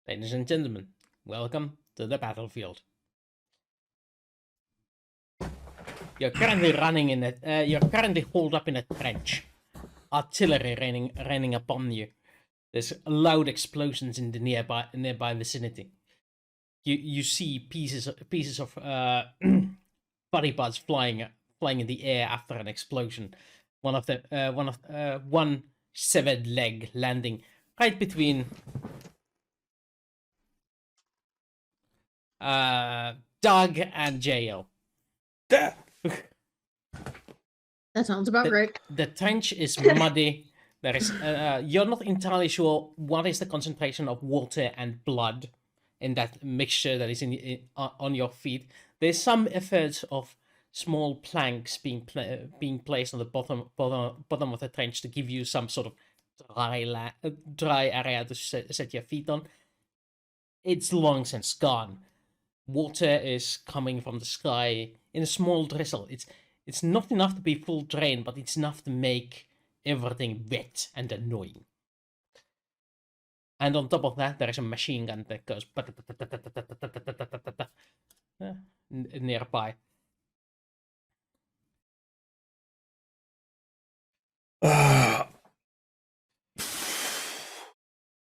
Ladies and gentlemen, welcome to the battlefield. You're currently running in a. You're currently holed up in a trench. Artillery raining upon you. There's loud explosions in the nearby vicinity. You see pieces of body parts flying in the air after an explosion. One severed leg landing right between Doug and Jaelle. That sounds about right. The trench is muddy. There is you're not entirely sure what is the concentration of water and blood in that mixture that is on your feet. There's some efforts of small planks being placed on the bottom of the trench to give you some sort of dry area to set your feet on. It's long since gone. Water is coming from the sky in a small drizzle. It's not enough to be full drain, but it's enough to make everything wet and annoying. And on top of that, there is a machine gun that goes nearby.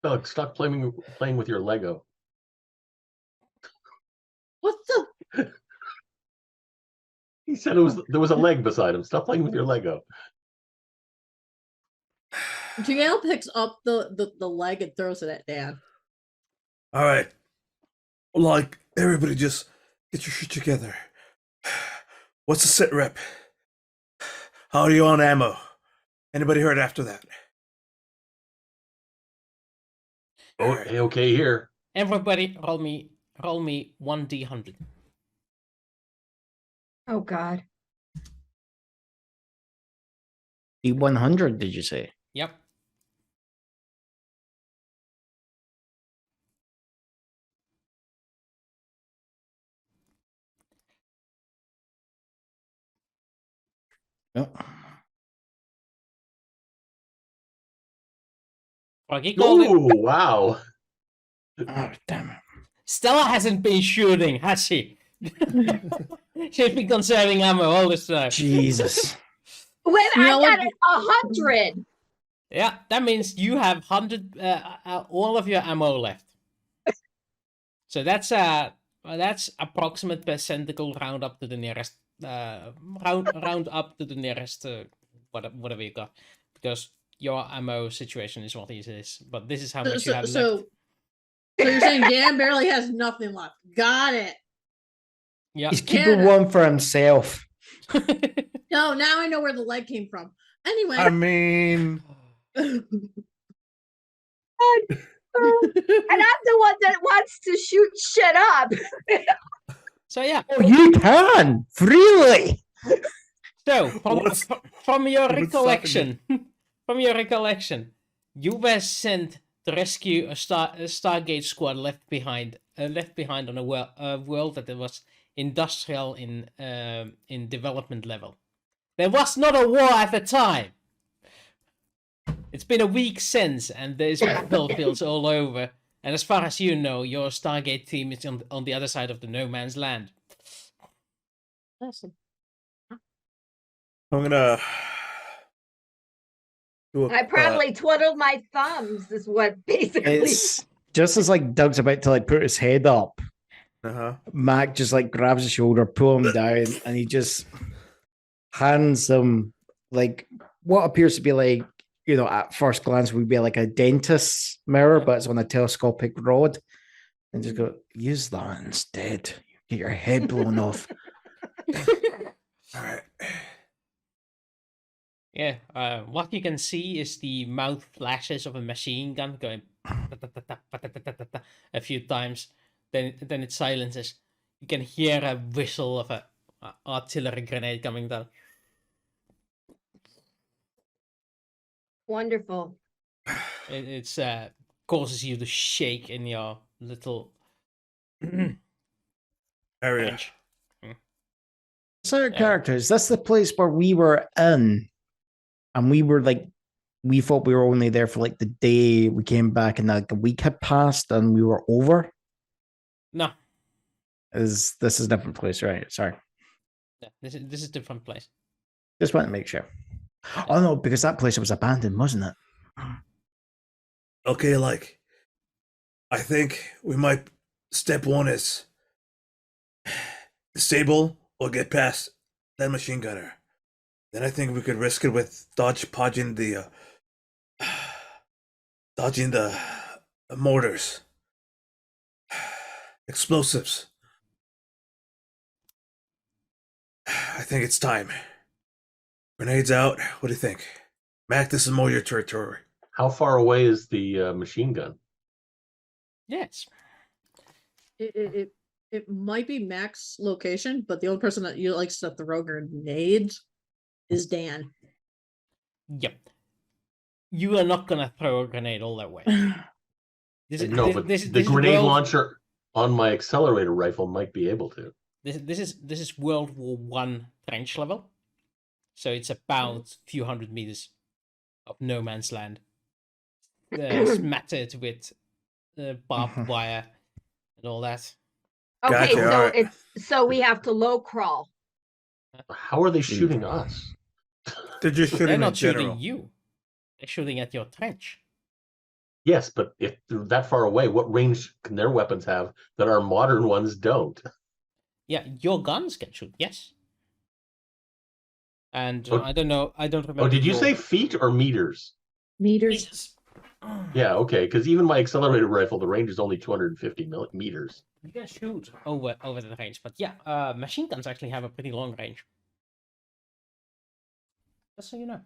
Doug, stop playing with your Lego. What the? He said there was a leg beside him. Stop playing with your Lego. Jaelle picks up the leg and throws it at Dan. all right. Like, everybody just get your shit together. What's the sit rep? How are you on ammo? Anybody heard after that? Okay here. Everybody, roll me 1d100. Oh God. D100, did you say? Yep. Oh. Oh, wow. Oh, damn it. Stella hasn't been shooting, has she? She's been conserving ammo all this time. Jesus. Wait, You I know got what? 100. Yeah, that means you have 100 all of your ammo left. So that's approximate percentical round up to the nearest round up to the nearest whatever you got, because your ammo situation is what it is. But this is how much you have left. So you're saying Dan barely has nothing left. Got it. Yeah. He's keeping one for himself. No, now I know where the leg came from. Anyway. I mean, And I'm the one that wants to shoot shit up. So yeah. Oh, you can freely. So from your What's recollection, you were sent to rescue a Stargate squad left behind on a world that was industrial in development level. There was not a war at the time. It's been a week since, and there's battlefields all over. And as far as you know, your Stargate team is on the other side of the no man's land. Listen. I'm gonna do I probably twiddled my thumbs, is what basically. It's just as like Doug's about to like put his head up. Mac just like grabs his shoulder, pull him down, and he just hands him like what appears to be like, you know, at first glance would be like a dentist's mirror, but it's on a telescopic rod, and just go, use that instead. Get your head blown off. All right. Yeah, what you can see is the mouth flashes of a machine gun going a few times. Then it silences. You can hear a whistle of a artillery grenade coming down. Wonderful. It's causes you to shake in your little Area. trench. So, characters, that's the place where we were in, and we were like we thought we were only there for like the day we came back, and like a week had passed, and we were over. No, This is a different place, right? Sorry, yeah, this is a different place. just want to make sure. Oh no, because that place was abandoned, wasn't it? Okay, like, I think we might. Step one is disable or get past that machine gunner. Then I think we could risk it with dodging the mortars, explosives. I think it's time. Grenades out. What do you think, Mac? This is more your territory. How far away is the machine gun? Yes. It might be Mac's location, but the only person that you likes to throw grenades is Dan. Yep. You are not gonna throw a grenade all that way. The grenade launcher on my accelerator rifle might be able to. This is World War One trench level, so it's about a few hundred meters of no man's land, smattered with barbed wire and all that. Okay, Gotcha, so alright. so we have to low crawl. How are they shooting us? They're just shooting They're in not general. shooting you; they're shooting at your trench. Yes, but if they're that far away, what range can their weapons have that our modern ones don't? Yeah, your guns can shoot. Yes. And Oh. I don't know. I don't remember. Oh, did you your- say feet or meters? Meters. Yeah, okay, because even my accelerated rifle, the range is only 250 meters. You can shoot over the range, but yeah, machine guns actually have a pretty long range. Just so you know.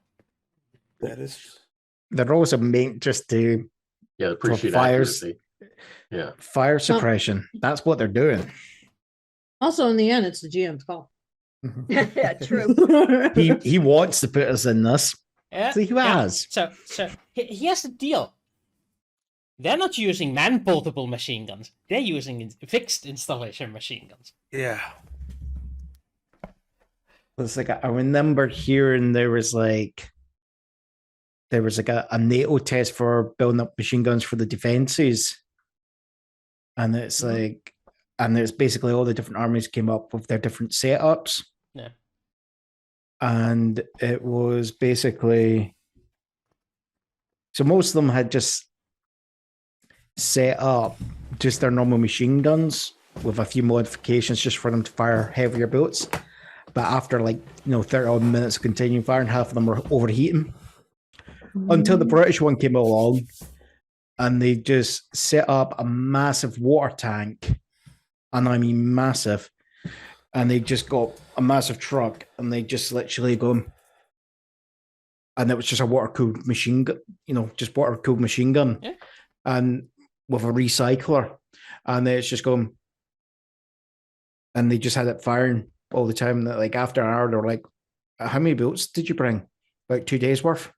That is. They're also meant just to Yeah, appreciate fires. accuracy. Yeah. fire suppression. That's what they're doing. Also, in the end, it's the GM's call. Yeah, true. He wants to put us in this. Yeah, See who yeah. has. So here's the deal. They're not using man-portable machine guns. They're using fixed installation machine guns. Yeah. It's like I remember hearing there was like a NATO test for building up machine guns for the defenses, and it's like, and there's basically all the different armies came up with their different setups. Yeah. And it was basically, so most of them had just set up just their normal machine guns with a few modifications just for them to fire heavier bullets. But after 30 odd minutes of continuing firing, half of them were overheating. Until the British one came along and they just set up a massive water tank. And I mean massive. And they just got a massive truck and they just literally go, and it was just a water cooled machine gun, just water cooled machine gun. Yeah. And with a recycler. And it's just going, and they just had it firing all the time. That like after an hour, they were like, how many bullets did you bring? Like 2 days worth?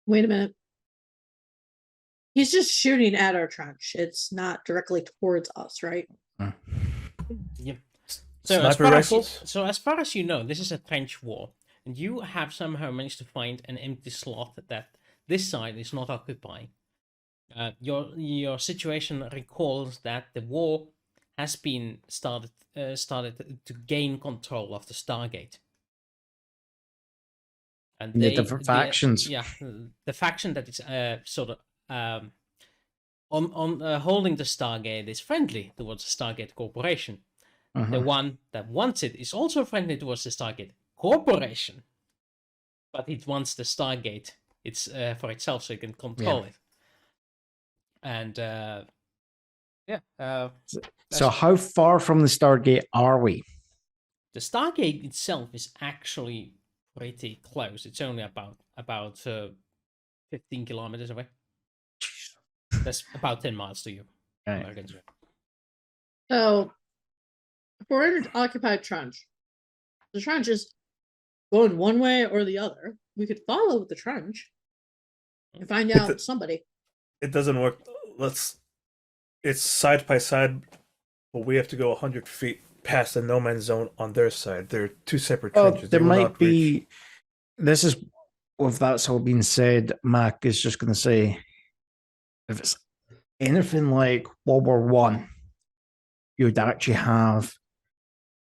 Wait a minute. He's just shooting at our trench. It's not directly towards us, right? Yeah. Sniper rifles? So as far as you know, this is a trench war, and you have somehow managed to find an empty slot that this side is not occupying. Your situation recalls that the war has been started to gain control of the Stargate. And The different factions. The faction that is holding the Stargate is friendly towards the Stargate Corporation. The one that wants it is also friendly towards the Stargate Corporation, but it wants the Stargate for itself so it can control it. And So how far from the Stargate are we? the Stargate itself is actually pretty close. It's only about 15 kilometers away. That's about 10 miles to you. Right. Americans. So, if we're in an occupied trench, the trench is going one way or the other. We could follow the trench and find out somebody. It doesn't work. It's side by side, but we have to go 100 feet past the no man's zone on their side. They're two separate trenches. There They will might not reach. be. This is with that's all being said, Mac is just going to say, if it's anything like World War One, you would actually have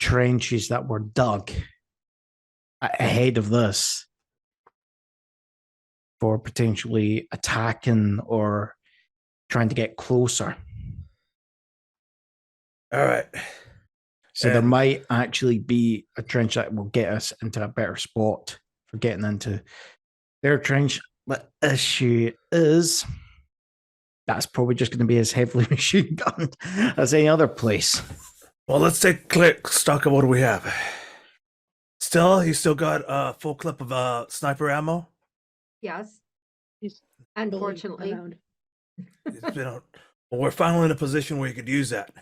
trenches that were dug ahead of this for potentially attacking or trying to get closer. All right. So there might actually be a trench that will get us into a better spot for getting into their trench. The issue is that's probably just going to be as heavily machine gunned as any other place. Well, let's take quick stock of what we have. Stella, you still got a full clip of sniper ammo? Yes. He's Unfortunately. It's been well, we're finally in a position where you could use that.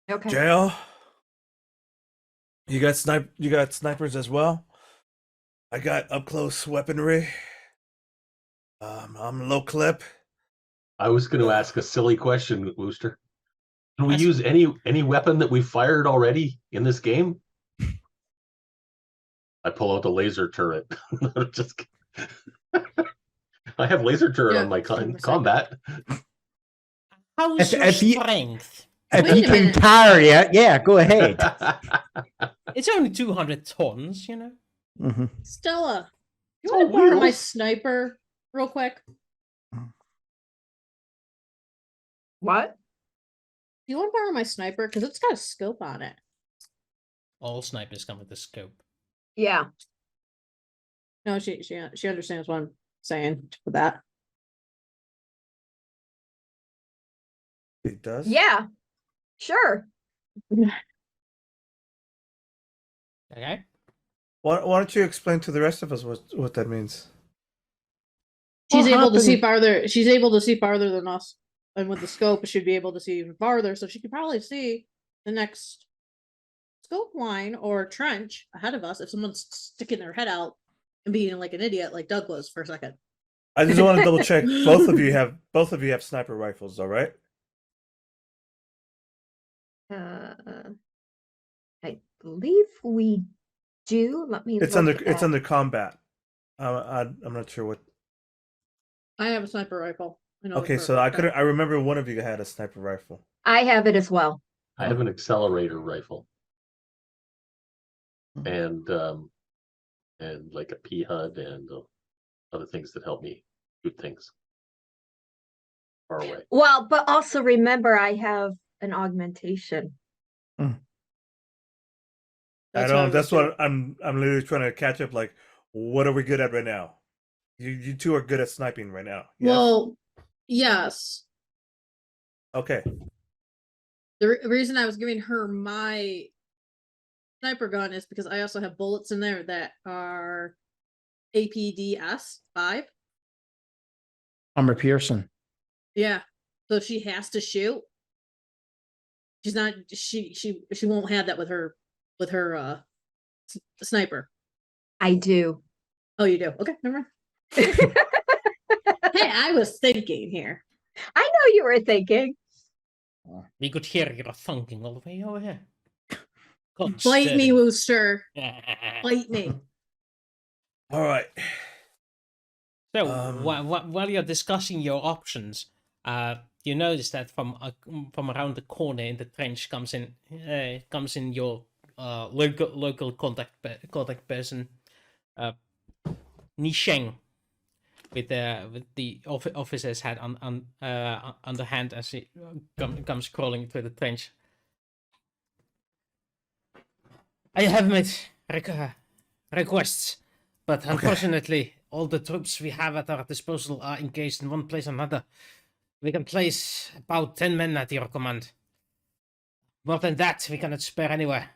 Okay. Jaelle, you got snipers as well. I got up close weaponry. I'm low clip. I was going to ask a silly question, Wooster. Can we use any weapon that we fired already in this game? I pull out the laser turret. Just kidding. I have laser turret on my 100%. combat. How is your If you- strength? If Wait you a can minute. carry it, yeah, go ahead. It's only 200 tons, you know. Mhm. Stella, you Oh, want to borrow my wheels. sniper real quick? What? You want to borrow my sniper? Because it's got a scope on it. All snipers come with a scope. Yeah. No, she understands what I'm saying for that. It does? Yeah. Sure. Okay. Why don't you explain to the rest of us what that means? She's What able to see happened- farther. She's able to see farther than us, and with the scope, she'd be able to see even farther. So she could probably see the next scope line or trench ahead of us if someone's sticking their head out and being like an idiot, like Doug was for a second. I just want to double check. Both of you have sniper rifles, all right? I believe we do. Let me. It's look under at- combat. I'm not sure what. I have a sniper rifle. I know Okay, for so a I fact. couldn't. I remember one of you had a sniper rifle. I have it as well. I have an accelerator rifle Mhm. and like a P HUD and other things that help me shoot things far away. Well, but also remember, I have an augmentation. I That's don't. what I That's was what I'm literally trying to catch up. Like, what are we good at right now? You two are good at sniping right now. Yes? Well, yes. Okay. The reason I was giving her my sniper gun is because I also have bullets in there that are APDS 5. Armor Peterson. Yeah. So if she has to shoot, she's not she won't have that with her sniper. I do. Oh, you do? Okay, never mind. Hey, I was thinking here. I know you were thinking. We could hear your thunking all the way over here. God, Bite me, steady. Wooster. Bite me. All right. So Um, while you're discussing your options, you notice that from around the corner in the trench comes in your local contact person, Nisheng, with the officer's hat on the hand as he comes crawling through the trench. I have made requests, but unfortunately, all the troops we have at our disposal are engaged in one place or another. We can place about 10 men at your command. More than that, we cannot spare anywhere.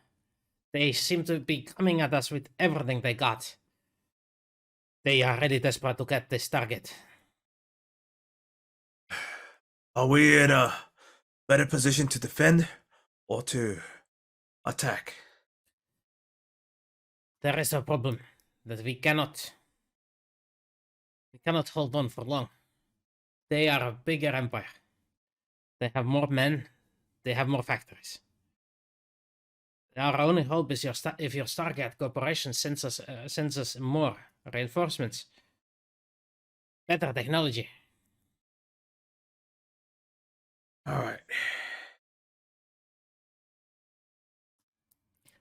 They seem to be coming at us with everything they got. They are really desperate to get this target. Are we in a better position to defend or to attack? There is a problem that we cannot hold on for long. They are a bigger empire. They have more men. They have more factories. Our only hope is if your Stargate Corporation sends us more reinforcements. Better technology. All right.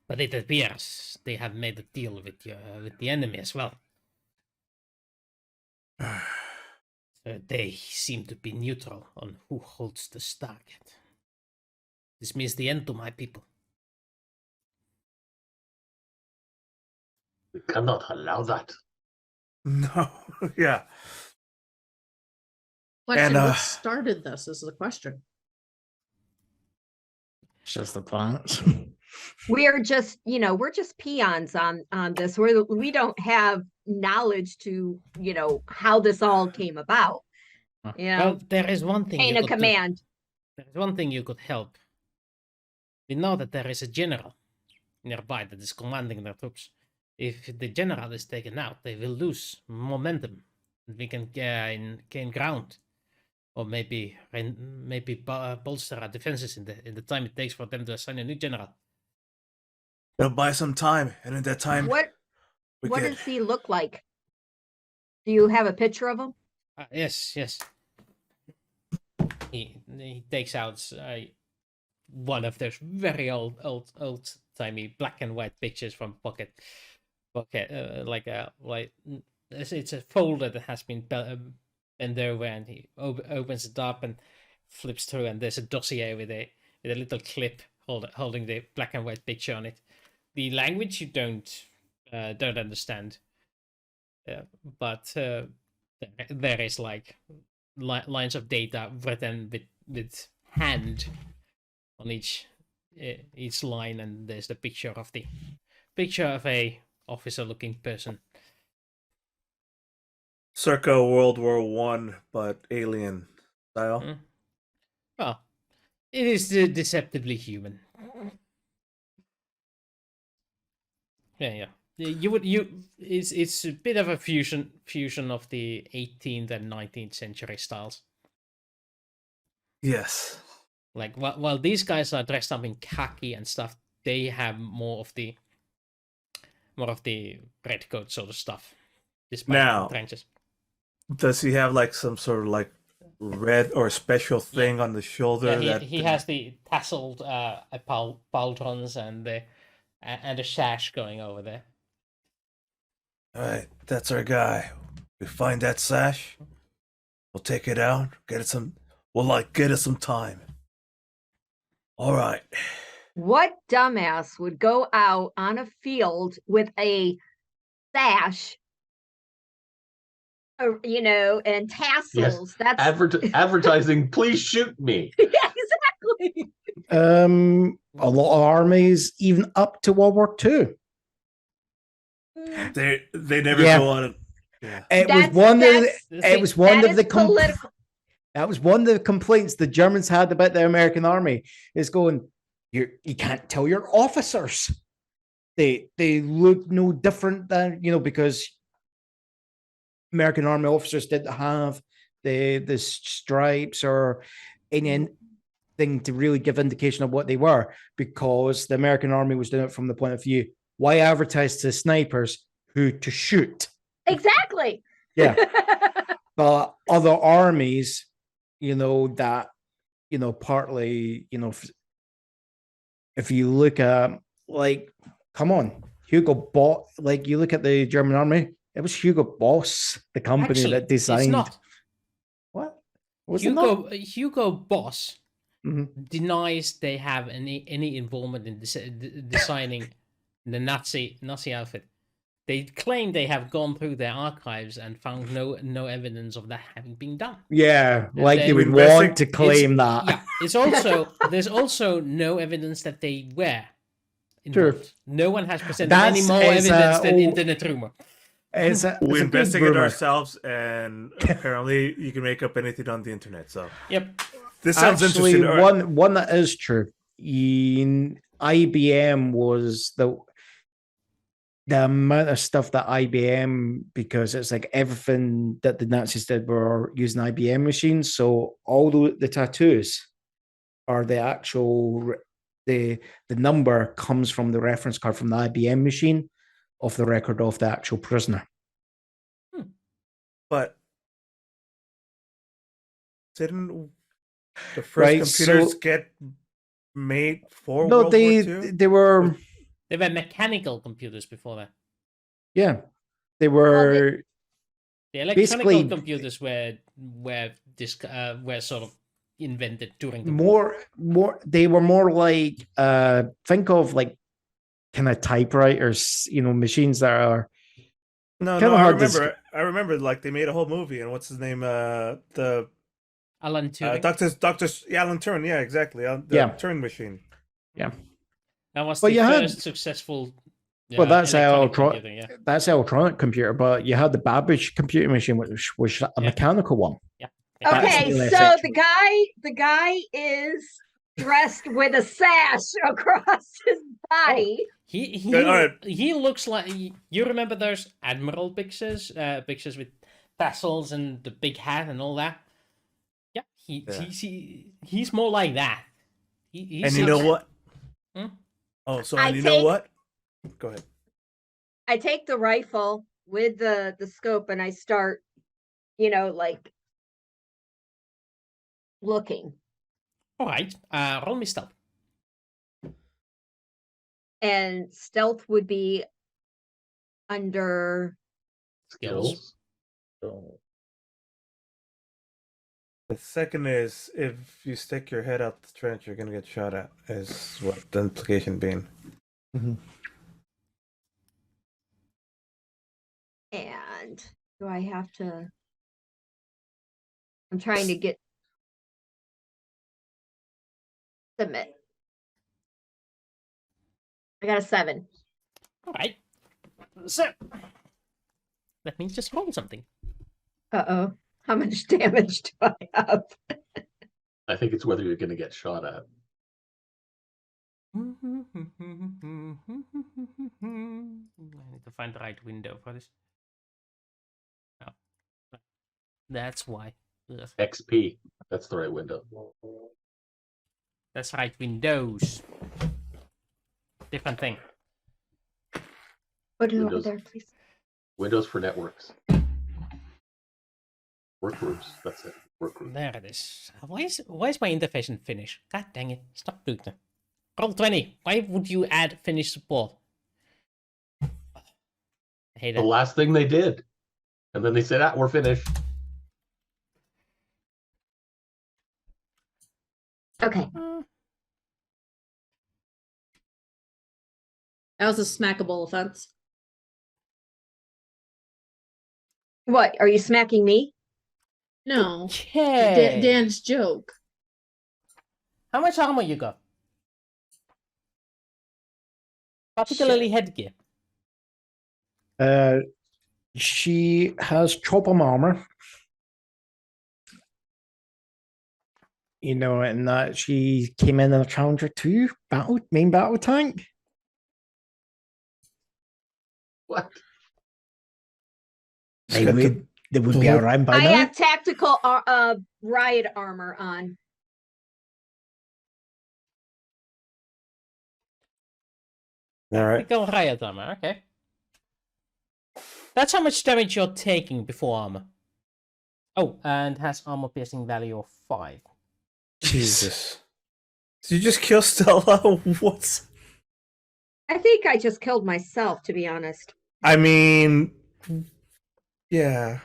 But it appears they have made a deal with the enemy as well. So they seem to be neutral on who holds the Stargate. This means the end to my people. We cannot allow that. No. Yeah. Question: And, what started this? Is the question. It's just the planets. We're just, we're just peons on this. We don't have knowledge to, how this all came about. Well, there is one thing Chain you of could do. command. There is one thing you could help. We know that there is a general nearby that is commanding their troops. If the general is taken out, they will lose momentum. We can gain ground, or maybe bolster our defenses in the time it takes for them to assign a new general. they'll buy some time, and in that time, What we what could- does he look like? Do you have a picture of him? Yes. He takes out one of those very old timey black and white pictures from pocket. It's a folder that has been bent over, and he opens it up and flips through, and there's a dossier with a little clip holding the black and white picture on it. The language you don't understand, but there is like lines of data written with hand on each line, and there's the picture of a officer-looking person. circa World War One, but alien style. Well, it is deceptively human. Yeah. It's a bit of a fusion of the 18th and 19th century styles. Yes. Like while these guys are dressed up in khaki and stuff, they have more of the redcoat sort of stuff. Despite Now, the trenches. Does he have like some sort of like red or special thing on the shoulder? Yeah, that he has the tasseled pauldrons and a sash going over there. All right, that's our guy. We find that sash. We'll take it out. Get it some. We'll get us some time. All right. What dumbass would go out on a field with a sash, and tassels? That's Advertising, please shoot me. yeah, exactly. A lot of armies, even up to World War II. They never Yeah. go on. Yeah. It That's- was one of that's- the, it was one That of the is political. that was one of the complaints the Germans had about the American army, is going, you can't tell your officers. They look no different than, because American army officers didn't have the stripes or anything to really give indication of what they were, because the American army was doing it from the point of view, why advertise to snipers who to shoot? Exactly. Yeah. But other armies, that, partly, if you look at, come on, Hugo Boss, you look at the German army, it was Hugo Boss, the company Actually, that designed. It's not. What? Was it not? Hugo Boss Mhm. denies they have any involvement in designing the Nazi outfit. They claim they have gone through their archives and found no evidence of that having been done. Yeah, And like then- they would Investing- want to claim that. Yeah, there's also no evidence that they were True. involved. No one has presented That's- any more it's, evidence than oh, internet rumor. It's a We good investigate rumor. ourselves, and apparently you can make up anything on the internet. So Yep. this sounds Actually, interesting. All right. one that is true. IBM was the amount of stuff that IBM, because it's like everything that the Nazis did were using IBM machines. So all the tattoos are the actual the number comes from the reference card from the IBM machine of the record of the actual prisoner. But Didn't the first Right, computers so- get made for No, World War II? they were They were mechanical computers before that. yeah, they were The electronic basically computers were sort of invented during the war. more. They were more like think of like kind of typewriters, machines that are No, kinda I hard to remember. I remember. Like they made a whole movie, and what's his name? The Alan Turing. Doctor Alan Turing. Yeah, exactly. The Yeah. Turing machine. yeah. That was Well, the you had- first successful. Well, that's electronic electronic. computer, yeah. That's electronic computer, but you had the Babbage computing machine, which was a Yeah. mechanical one. That's Okay, really so essential. the guy is dressed with a sash across his body. He All right. he looks like you remember those Admiral pictures, pictures with tassels and the big hat and all that. Yeah, he's more like that. He's And you know what? Hmm? Oh, so I and you know take- what? Go ahead. I take the rifle with the scope and I start, like looking. All right. Roll me stealth. And stealth would be under Skills. The second is if you stick your head out the trench, you're gonna get shot at. Is what the implication being. and do I have to I'm trying to get submit. I got a 7. All right. So that means just roll something. Uh-oh. How much damage do I have? I think it's whether you're going to get shot at. I need to find the right window for this. Oh, that's why. Ugh. XP. That's the right window. That's right, Windows. Different thing. Put it over Windows. there, please. Windows for networks. Workgroups. That's it. Workgroups. There it is. Why is my interface in Finnish? God dang it! Stop doing that. Roll 20. Why would you add Finnish support? I hate The it. last thing they did. And then they said, we're finished. Okay. That was a smackable offense. What? Are you smacking me? No, Okay. Dan's joke. How much armor you got? Particularly headgear. She has chopper armor. And that she came in a Challenger 2 main battle tank. What? They would be around by I now. have tactical riot armor on. All right. Go riot armor, okay. That's how much damage you're taking before armor. Oh, and has armor piercing value of 5. Jesus. Did you just kill Stella? What? I think I just killed myself, to be honest. I mean, yeah.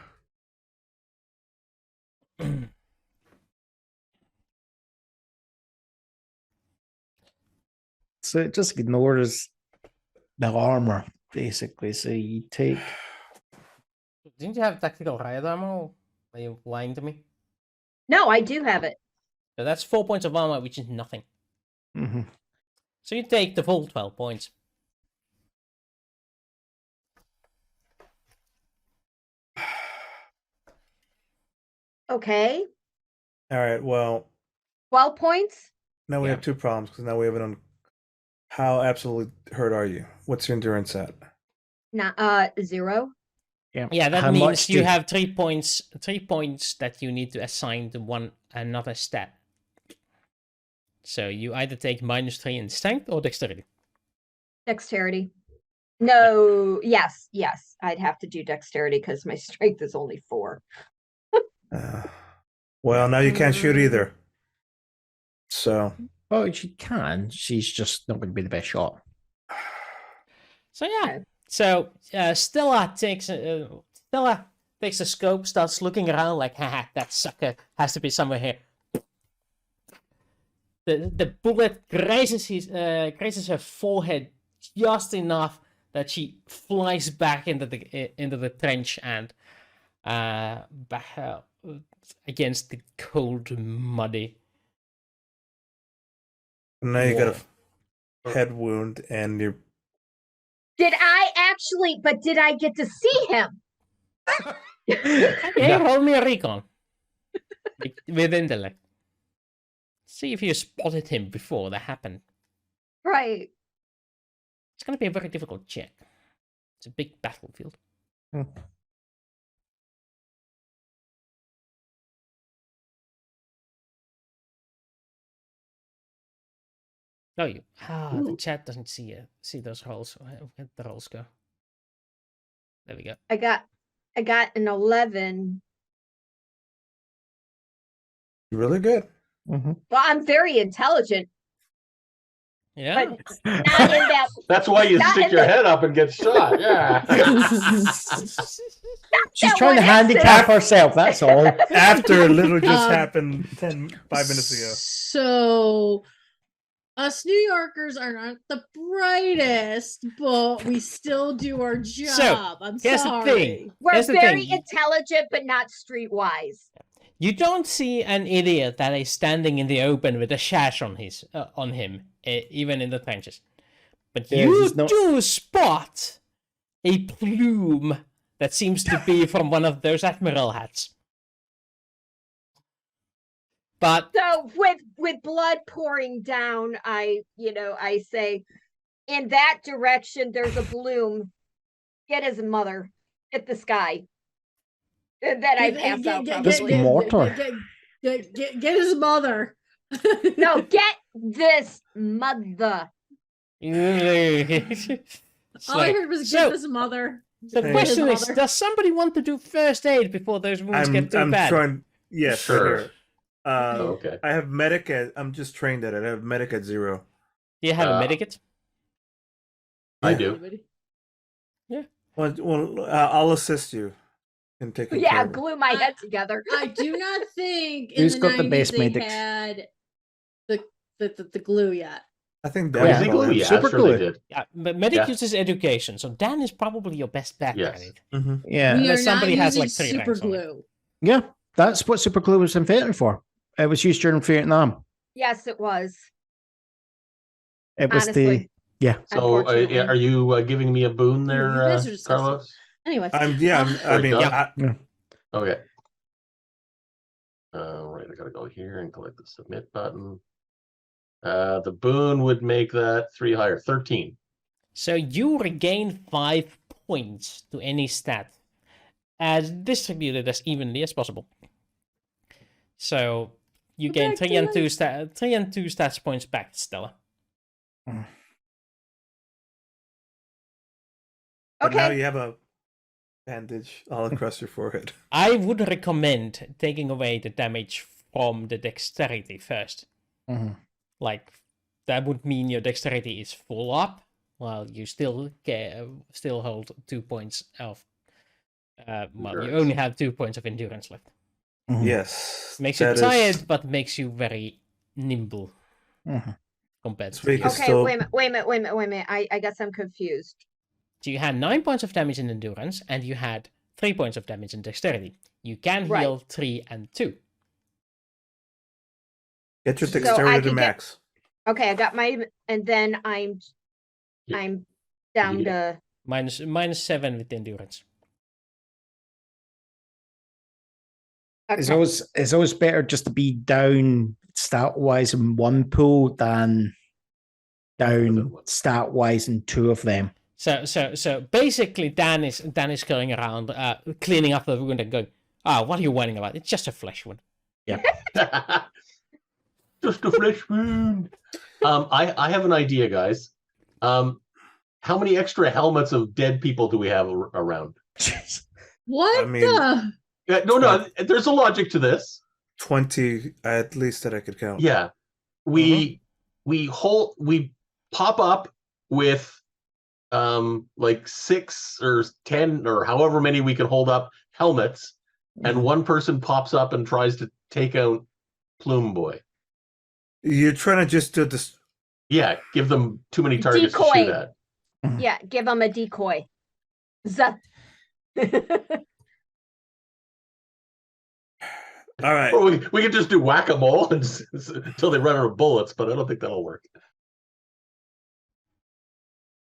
So it just ignores the armor, basically. So you take. Didn't you have tactical riot armor? Are you lying to me? No, I do have it. So that's 4 points of armor, which is nothing. Mhm. So you take the full 12 points. Okay. All right. Well, 12 points. now we Yeah. have two problems because now we have it on. How absolutely hurt are you? What's your endurance at? 0. Yeah, that How means much you do- have 3 points. 3 points that you need to assign to another stat. So you either take -3 in strength or dexterity. Dexterity. No, yes. I'd have to do dexterity because my strength is only 4. Well, now you can't shoot either. So Oh, she can. She's just not going to be the best shot. So yeah. Okay. So Stella takes a scope, starts looking around like, haha, that sucker has to be somewhere here. The bullet grazes her forehead just enough that she flies back into the trench and back against the cold, muddy. now you got wall. a head wound, and you're. Did I get to see him? Okay, roll me a recon with intellect. See if you spotted him before that happened. Right. It's going to be a very difficult check. It's a big battlefield. No, you. The chat doesn't see those rolls. Where did the rolls go? There we go. I got an 11. Really good. Mm-hmm. Well, I'm very intelligent, Yeah. but not in that. That's why you Not stick in your the- head up and get shot. Yeah. She's that trying to one handicap herself, that's all. After it literally just Um, happened 5 minutes ago. So, us New Yorkers are not the brightest, but we still do our job. I'm here's the sorry. thing. We're Here's the very thing. intelligent, but not streetwise. You don't see an idiot that is standing in the open with a sash on him, even in the trenches. But Yeah, you he's not- do spot a plume that seems to be from one of those admiral hats. But So with blood pouring down, I say, in that direction, there's a bloom. Get his mother. Hit the sky. And then I pass out. probably. mortar. Get his mother. No, get this mother. it's All I like- heard was so- get his mother. the Hey. question His is, mother. does somebody want to do first aid before those wounds get too I'm bad? trying. Yes, Sure. right here. Okay. I have medic at. I'm just trained at it. I have medic at 0. Do you have a Uh, medikit? I Yeah. do. Well, I'll assist you in taking care Yeah, of it. glue my head together. I do not think in Who's the got the 90s best they medics? had the glue yet. I think Oh, that's is it probably- glue? Yeah, Super sure they glue. did. Yeah, but medic Yeah. uses education, so Dan is probably your best bet Yes. at it. Mhm. Yeah. We are Unless somebody not has, using like, 3 super ranks on it. glue. Yeah, that's what super glue was invented for. It was used during Vietnam. Yes, it was. It was Honestly. So, Unfortunately. are you giving me a boon You there, guys are disgusting. Carlos? Anyway. I mean, Yeah. Okay. Right, I gotta go here and click the submit button. The boon would make that 3 higher, 13. So you regain 5 points to any stat, as distributed as evenly as possible. So you gain 3 and 2 stats points back, Stella. but now Okay. you have a bandage all across your forehead. I would recommend taking away the damage from the dexterity first. Mhm. Like, that would mean your dexterity is full up, while you still hold 2 points of. Well, you Endurance. only have 2 points of endurance left. Mhm. Yes. Makes you that is- tired, but makes you very nimble Mhm. compared to Sweet. you. It's Okay, still- wait a minute. I guess I'm confused. So you had 9 points of damage in endurance, and you had 3 points of damage in dexterity. You can Right. heal 3 and 2. Get your So I dexterity to can get- max. Okay, I got my, and then I'm down Yeah. to Minus 7 with endurance. It's okay. always better just to be down stat wise in one pool than down stat wise in 2 of them. So basically, Dan is going around cleaning up the wound and going, what are you whining about? It's just a flesh wound. Just a flesh wound. I have an idea, guys. How many extra helmets of dead people do we have around? What I mean- the? No, there's a logic to this. 20 at least that I could count. Yeah. We pop up with like 6 or 10 or however many we can hold up helmets, and one person pops up and tries to take out Plume Boy. You're trying to just do this. Yeah, give them too many targets to shoot Decoy. at. Yeah, give them a decoy. Zuh. All right. Or we could just do whack-a-mole until they run out of bullets, but I don't think that'll work.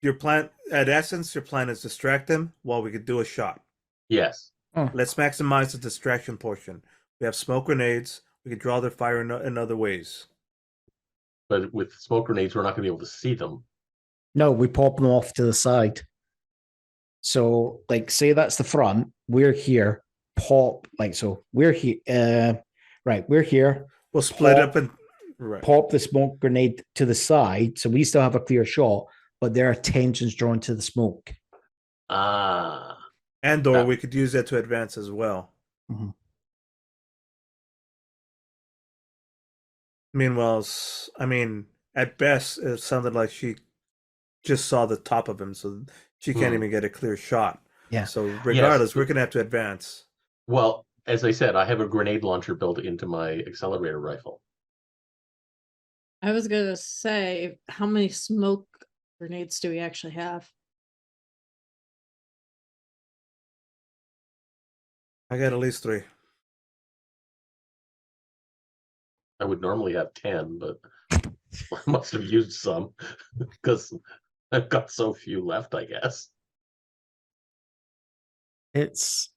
Your plan, at essence, your plan is distract them while we could do a shot. Yes. Let's maximize the distraction portion. We have smoke grenades. We can draw their fire in other ways. But with smoke grenades, we're not going to be able to see them. No, we pop them off to the side. So, like, say that's the front. We're here. Pop, like, so we're here. Right, we're here. We'll split Pop. up and right. Pop the smoke grenade to the side, so we still have a clear shot, but their attention's drawn to the smoke. And or we could use that to advance as well. Mm-hmm. Meanwhile, I mean, at best, it sounded like she just saw the top of him, so she can't even get a clear shot. Yeah. So regardless, we're gonna have to advance. Well, as I said, I have a grenade launcher built into my accelerator rifle. I was gonna say, how many smoke grenades do we actually have? I got at least 3. I would normally have 10, but I must have used some because I've got so few left, I guess. It's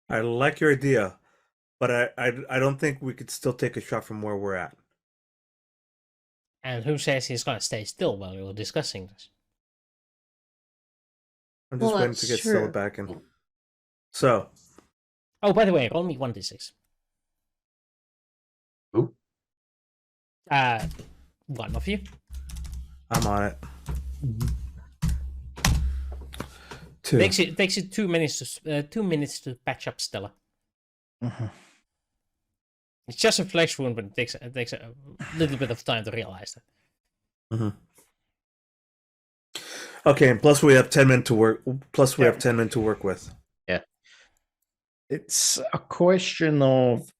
I like your idea, but I don't think we could still take a shot from where we're at. And who says he's going to stay still while we were discussing this? I'm just Well, waiting to that's get Stella true. back in. So, Oh, by the way, roll me 1d6. Who? One of you. I'm on it. 2. Takes you 2 minutes to 2 minutes to patch up Stella. It's just a flesh wound, but it takes a little bit of time to realize that. Okay, and plus we have 10 minutes to work. Plus we have 10 minutes to work with. Yeah. It's a question of,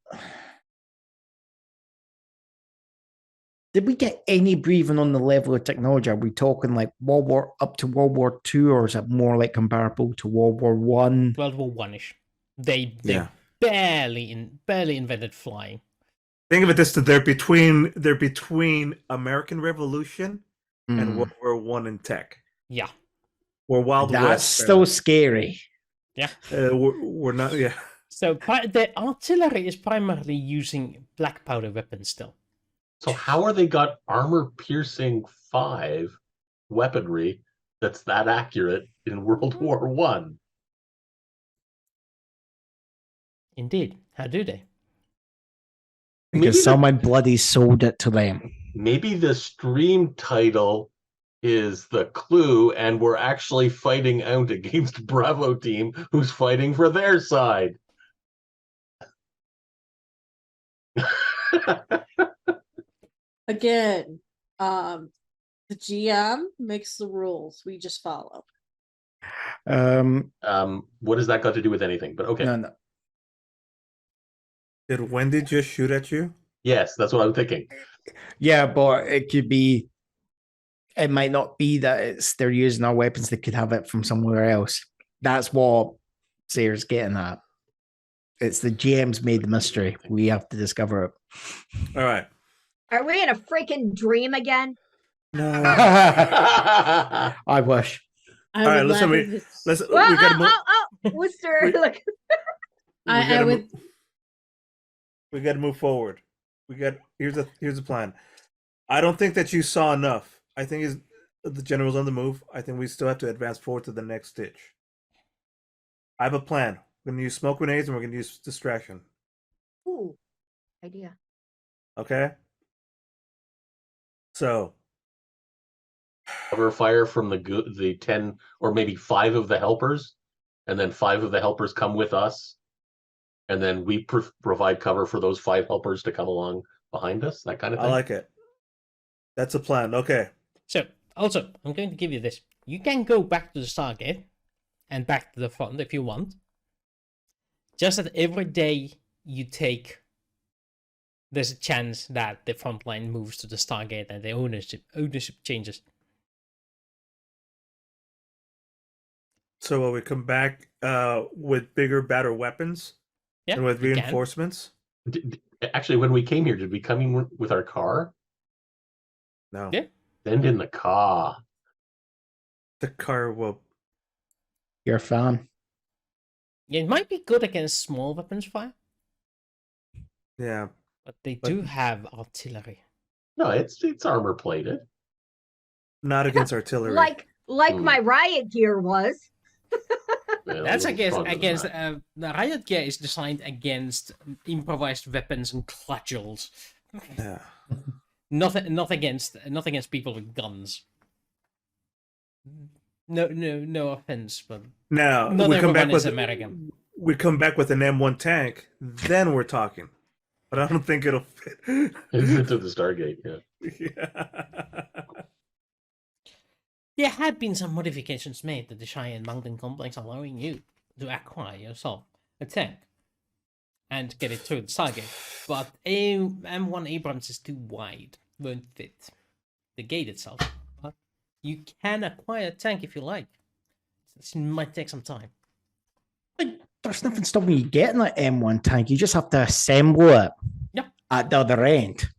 did we get any briefing on the level of technology? Are we talking like up to World War II, or is it more like comparable to World War One? World War One-ish. They Yeah. barely invented flying. Think of it this: they're between American Revolution and World War One in tech. Yeah. We're Wild That's West. still scary. Yeah. We're not. Yeah. So the artillery is primarily using black powder weapons still. So how are they got armor-piercing 5 weaponry that's that accurate in World War One? Indeed. How do they? Because someone bloody sold it to them. Maybe the stream title is the clue, and we're actually fighting out against Bravo team, who's fighting for their side. Again, the GM makes the rules. We just follow. What has that got to do with anything? But okay. No. Did Wendy just shoot at you? Yes, that's what I'm thinking. Yeah, but it could be. It might not be that they're using our weapons. They could have it from somewhere else. That's what Sarah's getting at. It's the GM's made the mystery. We have to discover it. All right. Are we in a freaking dream again? No. I wish. I All right, would listen. laugh if it's- Let's. Whoa, We gotta move. Wooster, we- look. I would. We got to move forward. Here's a plan. I don't think that you saw enough. I think the general's on the move. I think we still have to advance forward to the next stitch. I have a plan. We're gonna use smoke grenades and we're gonna use distraction. Ooh, idea. Okay. So Cover fire from the 10 or maybe 5 of the helpers, and then 5 of the helpers come with us, and then we provide cover for those 5 helpers to come along behind us. That kind of I thing. like it. That's a plan. Okay. So, also, I'm going to give you this. You can go back to the Stargate and back to the front if you want. Just that every day you take, there's a chance that the front line moves to the Stargate and the ownership changes. So will we come back with bigger, better weapons? Yeah, And with you can. reinforcements? Actually, when we came here, did we come in with our car? No. Yeah. Then in the car. The car will. You're a fan. Yeah, it might be good against small weapons fire, Yeah. but they do have artillery. No, it's armor plated. Not against artillery. Like my riot gear was. Well, That's a little stronger than against that. the riot gear is designed against improvised weapons and cudgels. Yeah. Not against people with guns. No offense, but Now not we come back everyone is with American. We come back with an M1 tank, then we're talking. But I don't think it'll fit. It's into the Stargate, yeah. Yeah. There have been some modifications made to the Cheyenne Mountain complex, allowing you to acquire yourself a tank and get it through the Stargate. But M1 Abrams is too wide, won't fit the gate itself. But you can acquire a tank if you like. This might take some time. There's nothing stopping you getting that M1 tank. You just have to assemble it. Yep. At the other end.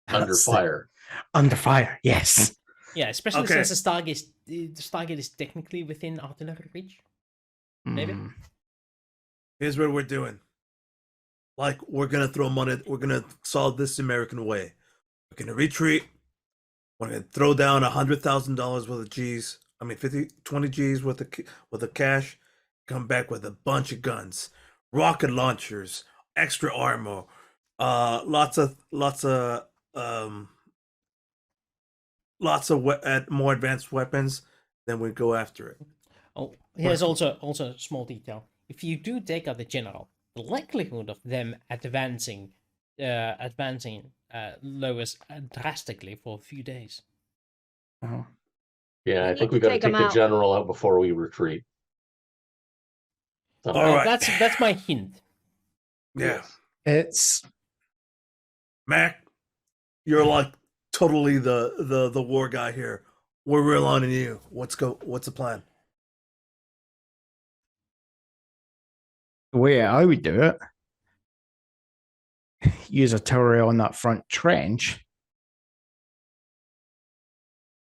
Under That's it. fire. Under fire, yes. Yeah, especially Okay. since the Stargate is technically within artillery reach. Maybe. Mm. Here's what we're doing. Like, we're gonna throw money. We're gonna solve this American way. We're gonna retreat. We're gonna throw down $100,000 worth of G's. I mean, 20 G's worth of cash. Come back with a bunch of guns, rocket launchers, extra armor, lots of more advanced weapons. Then we go after it. Oh, here's also a small detail. If you do take out the general, the likelihood of them advancing lowers drastically for a few days. Uh-huh. Yeah, I We think need we to got to take take 'em the out. general out before we retreat. All right. That's my hint. Yeah, It's Mac, you're like totally the war guy here. We're relying on you. What's the plan? the way I would do it. Use a tower on that front trench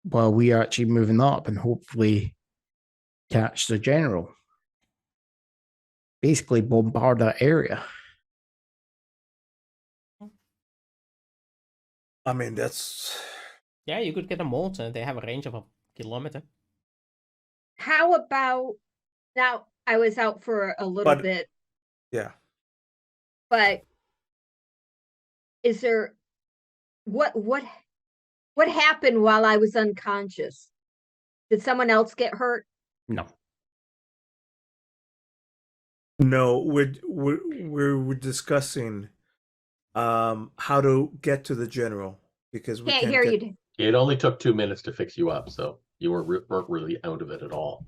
while we are actually moving up and hopefully catch the general. Basically bombard that area. I mean, that's Yeah, you could get a mortar. They have a range of a kilometer. How about now? I was out for a little But- bit, yeah. but is there what happened while I was unconscious? Did someone else get hurt? No. No, we're discussing how to get to the general because we Can't can't hear get, you. It only took 2 minutes to fix you up, so you weren't really out of it at all.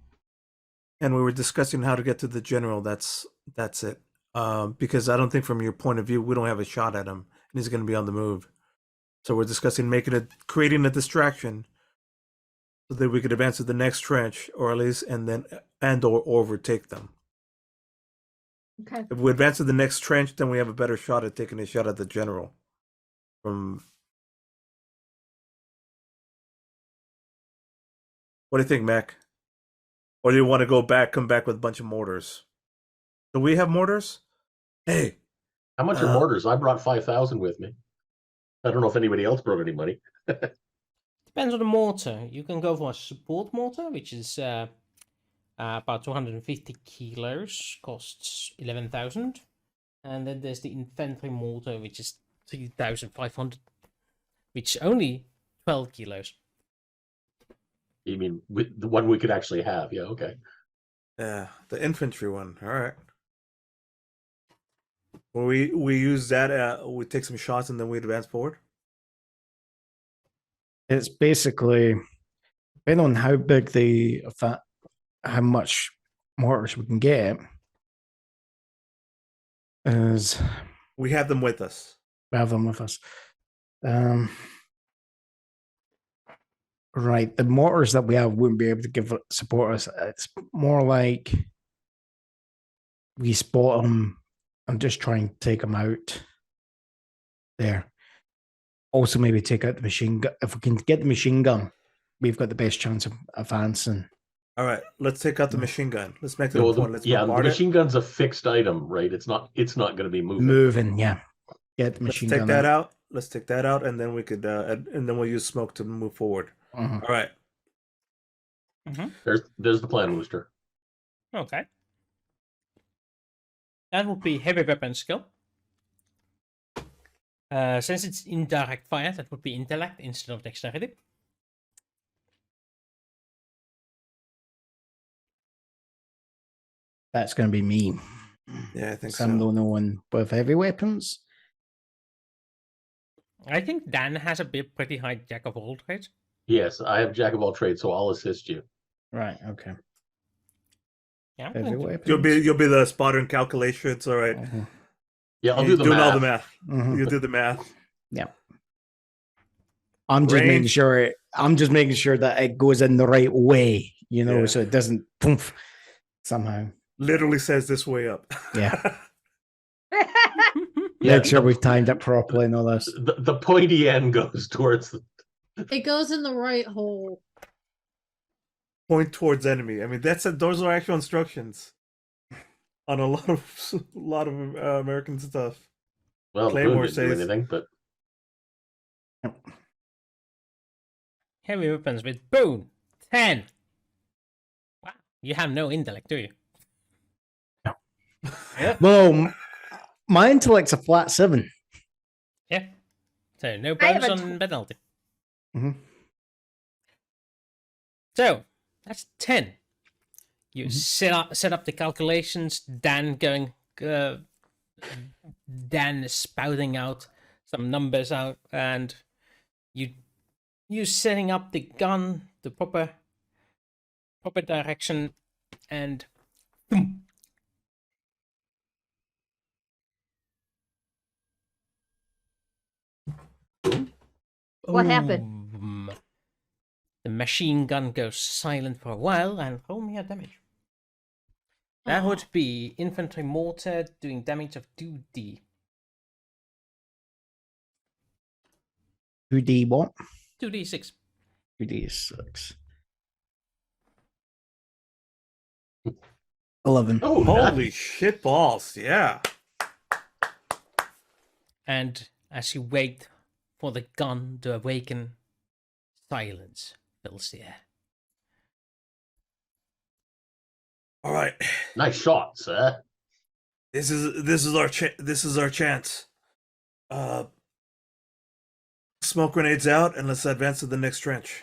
and we were discussing how to get to the general. That's it. Because I don't think from your point of view we don't have a shot at him, and he's going to be on the move. So we're discussing creating a distraction so that we could advance to the next trench, or at least or overtake them. Okay. If we advance to the next trench, then we have a better shot at taking a shot at the general. What do you think, Mac? Or do you want to come back with a bunch of mortars? Do we have mortars? Hey, How much are mortars? I brought 5,000 with me. I don't know if anybody else brought any money. Depends on the mortar. You can go for a support mortar, which is about 250 kilos, costs 11,000. And then there's the infantry mortar, which is 3,500, which only 12 kilos. You mean with the one we could actually have? Yeah, okay. Yeah, the infantry one. All right. Well, we use that. We take some shots and then we advance forward. It's basically depending on how big how much mortars we can get. Is We have them with us. we have them with us. Right, the mortars that we have wouldn't be able to give support us. It's more like we spot them and just try and take them out. There. Also, maybe take out the machine gun. If we can get the machine gun, we've got the best chance of advancing. All right, let's take out the machine gun. Let's make that Well, a point. Let's the bombard machine gun's a fixed item, right? It's not going to be moving. Moving, yeah. Get the Let's machine take gun that out. Let's take that out, and then we could, and then we'll use smoke to move forward. Uh-huh. All right. There's the plan, Wooster. Okay. That would be heavy weapon skill. Since it's indirect fire, that would be intellect instead of dexterity. That's going to be me. Yeah, I think I'm the so. only one with heavy weapons. I think Dan has a pretty high jack of all trades. Yes, I have jack of all trades, so I'll assist you. Right. Okay. Yeah. Heavy weapons. You'll be the spotter in calculations. All right. Uh-huh. Yeah, I'll You're do the doing math. all the math. Uh-huh. You do the math. Yeah. I'm just making sure that it goes in the right way, Yeah. so it doesn't poof somehow. Literally says this way up. Yeah. Yeah, Make sure we've timed it properly and all this. The pointy end goes towards the. It goes in the right hole. Point towards enemy. I mean, those are actual instructions on a lot of American stuff. Well, the Claymore moon didn't do says- anything, but Heavy weapons with boon. 10. Wow. You have no intellect, do you? No. Yeah. Well, my intellect's a flat 7. Yeah. So no I have bonus a on penalty. Mhm. So that's 10. You Mhm. set up the calculations. Dan spouting out some numbers out, and you setting up the gun the proper direction, and boom. What happened? Boom. The machine gun goes silent for a while, and roll me a damage. That would be infantry mortar doing damage of 2d. 2D what? 2d6. 2D6. 11. oh, Holy shit balls! Yeah. And as you wait for the gun to awaken, silence fills the air. All right. nice shot, sir. This is our chance. Smoke grenades out, and let's advance to the next trench.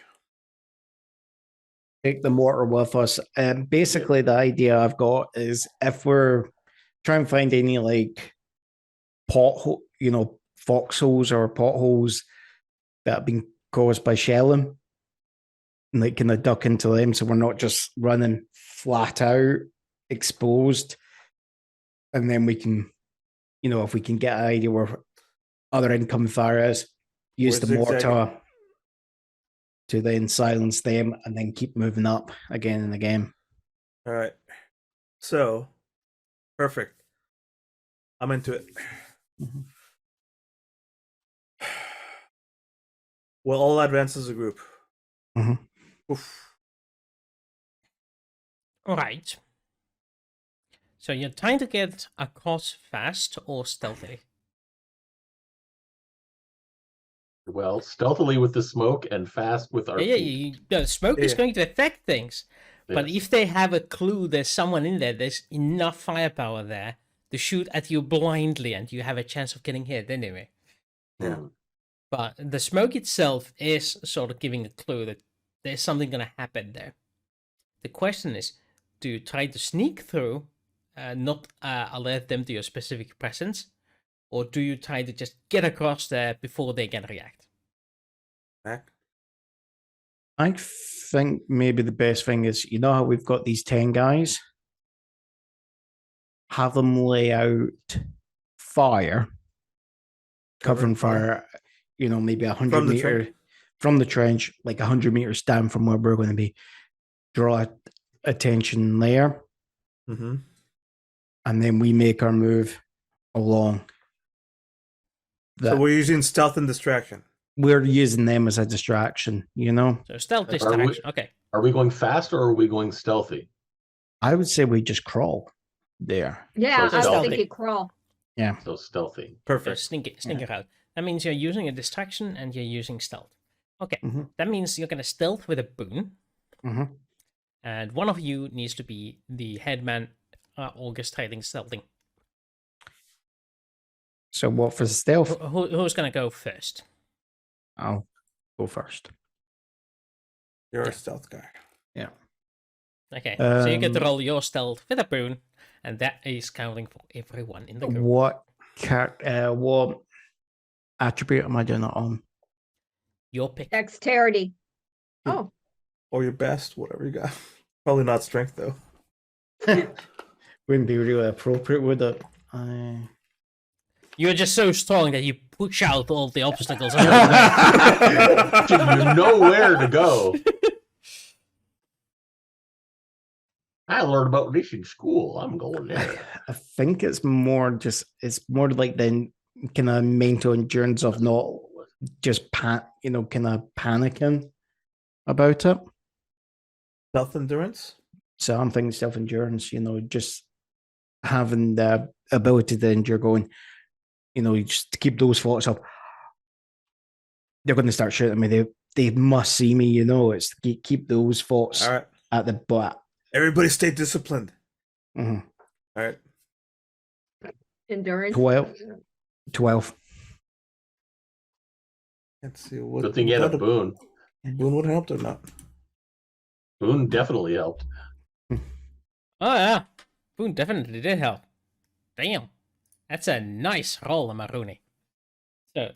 Take the mortar with us. And basically, the idea I've got is if we're trying to find any like pothole, foxholes or potholes that have been caused by shelling, and like kind of duck into them, so we're not just running flat out exposed. And then we can, if we can get an idea where other incoming fire is, use We're the mortar zigzagging. to then silence them and then keep moving up again and again. All right. So, perfect. I'm into it. Mhm. We'll all advance as a group. Mhm. Oof. Alright. So you're trying to get across fast or stealthily? Well, stealthily with the smoke and fast with our Yeah, feet. the smoke is Yeah. going to affect things. But Yes. if they have a clue there's someone in there, there's enough firepower there to shoot at you blindly and you have a chance of getting hit anyway. Yeah. Hmm. But the smoke itself is sort of giving a clue that there's something gonna happen there. The question is, do you try to sneak through, not alert them to your specific presence, or do you try to just get across there before they can react? Mac? I think maybe the best thing is, you know how we've got these 10 guys? Have them lay out fire, covering fire, maybe 100 From the meter trench? from the trench, like 100 meters down from where we're going to be. Draw attention there, Mm-hmm. and then we make our move along. So we're using stealth and distraction. We're using them as a distraction, So stealth Are we- distraction. Okay. Are we going fast or are we going stealthy? I would say we just crawl there. Yeah, So I was stealthy. thinking crawl. Yeah. So stealthy. So Perfect. sneak it out. That means you're using a distraction and you're using stealth. Okay. Mhm. That means you're gonna stealth with a boon, Mm-hmm. and one of you needs to be the headman orchestrating stealthing. So what for stealth? Who's gonna go first? I'll go first. You're a stealth guy. Okay, so you get to Um, roll your stealth with a boon, and that is counting for everyone in the group. What attribute am I doing it on? Your pick. Dexterity. Hmm. Oh, Or your best, whatever you got. Probably not strength, though. Wouldn't be really appropriate, would it? You're just so strong that you push out all the obstacles. along the way. You know where to go. I learned about this in school. I'm going there. I think it's more like the kind of mental endurance of not just kind of panicking about it. Stealth endurance? So I'm thinking self endurance, just having the ability to endure going, just to keep those thoughts up. They're going to start shooting at me. They must see me, it's to keep those thoughts All right. at the butt. Everybody stay disciplined. Mhm. All right. endurance. 12. Let's see. What, Good thing you had a without boon. boon would have helped or not? Boon definitely helped. Oh yeah, boon definitely did help. Damn, that's a nice roll, Maruni. So,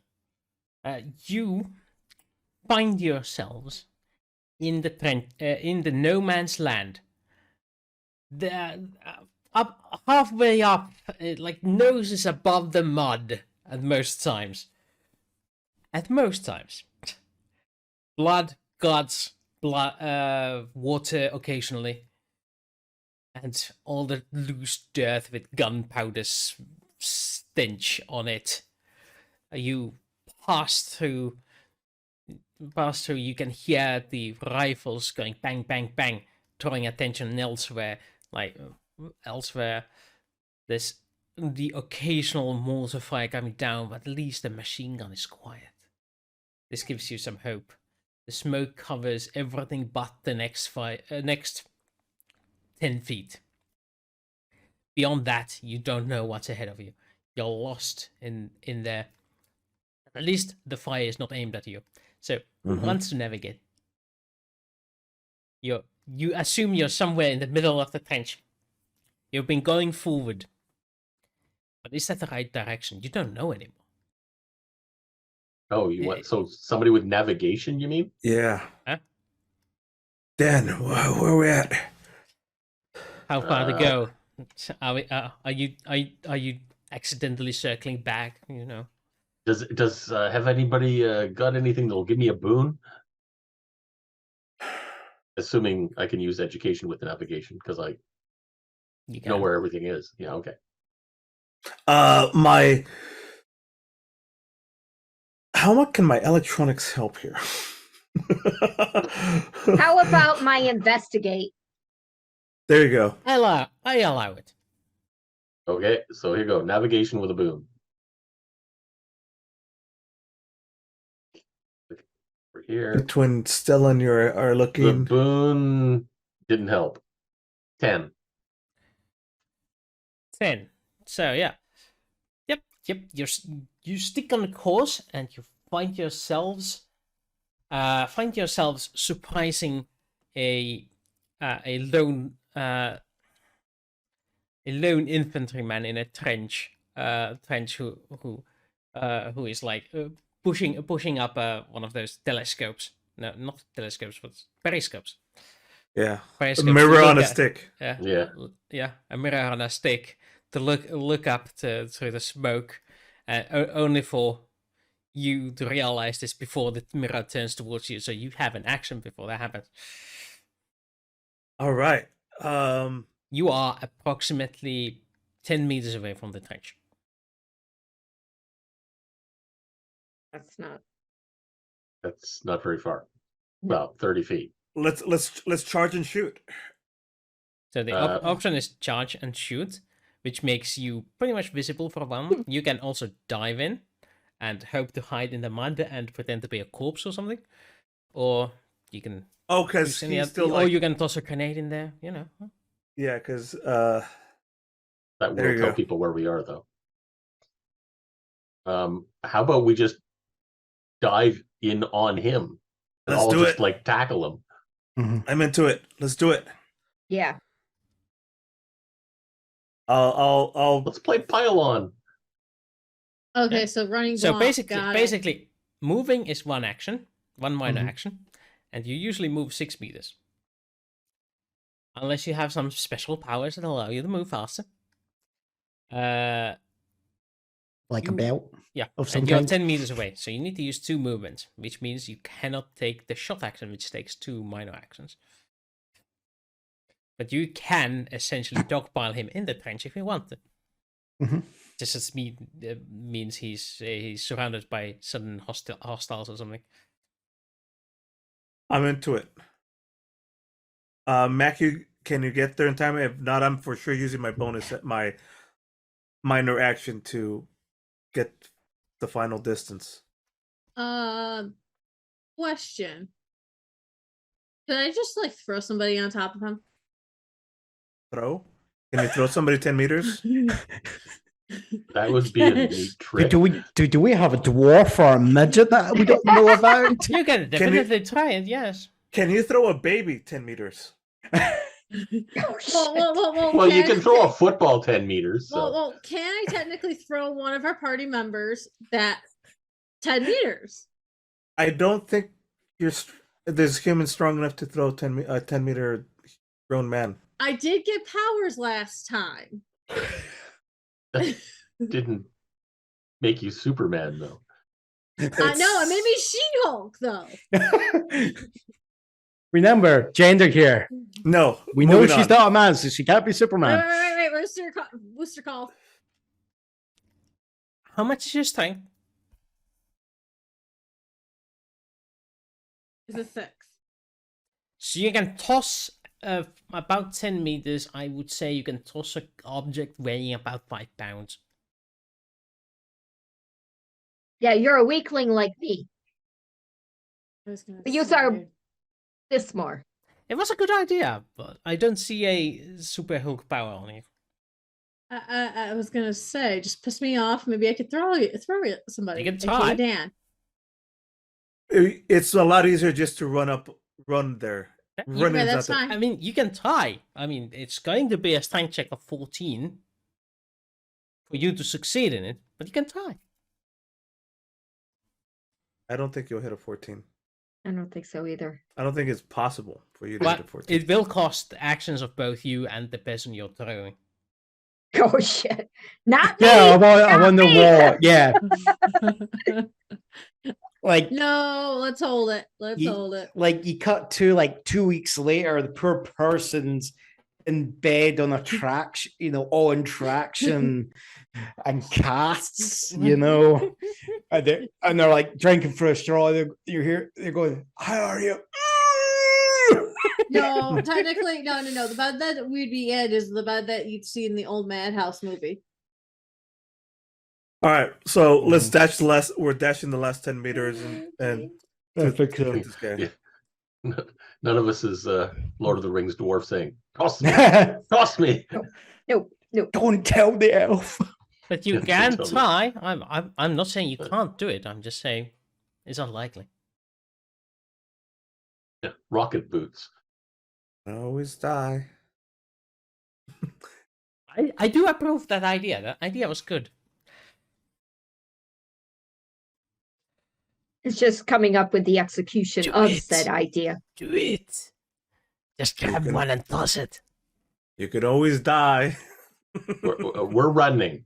you find yourselves in the no man's land. Up halfway up, like noses above the mud at most times. At most times, blood, guts, water occasionally, and all the loose dirt with gunpowder stench on it. You pass through. You can hear the rifles going bang, bang, bang, drawing attention elsewhere. There's the occasional mortar fire coming down, but at least the machine gun is quiet. This gives you some hope. The smoke covers everything but the next 10 feet. Beyond that, you don't know what's ahead of you. You're lost in there. At least the fire is not aimed at you. So, once to navigate. You assume you're somewhere in the middle of the trench. You've been going forward. But is that the right direction? You don't know anymore. Oh, you went. So somebody with navigation, you mean? Yeah. Huh? Dan, where are we at? How far to go? Are you accidentally circling back? Does have anybody got anything that'll give me a boon? Assuming I can use education with the navigation because I You know can. where everything is. Yeah, okay. How much can my electronics help here? How about my investigate? There you go. I allow it. Okay, so here you go. Navigation with a boon. Over here. Between Stella and you are The looking. boon didn't help. 10. 10. So yeah. Yep. You stick on the course and you find yourselves find yourselves surprising a lone infantryman in a trench who is like pushing up one of those telescopes. No, not telescopes, but periscopes. Yeah. A Periscopes to mirror on look a at. stick. Yeah. A mirror on a stick to look up through the smoke, only for you to realize this before the mirror turns towards you, so you have an action before that happens. All right. You are approximately 10 meters away from the trench. That's not. That's not very far. About 30 feet. Let's charge and shoot. So the option is charge and shoot, which makes you pretty much visible for one. You can also dive in and hope to hide in the mud and pretend to be a corpse or something. Or you can... Oh, because he's still or like... you can toss a grenade in there, you know. Yeah, because... That will There you tell go. people where we are, though. How about we just dive in on him? And Let's all do just it. like tackle him. I'm into it. Let's do it. Yeah. I'll Let's play pile-on. Okay, Yeah. so running. So block, got it. basically, moving is one action, one minor Mhm. action, and you usually move 6 meters. Unless you have some special powers that allow you to move faster. Like a You- belt. Yeah, Of some and you're kind. 10 meters away, so you need to use 2 movements, which means you cannot take the shot action, which takes 2 minor actions. But you can essentially dogpile him in the trench if you want to. Mhm. Just means he's surrounded by sudden hostiles or something. I'm into it. Mac, can you get there in time? If not, I'm for sure using my bonus at my minor action to get the final distance. Question. Could I just like throw somebody on top of him? Throw? Can you throw somebody 10 meters? That would be a neat trick. Do we have a dwarf or a midget that we don't know about? You can definitely try it, yes. Can you throw a baby 10 meters? Well, you can throw a football 10 meters. So. Well, can I technically throw one of our party members that 10 meters? I don't think there's humans strong enough to throw a 10 meter grown man. I did get powers last time. That didn't make you Superman, though. I know, it made me She-Hulk, though. Remember, gender here. No, We know moving she's on. not a man, so she can't be Superman. Wait, Wooster call. How much is your strength? It's a 6. So you can toss about 10 meters. I would say you can toss an object weighing about 5 pounds. Yeah, you're a weakling like me. Use our this more. It was a good idea, but I don't see a super Hulk power on it. I was gonna say, just piss me off. Maybe I could throw somebody. You can AKA try. Dan. It's a lot easier just to run there. Yeah, Running is that's not the- fine. I mean, you can try. I mean, it's going to be a strength check of 14 for you to succeed in it, but you can try. I don't think you'll hit a 14. I don't think so either. I don't think it's possible for you to But hit a 14. it will cost actions of both you and the person you're throwing. Oh shit! Not me. Yeah, I won the me. war. Yeah, like No, let's hold it. Let's hold it. like you cut to like 2 weeks later, the poor person's in bed on a traction, all in traction and casts, and they're like drinking for a straw. They're going, how are you? No, technically, no. The bed that we'd be in is the bed that you'd see in the old Madhouse movie. All right, so let's dash the last. We're dashing the last 10 meters and Perfect. hit this guy. Yeah. None of us is Lord of the Rings dwarf saying, toss me, toss me. No. Don't tell the elf. But you Yeah, can totally. try. I'm not saying you can't do it. I'm just saying it's unlikely. Yeah, rocket boots. Always die. I do approve that idea. That idea was good. It's just coming up with the execution Do of it. said idea. Do it. Just grab one and toss it. You could always die. We're running.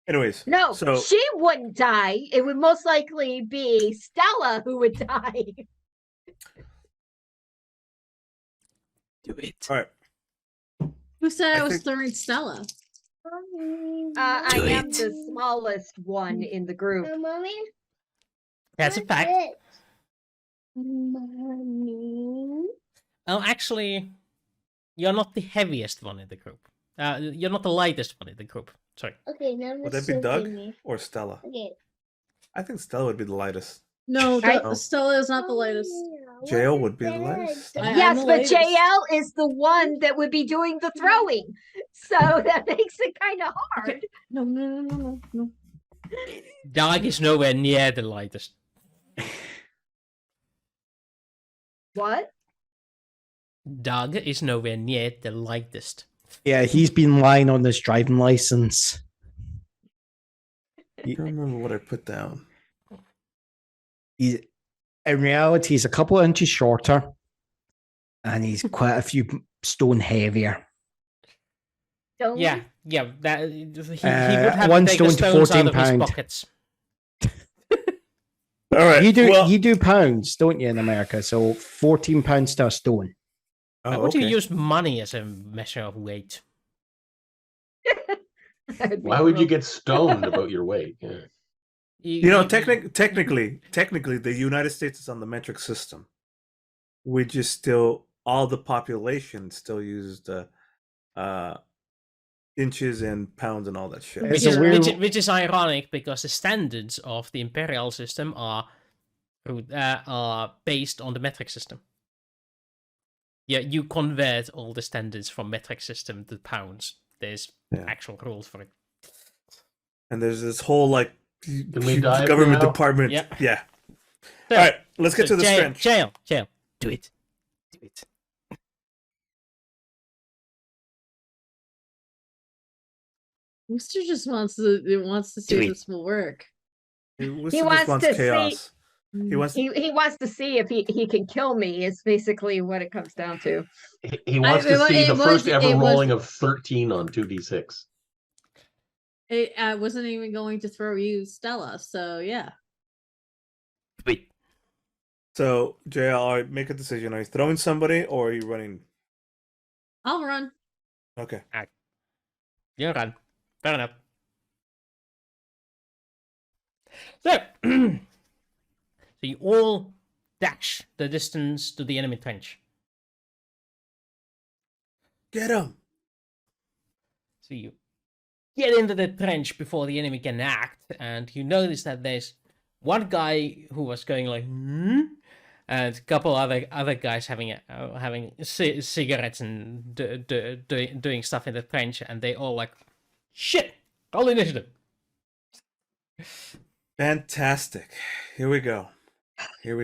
Anyways. No, So she wouldn't die. It would most likely be Stella who would die. Do it. all right. Who said I was think- throwing Stella? I Do am it. the smallest one in the group. Mommy? That's a fact. Mommy? Oh, actually, you're not the heaviest one in the group. You're not the lightest one in the group. Sorry. Okay, now Would let's that be Doug me. or Stella? Okay. I think Stella would be the lightest. No, I- Stella is not the lightest. Jaelle would be the lightest. I'm Yes, the but latest. Jaelle is the one that would be doing the throwing. So that makes it kind of hard. Okay. No. Doug is nowhere near the lightest. What? Doug is nowhere near the lightest. Yeah, he's been lying on this driving license. I don't remember what I put down. He's in reality he's a couple of inches shorter, and he's quite a few stone heavier. Don't Yeah. That he would Uh, have one to take the stone to stones 14 out of his pound. pockets. All right. You do pounds, don't you, in America? So 14 pounds to a stone. Oh, Why would you okay. use money as a measure of weight? That'd be Why would you real- get stoned about your weight? Yeah. You know, technically, the United States is on the metric system. We just still all the population still uses the inches and pounds and all that shit. It's Which a weird- which is ironic because the standards of the imperial system are based on the metric system. Yeah, you convert all the standards from metric system to pounds. There's Yeah. actual rules for it. And there's this whole like Can we dive government now? department. Yeah. Yeah. So, All right, let's get to the Jaelle, trench. Jaelle, do it. Do it. Wooster just wants to see Do if it. this will work. He wants to see- chaos. He wants. He wants to see if he can kill me, is basically what it comes down to. He wants to see the first ever rolling of 13 on 2d6. I wasn't even going to throw you Stella, so yeah. Wait. So, JL, all right, make a decision. Are you throwing somebody or are you running? I'll run. Okay. You're run. Fair enough. So, so you all dash the distance to the enemy trench. Get him. So you get into the trench before the enemy can act, and you notice that there's one guy who was going like, and a couple other guys having cigarettes and doing stuff in the trench, and they all like, shit, roll initiative. Fantastic. Here we go. Kill,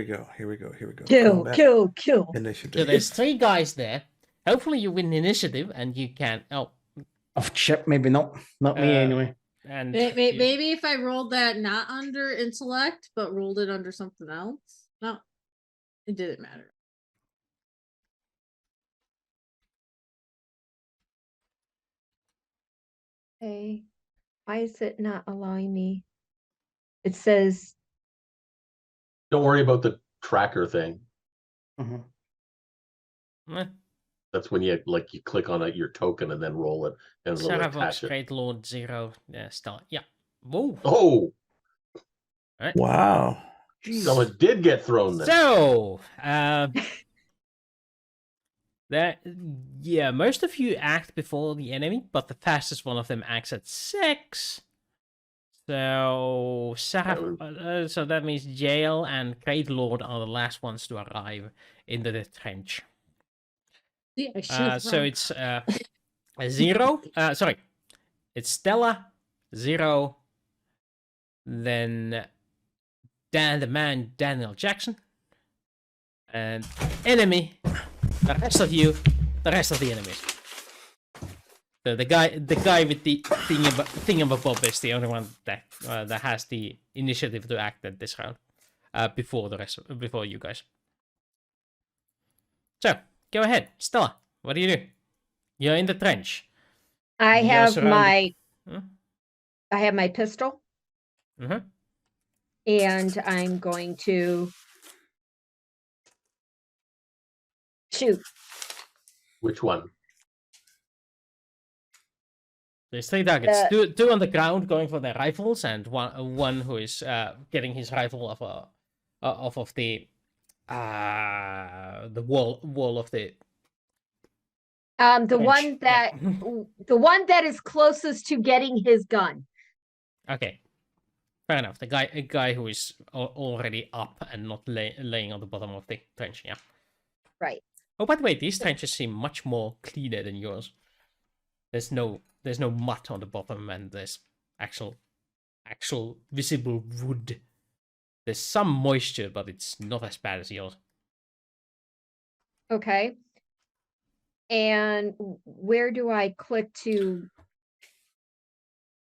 Combat kill, kill. Initiative. So there's 3 guys there. Hopefully you win initiative, and you can. Oh, Shit, maybe not me anyway. and Maybe if I rolled that not under intellect, but rolled it under something else. No, it didn't matter. Okay. Why is it not allowing me? It says Don't worry about the tracker thing. Mhm. eh, That's when you click on your token and then roll it and it'll Cerafoxx, attach it. GreatLordD 0, Stella. Yeah. Whoa. Oh, Wow. someone did get thrown then. So, most of you act before the enemy, but the fastest one of them acts at 6. So, so that means Jaelle and GreatLordD are the last ones to arrive into the trench. See, I should've So run. it's a 0. Sorry, it's Stella 0. Then the man Daniel Jackson, And enemy, the rest of you, the rest of the enemies. So the guy with the thingamabob is the only one that that has the initiative to act at this round, before you guys. So go ahead, Stella. What do you do? You're in the trench. I You're have surrounded- my pistol, Mhm. and I'm going to shoot. Which one? There's 3 targets. Uh, Two on the ground going for their rifles, and one who is getting his rifle off of the wall of the. The trench. one that Yeah. the one that is closest to getting his gun. Okay, fair enough. A guy who is already up and not laying on the bottom of the trench. Yeah. Right. Oh, by the way, these trenches seem much more cleaner than yours. There's no mud on the bottom, and there's actual visible wood. There's some moisture, but it's not as bad as yours. Okay. And where do I click to?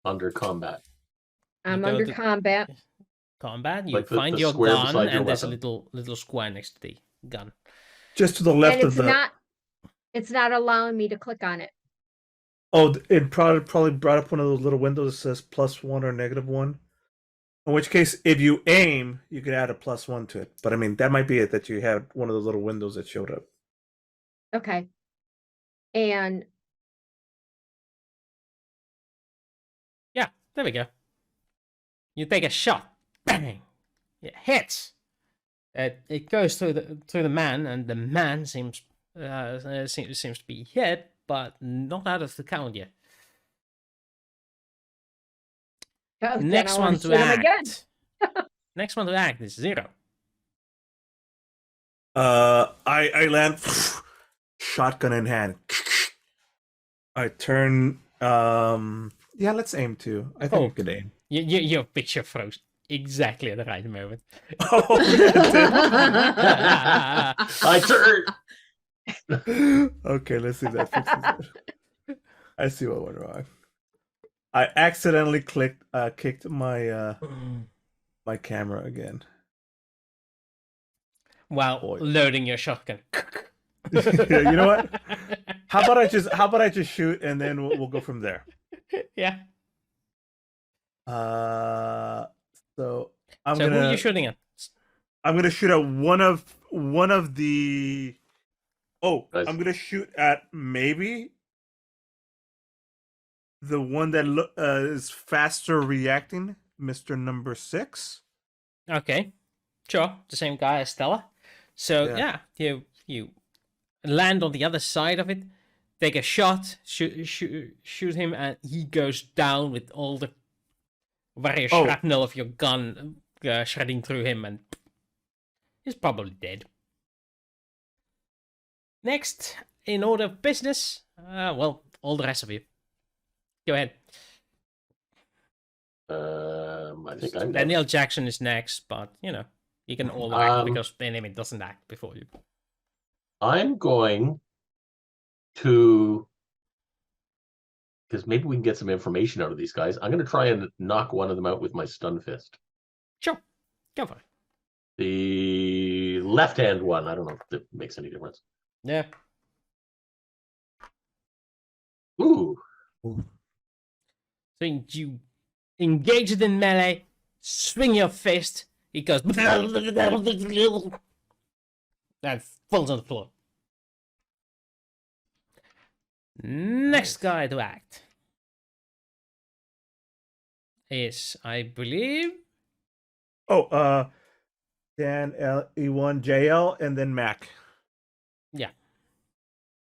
Under combat. I'm go under to- combat. Combat. You Like the find your square gun, beside your and there's a weapon? little square next to the gun. Just to the left And of the. it's not allowing me to click on it. Oh, it probably brought up one of those little windows that says +1 or -1. In which case, if you aim, you can add a +1 to it. But I mean, that might be it, that you had one of those little windows that showed up. Okay. And Yeah, there we go. You take a shot. Bang! It hits. It goes through the man, and the man seems to be hit, but not out of the count yet. then Next I wanna one to shoot him again. act. Next one to act is 0. I land, shotgun in hand. I turn. Yeah, let's aim too. I think Oh. we could aim. Your picture froze exactly at the right moment. Oh, I turn. okay, let's see if that fixes it. I see what went wrong. I accidentally kicked my my camera again. While Boy. loading your shotgun. Yeah, you know what? How about I just shoot, and then we'll go from there. Yeah. So I'm So who gonna are you shooting at? I'm gonna shoot at one of the. Oh, Nice. I'm gonna shoot at maybe the one that is faster reacting, Mr. Number 6. Okay. Sure. The same guy as Stella. So Yeah. you land on the other side of it, take a shot, shoot him, and he goes down with all the various Oh. shrapnel of your gun shredding through him, and he's probably dead. Next, in order of business, well, all the rest of you. Go ahead. I think I'm Danielle Jackson is next, but you can all act because the enemy doesn't act before you. I'm going to, because maybe we can get some information out of these guys. I'm going to try and knock one of them out with my stun fist. Sure, go for it. The left-hand one. I don't know if that makes any difference. Yeah. Ooh. So you engage it in melee, swing your fist, it goes and falls on the floor. Next guy to act is, I believe, Dan E1 Jaelle and then Mac. yeah,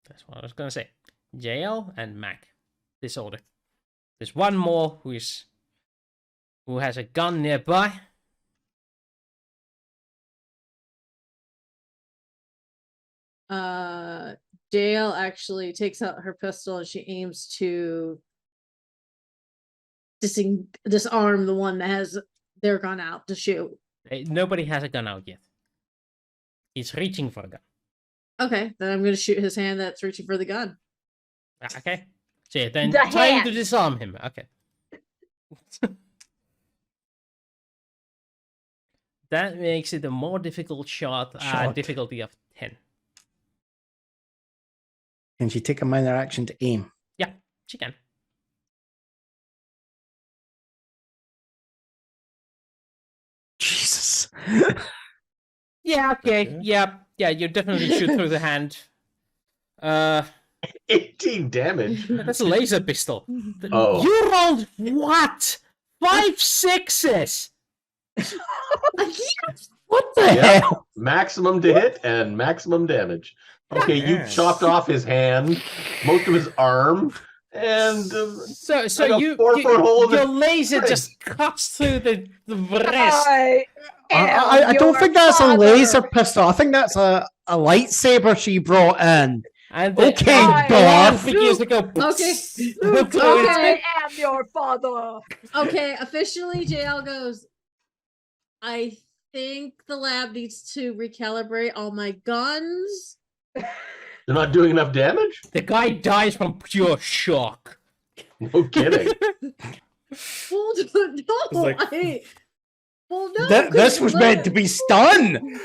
that's what I was gonna say. Jaelle and Mac. This order. There's one more who has a gun nearby. Jaelle actually takes out her pistol and she aims to disarm the one that has their gun out to shoot. Nobody has a gun out yet. He's reaching for a gun. Okay, then I'm gonna shoot his hand that's reaching for the gun. Okay. So yeah, then The trying to hand. disarm him. Okay. That makes it a more difficult shot. Shot. Difficulty of 10. Can she take a minor action to aim? Yeah, she can. Jesus. Yeah, okay. Okay. Yeah, you definitely shoot through the hand. 18 damage. That's a laser pistol. Oh. You rolled what? 5 6s! What the Yeah. hell? Maximum to hit and maximum damage. Okay, you Yes. chopped off his hand, most of his arm, and So like a you 4-foot hole in your the laser wrist. just cuts through the wrist. I don't think that's a laser pistol. I think that's a lightsaber she brought in. And Okay, I Bob. begins to go. Okay. I am your father. Okay, officially, Jaelle goes, I think the lab needs to recalibrate all my guns. They're not doing enough damage? The guy dies from pure shock. No kidding. Hold on, no, like- well, no. This 'cause was look- meant to be stun.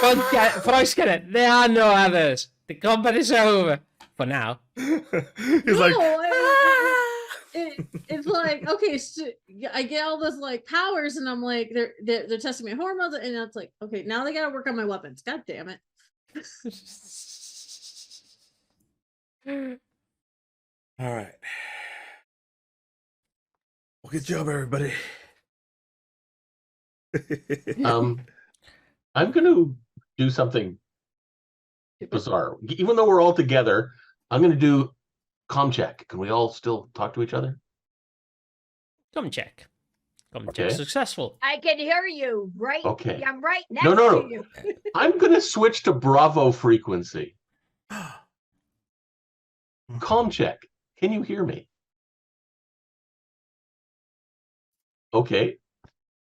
Forget it. There are no others. The combat is over. For now. He's like, it's like, okay, so I get all this like powers, and I'm like, they're testing my hormones, and it's like, okay, now they gotta work on my weapons. God damn it. all right. Well, good job, everybody. I'm going to do something bizarre. Even though we're all together, I'm going to do comm check. Can we all still talk to each other? Come check. Come Okay. check successful. I can hear you, right? Okay. I'm right next No. to you. I'm going to switch to Bravo frequency. Comm check. Can you hear me? Okay.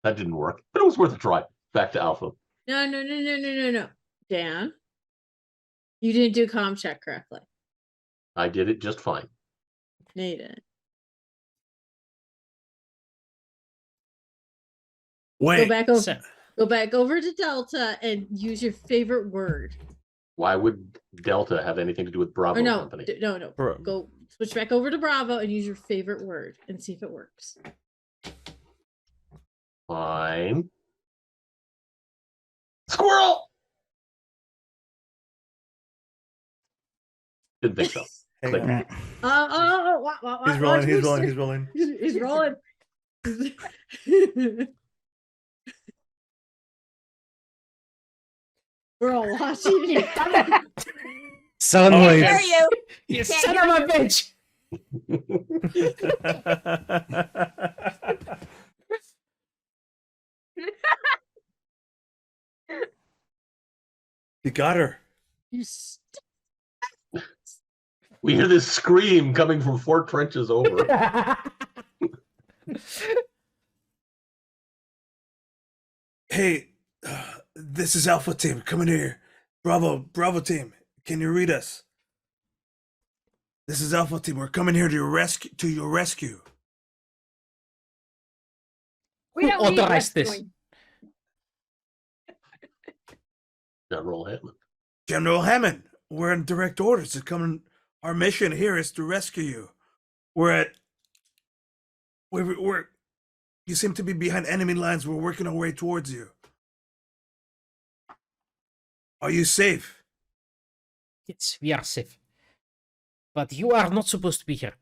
That didn't work, but it was worth a try. Back to Alpha. No. Dan, you didn't do comm check correctly. I did it just fine. No, you didn't. Wait. Go back over to Delta and use your favorite word. Why would Delta have anything to do with Bravo Or no, Company? no. Bro. Go switch back over to Bravo and use your favorite word and see if it works. Fine. Squirrel! Didn't think so. Hang Click. on. He's He's rolling. He's rolling. We're all watching. Son I wave. hear you. You Can't son hear of a bitch! You got her. You We hear this scream coming from 4 trenches over. Hey, this is Alpha Team. Come in here. Bravo Team. Can you read us? This is Alpha Team. We're coming here to your rescue. We Who don't need authorized this? rescuing. General Hammond. General Hammond, we're in direct orders to come in. Our mission here is to rescue you. We're you seem to be behind enemy lines. We're working our way towards you. Are you safe? Yes, we are safe. But you are not supposed to be here.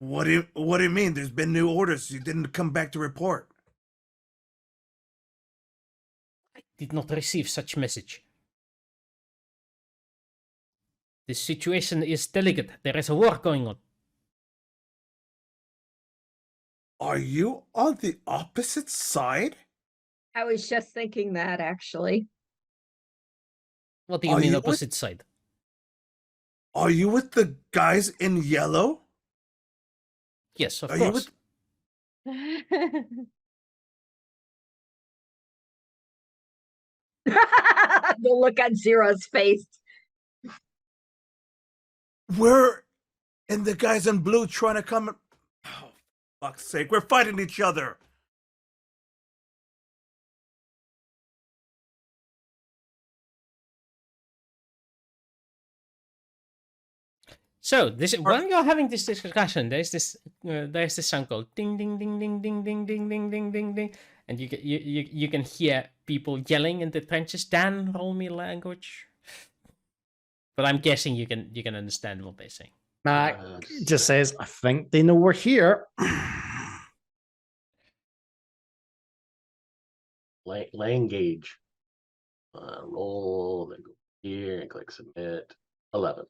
What do you mean? There's been new orders. You didn't come back to report. I did not receive such message. The situation is delicate. There is a war going on. Are you on the opposite side? I was just thinking that actually. What do you Are mean you with- opposite side? Are you with the guys in yellow? Yes, of Are you course. with The look on Zero's face. We're and the guys in blue trying to come. Oh, fuck's sake! We're fighting each other. So this when you're having this discussion, there's this sound called ding ding ding ding ding ding ding ding ding ding ding, and you can hear people yelling in the trenches. Dan, roll me language. But I'm guessing you can understand what they're saying. Mac just says, I think they know we're here. Language. Roll, then go here and click submit. 11.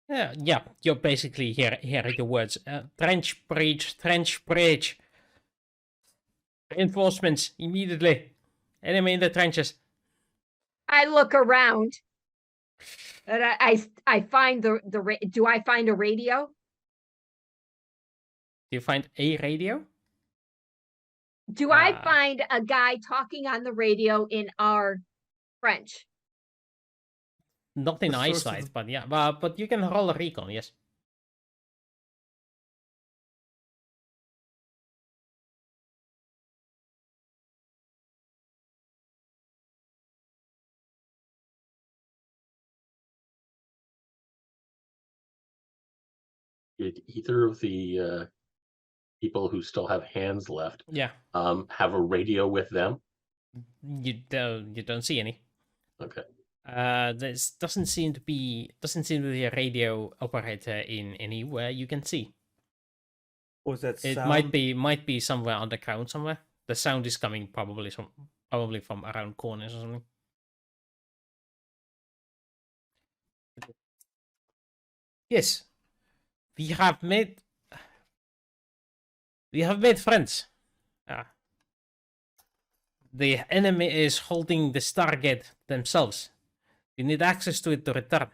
Yeah, you're basically hearing the words trench breach. Reinforcements immediately. Enemy in the trenches. I look around. And I find do I find a radio? Do you find a radio? Do I find a guy talking on the radio in our French? Not in The source of eyesight, but yeah, but you can roll a recon, yes. Did either of the people who still have hands left Yeah. have a radio with them? You don't see any. Okay. There doesn't seem to be a radio operator in anywhere you can see. Was that It sound? might be somewhere underground somewhere. The sound is coming probably from around corners or something. Yes, we have made friends. The enemy is holding the Stargate themselves. You need access to it to return.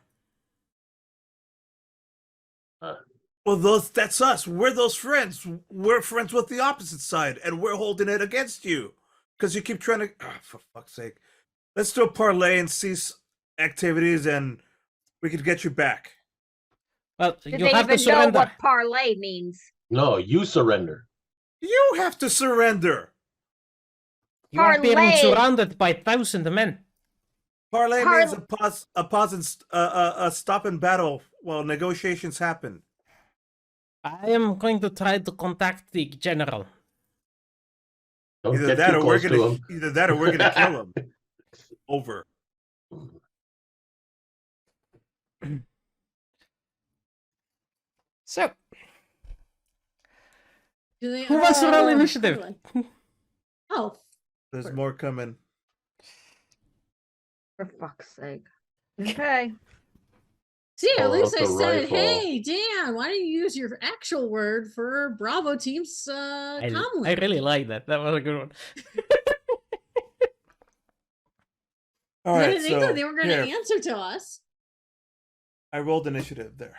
Well, that's us. We're those friends. We're friends with the opposite side, and we're holding it against you because you keep trying to. Oh, for fuck's sake, let's do a parlay and cease activities, and we could get you back. Well, Do you they have to even know surrender. what parlay means? No, you surrender. You have to surrender. You are being Parlay. surrounded by 1,000 men. Parlay means a pause and a stop in battle while negotiations happen. I am going to try to contact the general. Don't Either get that, too or we're close to gonna him. either that, or we're gonna kill him. Over. So, Do they who wants to roll oh, initiative? totally. Oh, There's more coming. For fuck's sake. Okay. see, at Pull least out I the said, rifle. hey, Dan, why don't you use your actual word for Bravo Team's I comlink? really like that. That was a good one. All I right, didn't think so that they were going here, to answer to us. I rolled initiative there.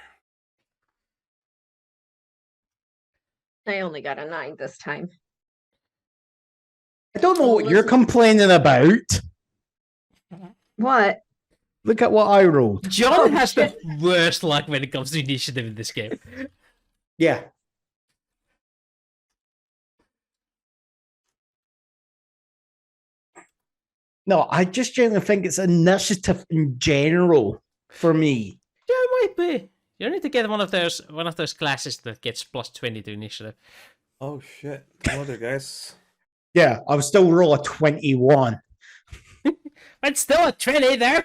I only got a 9 this time. I don't know Oh, what you're listen. complaining about. What? Look at what I rolled. John has the worst luck when it comes to initiative in this game. Yeah. No, I just generally think it's initiative in general for me. Yeah, it might be. You need to get one of those classes that gets plus 20 to initiative. Oh shit! No wonder, guys. Yeah, I would still roll a 21. But still a 20 there.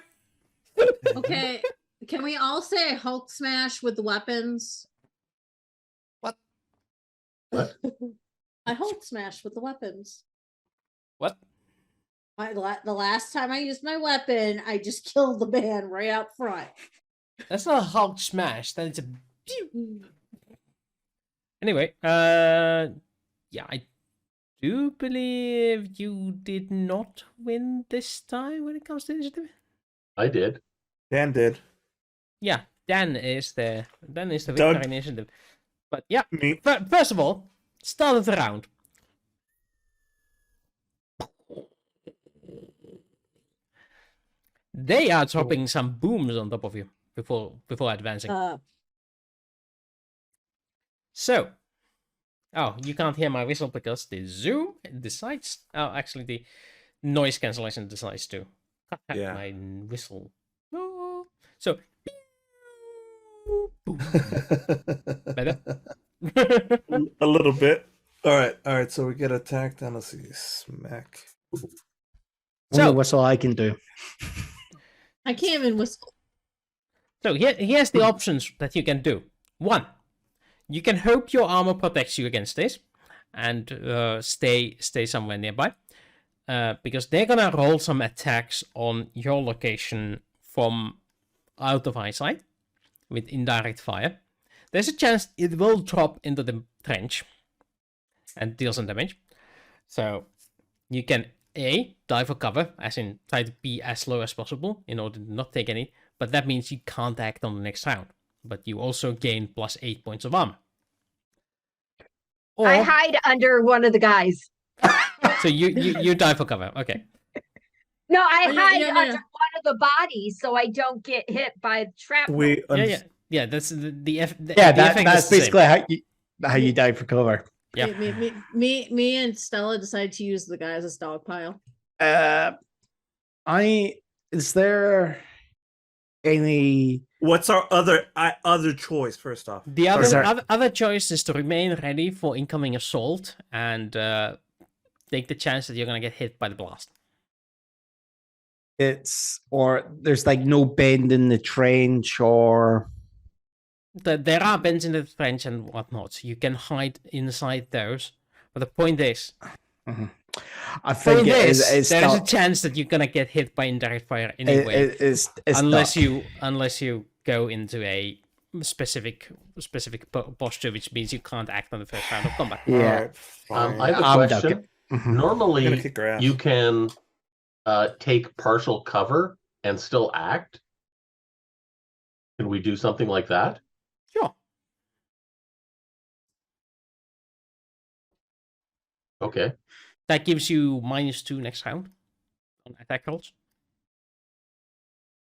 Okay, can we all say Hulk smash with the weapons? What? What? I Hulk smash with the weapons. What? The last time I used my weapon, I just killed the man right out front. That's not a Hulk smash. That is a. Anyway, yeah, I do believe you did not win this time when it comes to initiative. I did. Dan did. Yeah, Dan is the Doug. victor in initiative. But yeah, Me. first of all, Start of the round. They are dropping some booms on top of you before advancing. So, oh, you can't hear my whistle because the zoom decides. Oh, actually, the noise cancellation decides to cut out Yeah. my whistle. Oh. So, boom. Better? A little bit. All right. So we get attacked. Let's see. Smack. Only whistle I can do. I can't even whistle. So here's the options that you can do. 1, you can hope your armor protects you against this, and stay somewhere nearby, because they're gonna roll some attacks on your location from out of eyesight with indirect fire. There's a chance it will drop into the trench and deal some damage. So you can A, dive for cover, as in try to be as low as possible in order to not take any, but that means you can't act on the next round. But you also gain plus 8 points of armor. Or, I hide under one of the guys. so you dive for cover, okay. No, I Oh, yeah, hide yeah, under yeah. one of the bodies so I don't get hit by shrapnel. We Yeah, that's the effect That's is the same. basically how you die for cover. Yeah. Me and Stella decided to use the guy as a stockpile. Is there any? What's our other choice? First off, The Sorry. other choice is to remain ready for incoming assault and take the chance that you're gonna get hit by the blast. Or there's like no bend in the trench, or There are bends in the trench and whatnot. You can hide inside those. But the point is, I think there's it's a chance that you're gonna get hit by indirect fire anyway, unless you go into a specific posture, which means you can't act on the first round of combat. Yeah. All right, I have a I'm question. ducking. Mhm. I'm gonna Normally, kick her ass. you can take partial cover and still act. Can we do something like that? Sure. Okay. That gives you -2 next round on attack rolls.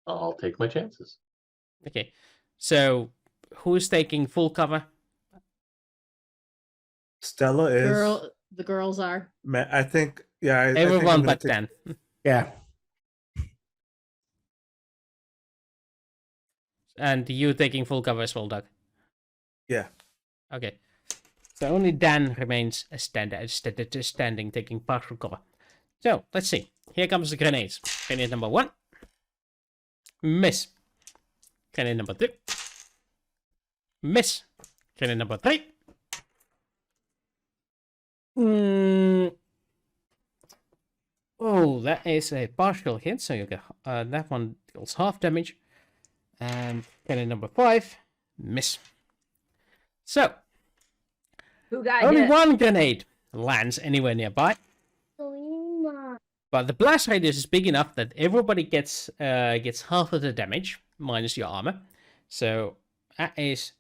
I'll take my chances. Okay. So who's taking full cover? Stella is. The girls are. I think. Yeah. I think I'm Everyone gonna but take- Dan. Yeah. And you taking full cover as well, Doug. Yeah. Okay. So only Dan remains standing, taking partial cover. So let's see. Here comes the grenades. Grenade number 1. Miss. Grenade number 2. Miss. Grenade number 3. Oh, that is a partial hit, so you get that one deals half damage. And grenade number 5. Miss. So Who got only hit? one grenade lands anywhere nearby. But the blast radius is big enough that everybody gets half of the damage minus your armor. So that is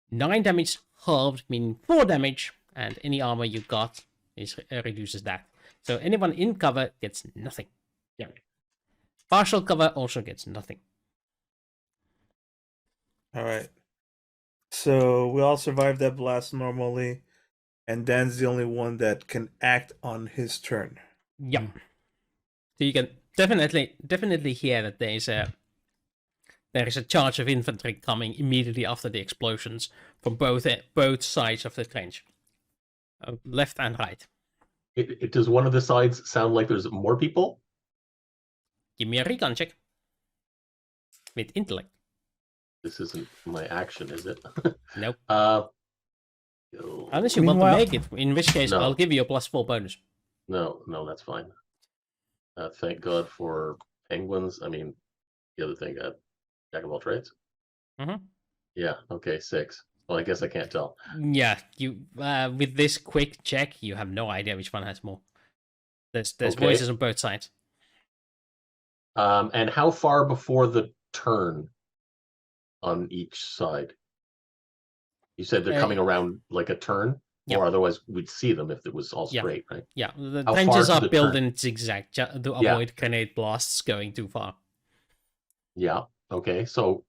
9 damage halved, meaning 4 damage, and any armor you got is reduces that. So anyone in cover gets nothing. Yeah. Partial cover also gets nothing. All right. So we all survived that blast normally, and Dan's the only one that can act on his turn. Yeah. So you can definitely hear that there is a charge of infantry coming immediately after the explosions from both sides of the trench, left and right. Does one of the sides sound like there's more people? Give me a recon check with intellect. This isn't my action, is it? Nope. No, Unless you want to Meanwhile- make it, in which case No. I'll give you a +4 bonus. no, that's fine. Thank God for penguins. I mean, the other thing, jack of all trades. Mhm. Yeah. Okay. 6. Well, I guess I can't tell. Yeah, you with this quick check, you have no idea which one has more. There's Okay. voices on both sides. And how far before the turn on each side? You said they're coming around like a turn. Yeah. Or otherwise we'd see them if it was all Yeah. straight, right? Yeah, the How trenches far are to the built turn? in zigzag to Yeah. avoid grenade blasts going too far. Yeah. Okay. So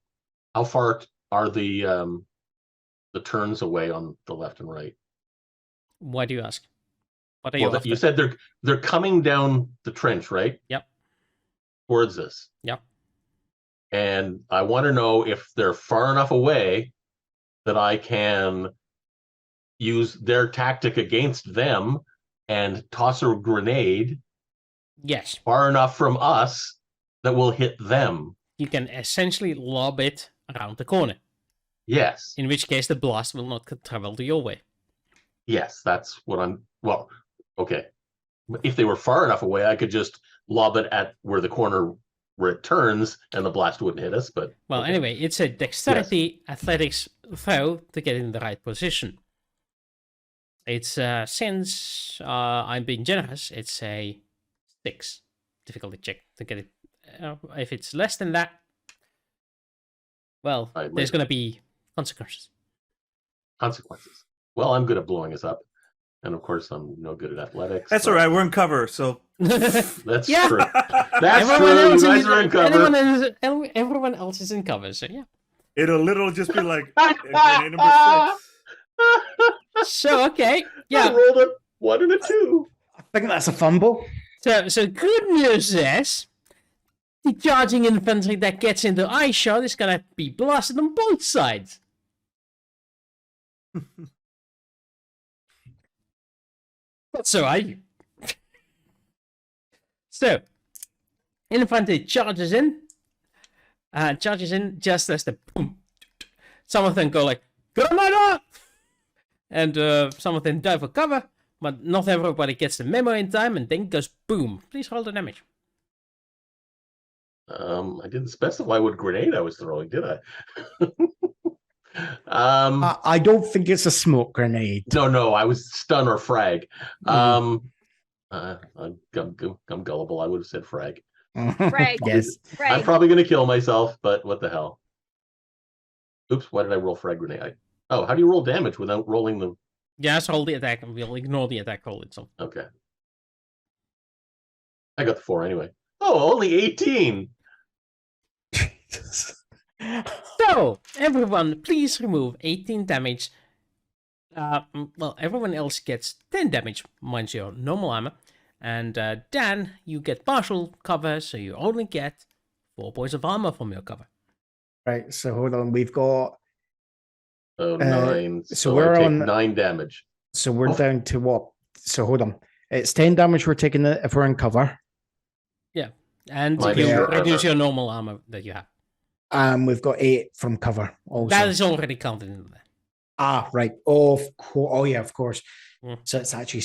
how far are the turns away on the left and right? Why do you ask? What are Well, you after? you said they're coming down the trench, right? Yep. Towards us. Yep. And I want to know if they're far enough away that I can use their tactic against them and toss a grenade Yes. far enough from us that will hit them. You can essentially lob it around the corner, Yes. in which case the blast will not travel to your way. Yes, that's what I'm. Well, okay. If they were far enough away, I could just lob it at where the corner where it turns and the blast wouldn't hit us. But Well, okay. anyway, it's a dexterity athletics throw to get in the right position. It's since I'm being generous, it's a 6 difficulty check to get it. If it's less than that, well, Right, there's later. going to be consequences. Consequences. Well, I'm good at blowing us up, and of course, I'm no good at athletics. That's but all right. We're in cover, so That's Yeah. true. That's Everyone true. You else guys is- are in cover. everyone else is in cover, so yeah. it'll literally just be like grenade number 6. So okay, I yeah. rolled a 1 and a 2. I think that's a fumble. So good news is the charging infantry that gets into eye shot is gonna be blasted on both sides. That's alright. So infantry charges in just as the boom. Some of them go like Granada, and some of them dive for cover, but not everybody gets the memo in time, and then goes boom. Please roll the damage. I didn't specify what grenade I was throwing, did I? I don't think it's a smoke grenade. No, I was stun or frag. Mm. I'm gullible. I would have said frag. Frag. Yes. I'm Right. probably going to kill myself, but what the hell? Oops, why did I roll frag grenade? How do you roll damage without rolling the... Just roll the attack, and we'll ignore the attack roll itself. Okay. I got the 4 anyway. Oh, only 18! So, everyone, please remove 18 damage. Well, everyone else gets 10 damage, minus your normal armor. And Dan, you get partial cover, so you only get 4 points of armor from your cover. Right, so hold on. We've got. Oh, 9. so So we're I take on- 9 damage. So we're Oh. down to what? So hold on. It's 10 damage we're taking if we're in cover. And Minus you your reduce armor. your normal armor that you have. We've got 8 from cover. Also. That is already counted in there. Right. Oh, oh yeah, of course. Mm. So it's actually.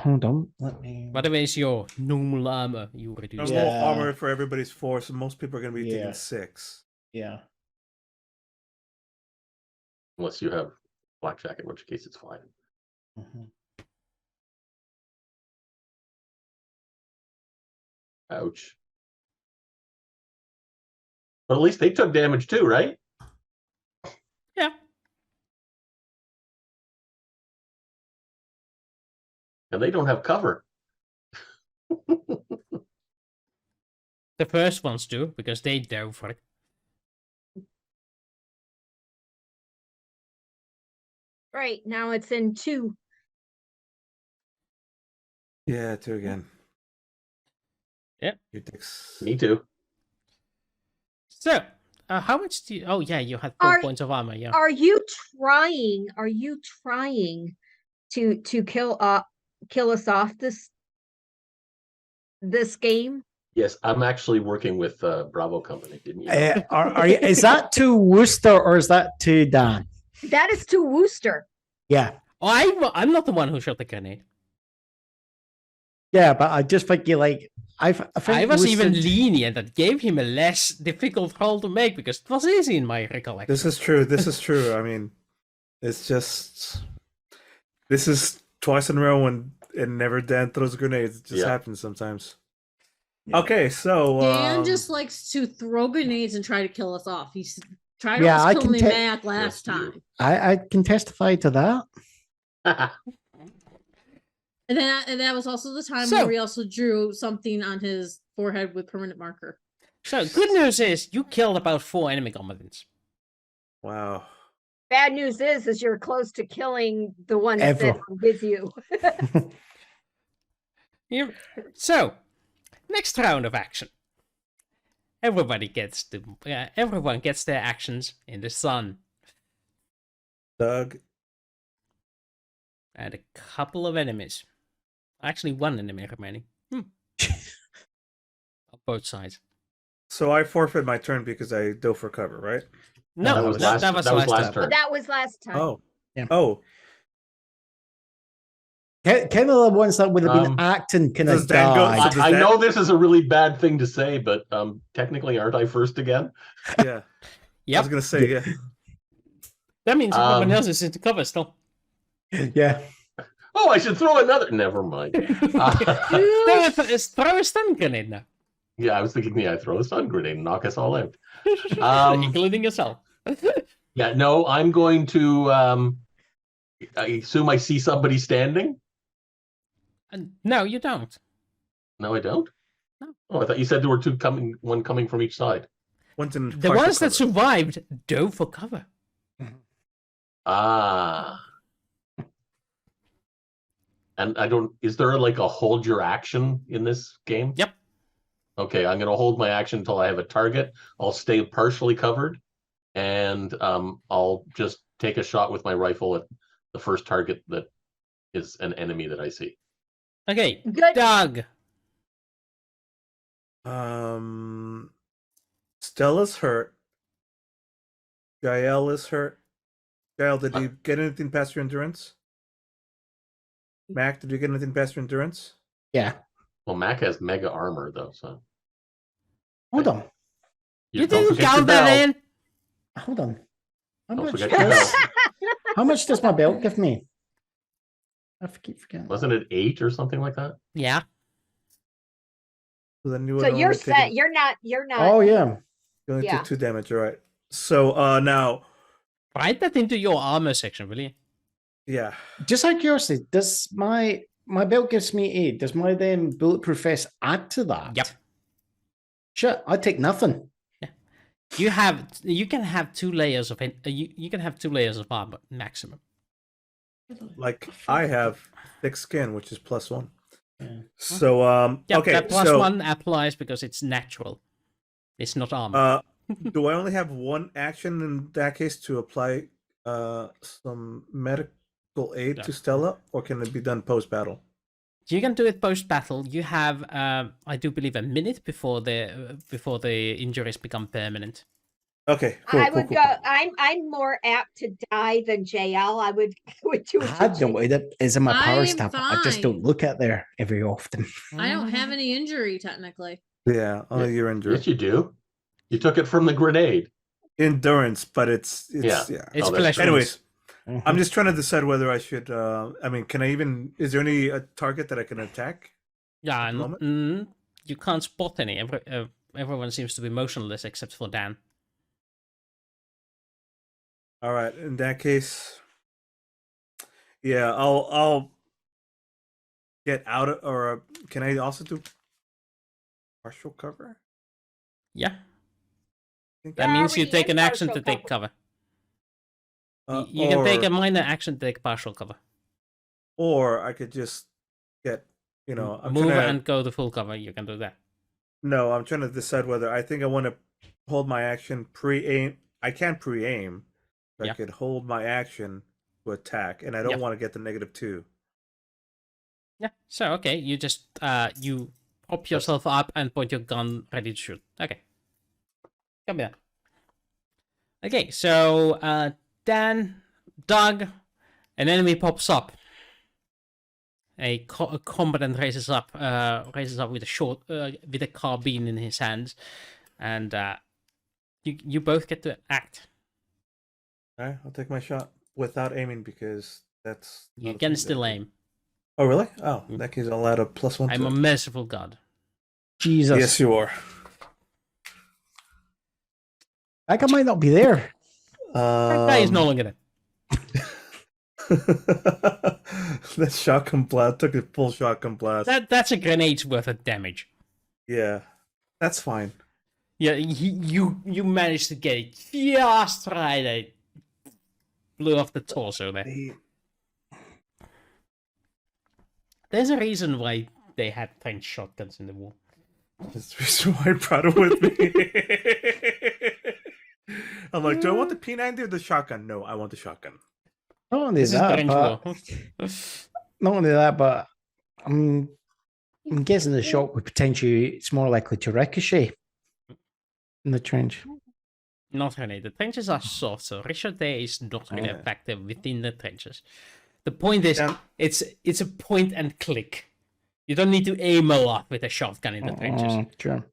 Hold on. Let me. Whatever is your normal armor, you reduce. Yeah. Normal armor for everybody's 4, so most people are going to be Yeah. taking 6. Yeah. Unless you have blackjack, in which case it's 5. Mhm. Ouch. But at least they took damage too, right? Yeah. And they don't have cover. The first ones do, because they dove for it. Right. Now it's in 2. Yeah, 2 again. Yep. Your dicks. Me too. So, how much do you... Oh, yeah, you had 4 Are- points of armor, yeah. Are you trying to kill us off this game? Yes, I'm actually working with Bravo Company, didn't you? Is that to Wooster or is that to Dan? That is to Wooster. Yeah. Oh, I'm not the one who shot the grenade. Yeah, but I just think you like. I think I was Wooster- even lenient and gave him a less difficult roll to make because it was easy in my recollection. This is true. This is true. I mean, it's just. This is twice in a row when it never Dan throws grenades. It just Yeah. happens sometimes. Yeah. Okay, so. Dan just likes to throw grenades and try to kill us off. He's tried Yeah, to I kill can me ta- back last Yes, you. time. I can testify to that. And that was also the time So- where we also drew something on his forehead with permanent marker. So, good news is you killed about 4 enemy combatants. Wow. Bad news is you're close to killing the ones that Ever. are with you. So, next round of action. Everyone gets their actions in the sun. Doug. And a couple of enemies. Actually, 1 enemy remaining. On both sides. So I forfeit my turn because I dove for cover, right? No, that was that was last last time. turn. But that was last time. Oh. Yeah. Oh. Kind of the ones that would have been Um, acting kind of does Dan go- died. does I that- know this is a really bad thing to say, but technically, aren't I first again? Yeah. I Yep. was gonna say yeah. That means everyone Um, else is into cover still. Yeah. Oh, I should throw another. Never mind. Throw a stun grenade now. Yeah, I was thinking, yeah, throw a stun grenade and knock us all out. Including yourself. Yeah, no, I'm going to. I assume I see somebody standing. No, you don't. No, I don't. No. Oh, I thought you said there were one coming from each side. One's in The partial ones that cover. survived dove for cover. Ah. And I don't. Is there like a hold your action in this game? Yep. Okay, I'm going to hold my action until I have a target. I'll stay partially covered, and I'll just take a shot with my rifle at the first target that is an enemy that I see. Okay, Good. Doug. Stella's hurt. Jaelle is hurt. Jaelle, did you get anything past your endurance? Mac, did you get anything past your endurance? Yeah. Well, Mac has mega armor though, so Hold on. You don't didn't forget your count that bell. in. Hold on. How Don't much, forget your does, bell. how much does my belt give me? I keep forgetting. Wasn't it 8 or something like that? Yeah. So then you would So you're only take set. it- You're not. Oh, yeah. You only Yeah. took 2 damage, all right. So now, Write that into your armor section, will you? yeah. Just out of curiosity, does my belt gives me 8? Does my then bulletproof vest add to that? Yep. Shit, I take nothing. You can have 2 layers of you can have 2 layers of armor maximum. Like I have thick skin, which is +1. Yeah. So Yeah, okay, that plus so 1 applies because it's natural. It's not armor. do I only have 1 action in that case to apply some medical aid No. to Stella, or can it be done post battle? You can do it post battle. You have, I do believe, a minute before the injuries become permanent. Okay, cool. I cool, would cool, go. cool. I'm more apt to die than Jaelle. I would do it. I don't know. It's in my power I'm staff. I just fine. don't look at there every often. I don't have any injury technically. Yeah, only your injury. Yes, you do. You took it from the grenade. Endurance, but it's Yeah. yeah. It's Oh, that's flesh true. Anyways, Mhm. I'm just trying to decide whether I should. I mean, can I even? Is there any target that I can attack? Yeah, At the moment? you can't spot any. Everyone seems to be motionless except for Dan. All right. In that case, yeah, I'll get out of. Or can I also do partial cover? Yeah, Think- that means you Already take in an action to partial take cover. Uh, You can take or- a minor action to take partial cover. Or I could just get. I'm Move trying to, and go to full cover. You can do that. No, I'm trying to decide whether I think I want to hold my action pre-aim. I can't pre-aim. But Yeah. I could hold my action to attack, and I don't Yeah. want to get the -2. Yeah. So okay, you just you prop yourself up and point your gun ready to shoot. Okay. Come here. Okay, so Dan, Doug, an enemy pops up. A combatant raises up with a carbine in his hands, and you both get to act. All right, I'll take my shot without aiming because that's. You not a can thing still that- aim. Oh really? Oh, in that case, I'll add a +1. I'm to a it. merciful god. Jesus. Yes, you are. That guy might not be there. That guy is no longer there. That shotgun blast took a full shotgun blast. That's a grenade's worth of damage. Yeah, that's fine. Yeah, you managed to get it just right. It blew off the torso there. There's a reason why they had trench shotguns in the war. That's the reason why I brought it with me. I'm like, do I want the P90 or the shotgun? No, I want the shotgun. Not only This is that, trench but war. not only that, but I'm guessing the shot would potentially it's more likely to ricochet in the trench. Not really. The trenches are soft, so ricochet is not really Yeah. effective within the trenches. The point is, Yeah. it's a point and click. You don't need to aim a lot with a shotgun in the trenches. Sure.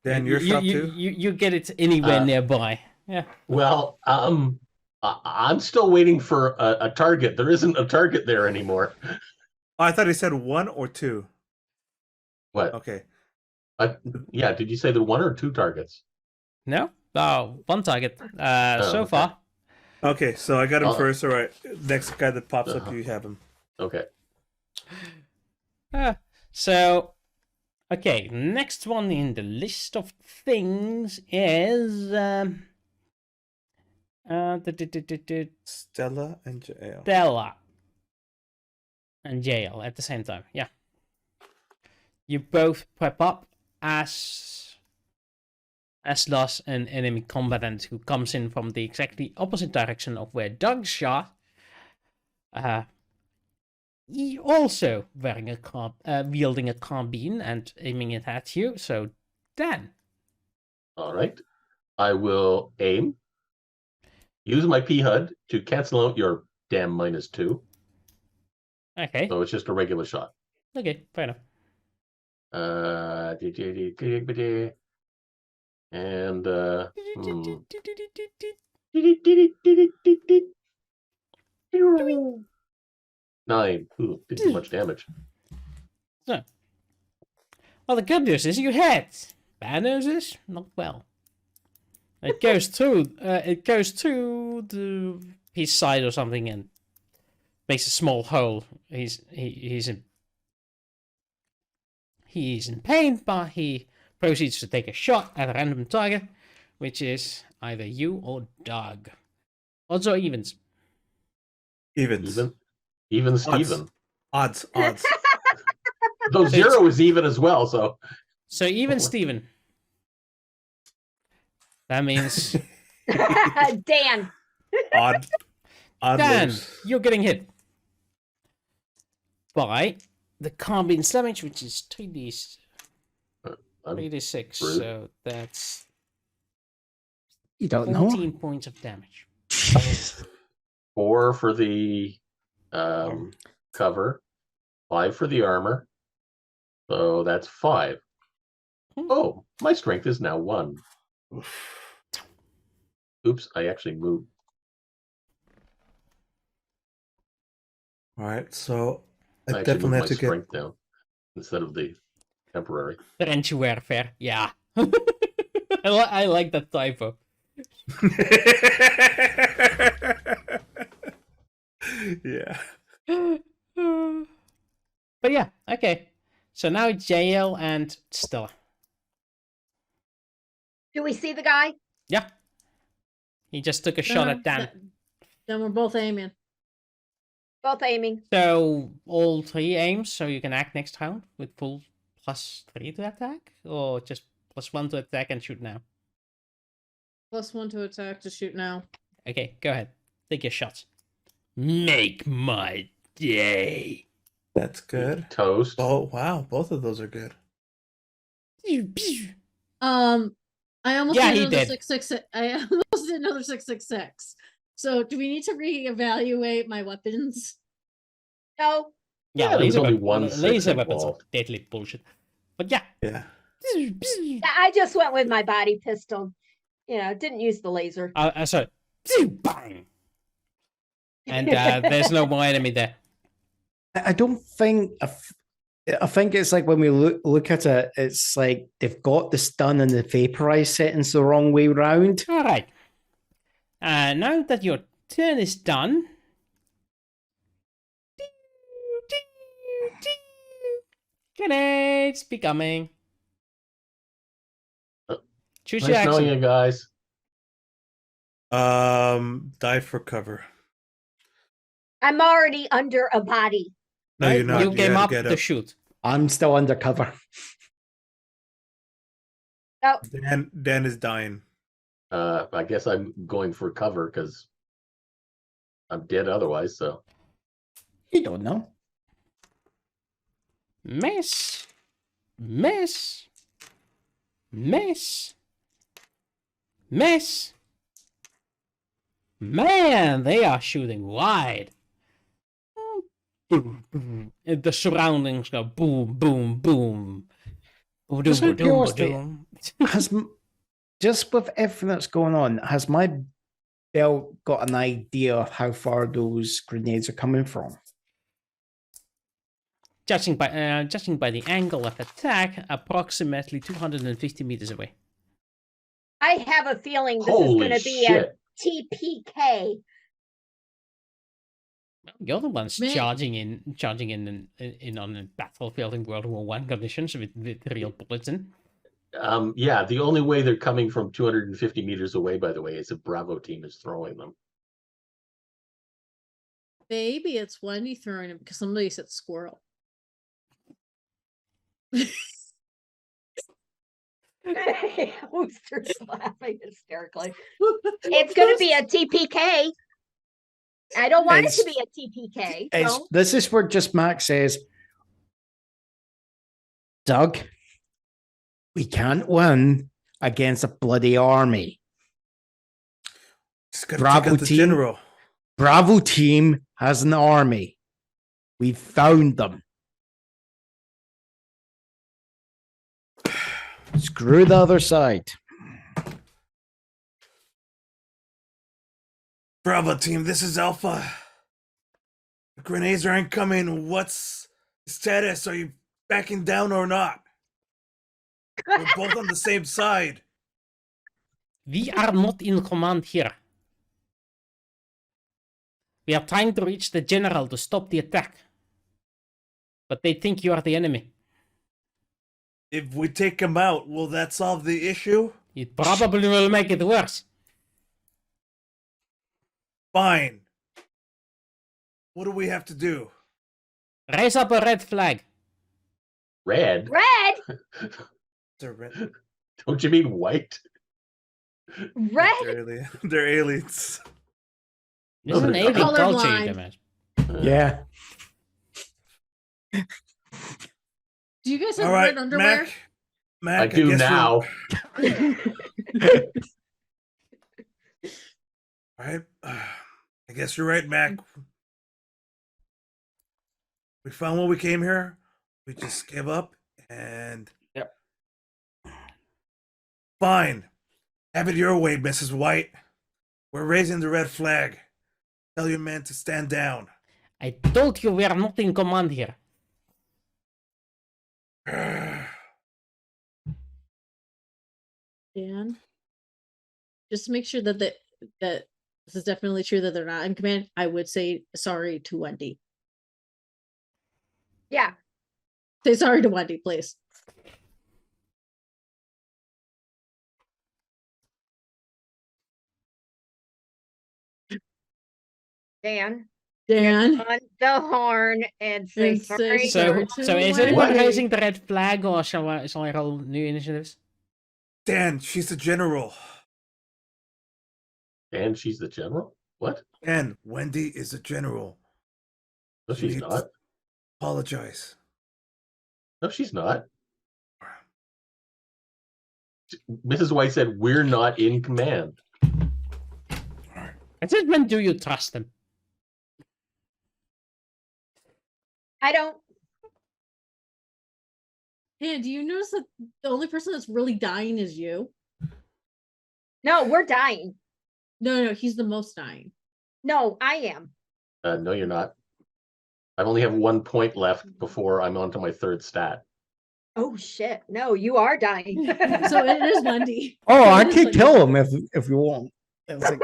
Dan, your shot too? You get it anywhere nearby. Yeah. Well, I'm still waiting for a target. There isn't a target there anymore. Oh, I thought he said 1 or 2. What? Okay. Yeah, did you say there 1 or 2 targets? No? Oh, one target. So okay. far. Okay, so I got him first. All right. Next guy that pops up, you have him. Okay. So, okay, next one in the list of things is Stella and Jaelle. Stella and Jaelle at the same time. Yeah, you both prep up as lost an enemy combatant who comes in from the exactly opposite direction of where Doug shot. He also wearing a wielding a carbine and aiming it at you. So, Dan. All right. I will aim. Use my P-HUD to cancel out your damn -2. Okay. So it's just a regular shot. Okay, fair enough. And 9. Ooh, didn't do much damage. So, well, the good news is you hit. Bad news is not well. It goes through. It goes through his side or something and makes a small hole. He's in pain, but he proceeds to take a shot at a random target, which is either you or Doug. Odds or evens? Evens. Even Odds. Steven. Odds. Though 0 is even as well, so. So even Steven. That means Dan. Odd Dan, moves. you're getting hit by the carbine's damage, which is 3d6. Rude. So that's You don't know. 14 points of damage. 4 for the cover, 5 for the armor. So that's 5. Oh, my strength is now 1. Oops, I actually moved. All right, so I I actually definitely moved have my to get. strength down instead of the temporary. Trench warfare, yeah. I like that typo. Yeah. But yeah, okay. So now it's Jaelle and Stella. Do we see the guy? Yeah. He just took a shot at Dan. Then we're both aiming. Both aiming. So all 3 aims, so you can act next round with full +3 to attack, or just +1 to attack and shoot now. +1 to attack to shoot now. Okay, go ahead. Take your shots. Make my day. That's good. Toast. Oh wow, both of those are good. I almost Yeah, did he another did. 666. I almost did another 666. So do we need to reevaluate my weapons? No. Yeah, Yeah, there was laser, only weapon, one six laser weapons are involved. deadly bullshit. But yeah. Yeah. I just went with my body pistol. You know, didn't use the laser. So, bang. And there's no more enemy there. I don't think. I think it's like when we look at it, it's like they've got the stun and the vaporize settings the wrong way round. All right. Now that your turn is done, Grenades becoming. Choose your Nice knowing action. you guys. Dive for cover. I'm already under a body. No, you're not. You came gotta up get to shoot. I'm still undercover. Oh, Dan is dying. I guess I'm going for cover because I'm dead otherwise. So You don't know. Miss. Miss. Miss. Miss. Man, they are shooting wide. Boom, boom. And the surroundings go boom, boom, boom. Boom, Just out of boom, curiosity, boom. Just with everything that's going on, has my belt got an idea of how far those grenades are coming from? Judging by the angle of attack, approximately 250 meters away. I have a feeling this holy is going to be shit! TPK. You're the ones Man. charging in on the battlefield in World War I conditions with real bullets in. Yeah, the only way they're coming from 250 meters away, by the way, is if Bravo team is throwing them. Maybe it's Wendy throwing it because somebody said squirrel. Wooster's laughing hysterically. It's going to be a TPK. I don't want it to be a TPK. So. This is where just Max says, Doug, we can't win against a bloody army. Just gotta Bravo take out the team. general. Bravo team has an army. We found them. Screw the other side. Bravo team, this is Alpha. The grenades are incoming. What's the status? Are you backing down or not? We're both on the same side. We are not in command here. We are trying to reach the general to stop the attack. But they think you are the enemy. If we take him out, will that solve the issue? It probably will make it worse. Fine. What do we have to do? Raise up a red flag. Red? Red? Don't you mean white? Red? They're aliens. This is an alien culture, you Colorblind. dumbass. Yeah. Do you guys have All right, red underwear? Mac, I do guess now. All right. I guess you're right, Mac. We found what we came here. We just give up and. Yep. Fine. Have it your way, Mrs. White. We're raising the red flag. Tell your men to stand down. I told you we are not in command here. Dan, just to make sure that that this is definitely true that they're not in command, I would say sorry to Wendy. Yeah. Say sorry to Wendy, please. Dan. Dan. On the horn and say And say sorry. sorry. So is anyone Wendy. raising the red flag, or shall I roll new initiatives? Dan, she's the general. And she's the general? What? Dan, Wendy is the general. No, she's not. Apologize. No, she's not. Mrs. White said, we're not in command. I just meant, do you trust them? I don't. Dan, do you notice that the only person that's really dying is you? No, we're dying. No, he's the most dying. No, I am. No, you're not. I only have 1 point left before I'm on to my third stat. Oh shit. No, you are dying. So it is Wendy. Oh, So I it is could Wendy. kill him if you want. It was like,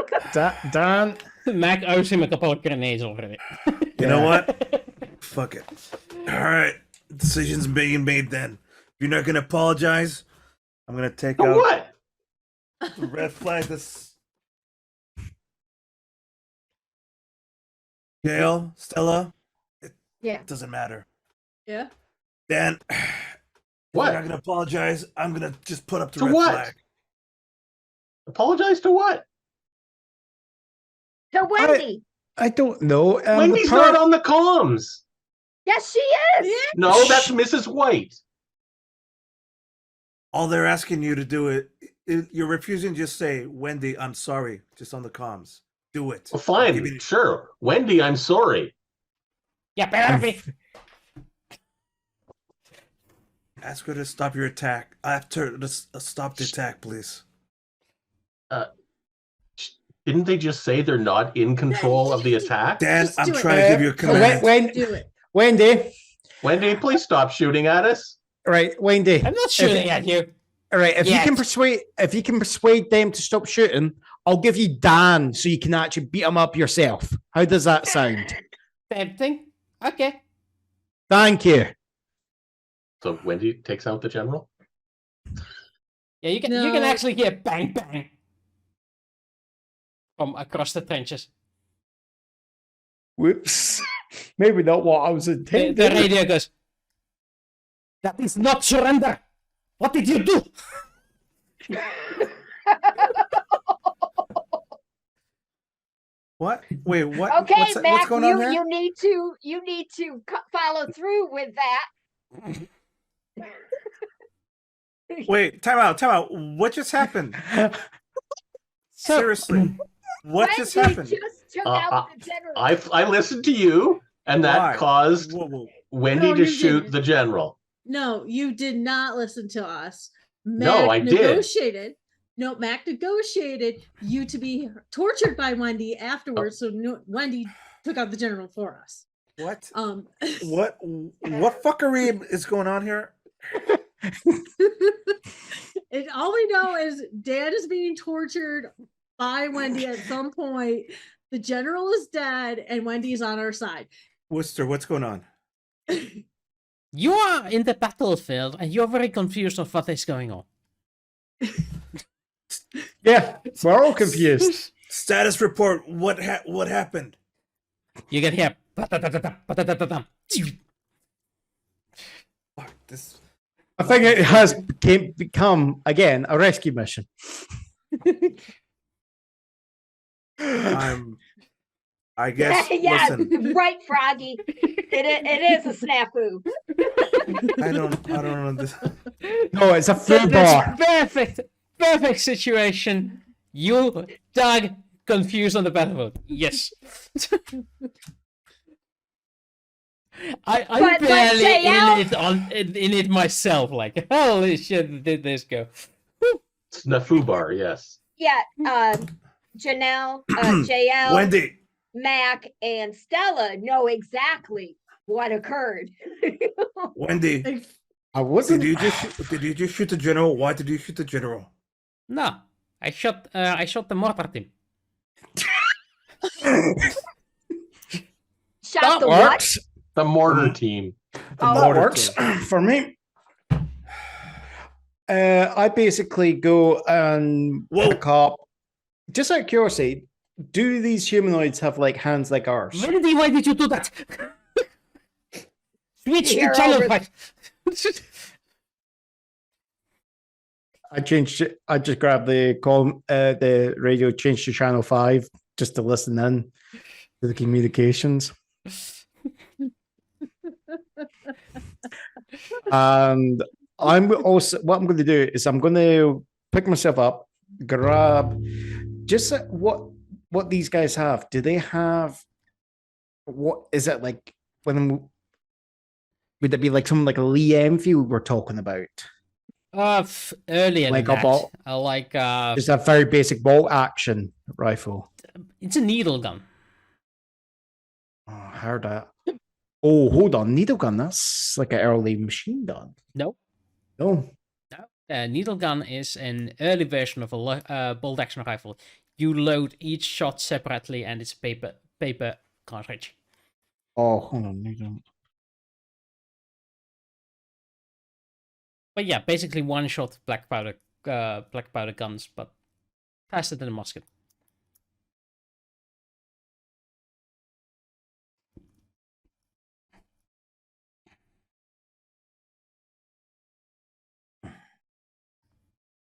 Dan. Mac owes him a couple of grenades already. You know what? Fuck it. All right. decision's being made then. If you're not gonna apologize, I'm gonna take For out what? the red flag. This Jaelle, Stella, Yeah. doesn't matter. Yeah. Dan, if What? you're not gonna apologize, I'm gonna just put up the To red what? flag. Apologize to what? To Wendy. I don't know. Wendy's not on the comms. Yes, she is. Yeah. No, that's Mrs. White. All they're asking you to do you're refusing to just say, Wendy, I'm sorry, just on the comms. Do it. Well, I'll give fine, you- sure. Wendy, I'm sorry. Yeah, better. Ask her to stop your attack. After stop the attack, please. Didn't they just say they're not in control of the attack? Dan, Just I'm do it. trying to give you a command. Do it. Wendy. Wendy, please stop shooting at us. Right, Wendy. I'm not shooting at you. All right, if Yet. you can persuade them to stop shooting, I'll give you Dan so you can actually beat them up yourself. How does that sound? Tempting. Okay. Thank you. So Wendy takes out the general. Yeah, you can No. actually hear bang bang from across the trenches. Whoops. Maybe not what I was The intending. radio goes, "That is not surrender. What did you do?" What? Wait, what? Okay, what's Mac, going on here? you need to follow through with that. Wait, time out. What just happened? Seriously, what just Wendy happened? just took out the general. I listened to you, and that Why? caused Whoa. Wendy No, to you shoot didn't. the general. No, you did not listen to us. No, I did. negotiated. No, Mac negotiated you to be tortured by Wendy afterwards. So Wendy took out the general for us. What? What fuckery is going on here? And all we know is Dan is being tortured by Wendy at some point. The general is dead, and Wendy's on our side. Wooster, what's going on? You are in the battlefield and you're very confused of what is going on. Yeah, we're all confused. Status report. What happened? You can hear "Ba-da-da-da-da, Fuck, this. I think it has become again a rescue mission. I guess. yeah, Listen, right, Froggy. It is a snafu. I don't know this. No, it's a full bar. That's perfect situation. You, Doug, confused on the battlefield. Yes. I'm But barely Jaelle- in it myself. Like, holy shit, did this go? Snafu bar, yes. Yeah, Janelle, Jaelle, Wendy, Mac, and Stella know exactly what occurred. Wendy, I wasn't. did you just shoot the general? Why did you shoot the general? No, I shot the mortar team. Shot That the what? works. The mortar team. Oh. That works for me. I basically go and pick up. Just out of curiosity, do these humanoids have like hands like ours? Wendy, why did you do that? Switch You're the channel over- 5. I changed. I just grabbed the radio, changed to channel 5 just to listen in to the communications. And I'm also what I'm going to do is I'm going to pick myself up, grab just what these guys have. Do they have? What is it like? Would it be like something like a Lee Enfield we're talking about? Earlier Like than a that, bolt? Just a very basic bolt action rifle. it's a needle gun. Oh, I heard that. Oh, hold on, needle gun. That's like an early machine gun. No. No. Needle gun is an early version of a bolt action rifle. You load each shot separately, and it's a paper cartridge. Oh, hold on. Needle. But yeah, basically one-shot black powder guns, but faster than a musket.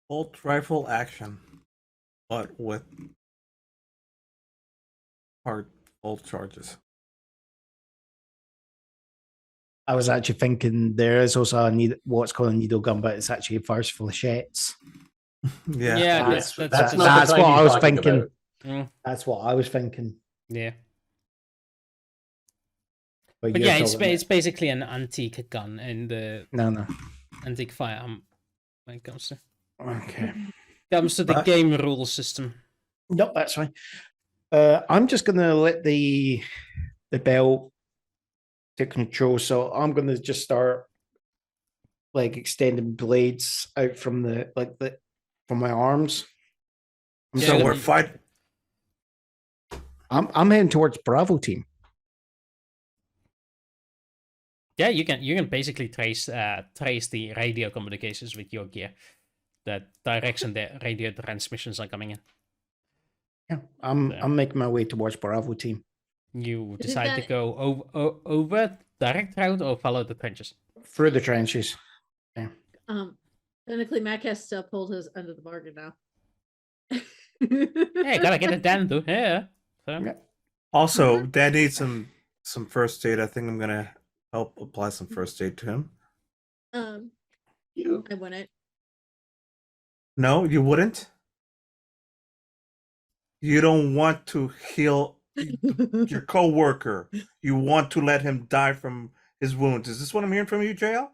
Bolt rifle action, but with hard bolt charges. I was actually thinking there is also what's called a needle gun, but it's actually fires flechettes. Yeah. Yeah, That's that's not the that's kind what he's I was talking thinking. about. That's what I was thinking. Yeah. But But you're yeah, it's talking it's basically an antique gun and no. antique firearm when it comes to Okay. the game rule system. Nope, that's fine. I'm just gonna let the bell take control. So I'm gonna just start like extending blades out from from my arms. Yeah, So let we're me- fighting. I'm heading towards Bravo team. Yeah, you can basically trace the radio communications with your gear, the direction the radio transmissions are coming in. Yeah, I'm making my way towards Bravo team. You Isn't decide to that- go over direct route or follow the trenches. Through the trenches. Technically, Mac has to uphold his end of the bargain now. Hey, gotta get it done, though. Yeah. So, Yeah. Also, Dad needs some first aid. I think I'm gonna help apply some first aid to him. You I wouldn't. No, you wouldn't. You don't want to heal your coworker. You want to let him die from his wounds. Is this what I'm hearing from you, Jaelle?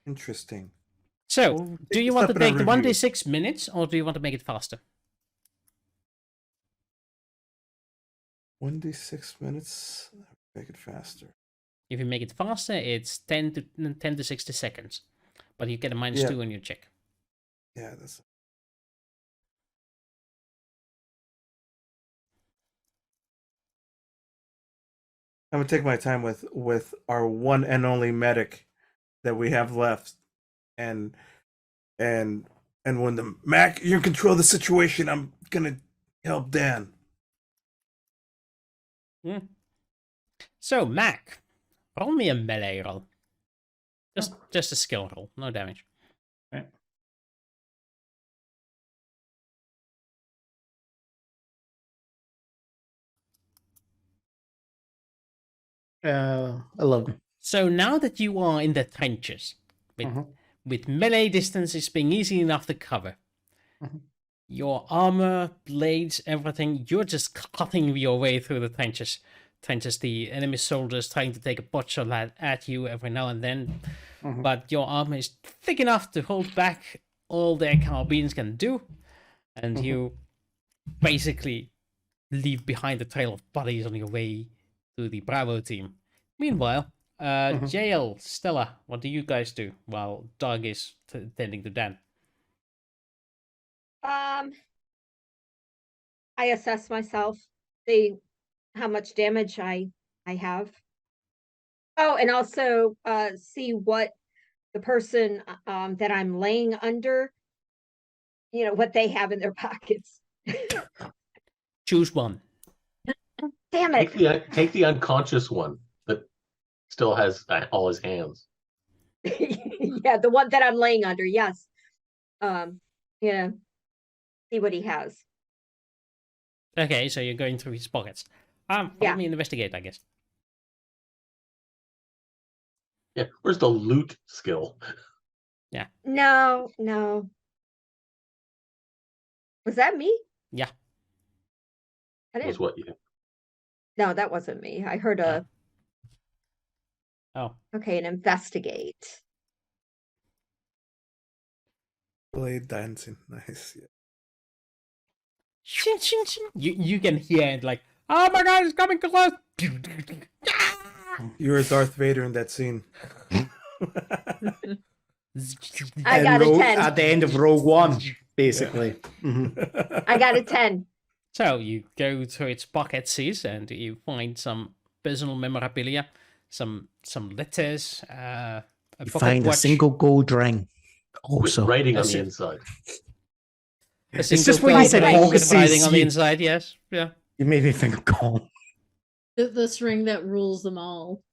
Interesting. So, Well, do take you this want up to in a take the review. 1d6 minutes, or do you want to make it faster? 1d6 minutes. Make it faster. If you make it faster, it's 10 to 60 seconds. But you get a minus Yeah. 2 on your check. Yeah, that's. I'm gonna take my time with our one and only medic that we have left, and when the Mac, you control the situation. I'm gonna help Dan. So, Mac, roll me a melee roll. Just a skill roll, no damage. Right. 11. So now that you are in the trenches, with melee distances being easy enough to cover, your armor, blades, everything, you're just cutting your way through the trenches. The enemy soldiers trying to take a pot shot at you every now and then, but your armor is thick enough to hold back all their carbines can do, and you basically leave behind a trail of bodies on your way to the Bravo team. Meanwhile, Jaelle, Stella, what do you guys do while Doug is tending to Dan? I assess myself, see how much damage I have. Oh, and also see what the person that I'm laying under, what they have in their pockets. Choose one. Damn it. take the unconscious one that still has all his hands. Yeah, the one that I'm laying under, yes. See what he has. Okay, so you're going through his pockets. Yeah. Let me investigate, I guess. Yeah, where's the loot skill? No. Was that me? Yeah. I didn't. Was what you? No, that wasn't me. I heard a. Oh. Okay, an investigate. Blade dancing, nice. Yeah. Shin, shin, shin. You can hear it like, oh my god, it's coming close. You're Darth Vader in that scene. I got a 10. At the end of Rogue One, basically. I got a 10. So you go through its pockets and you find some personal memorabilia, some some letters, a You pocket find a watch, single gold ring. With Also, writing on That's the it. inside. a It's single just when you gold said ring with Augustus, writing on the you- inside. Yes, yeah. you made me think of Colin. This ring that rules them all.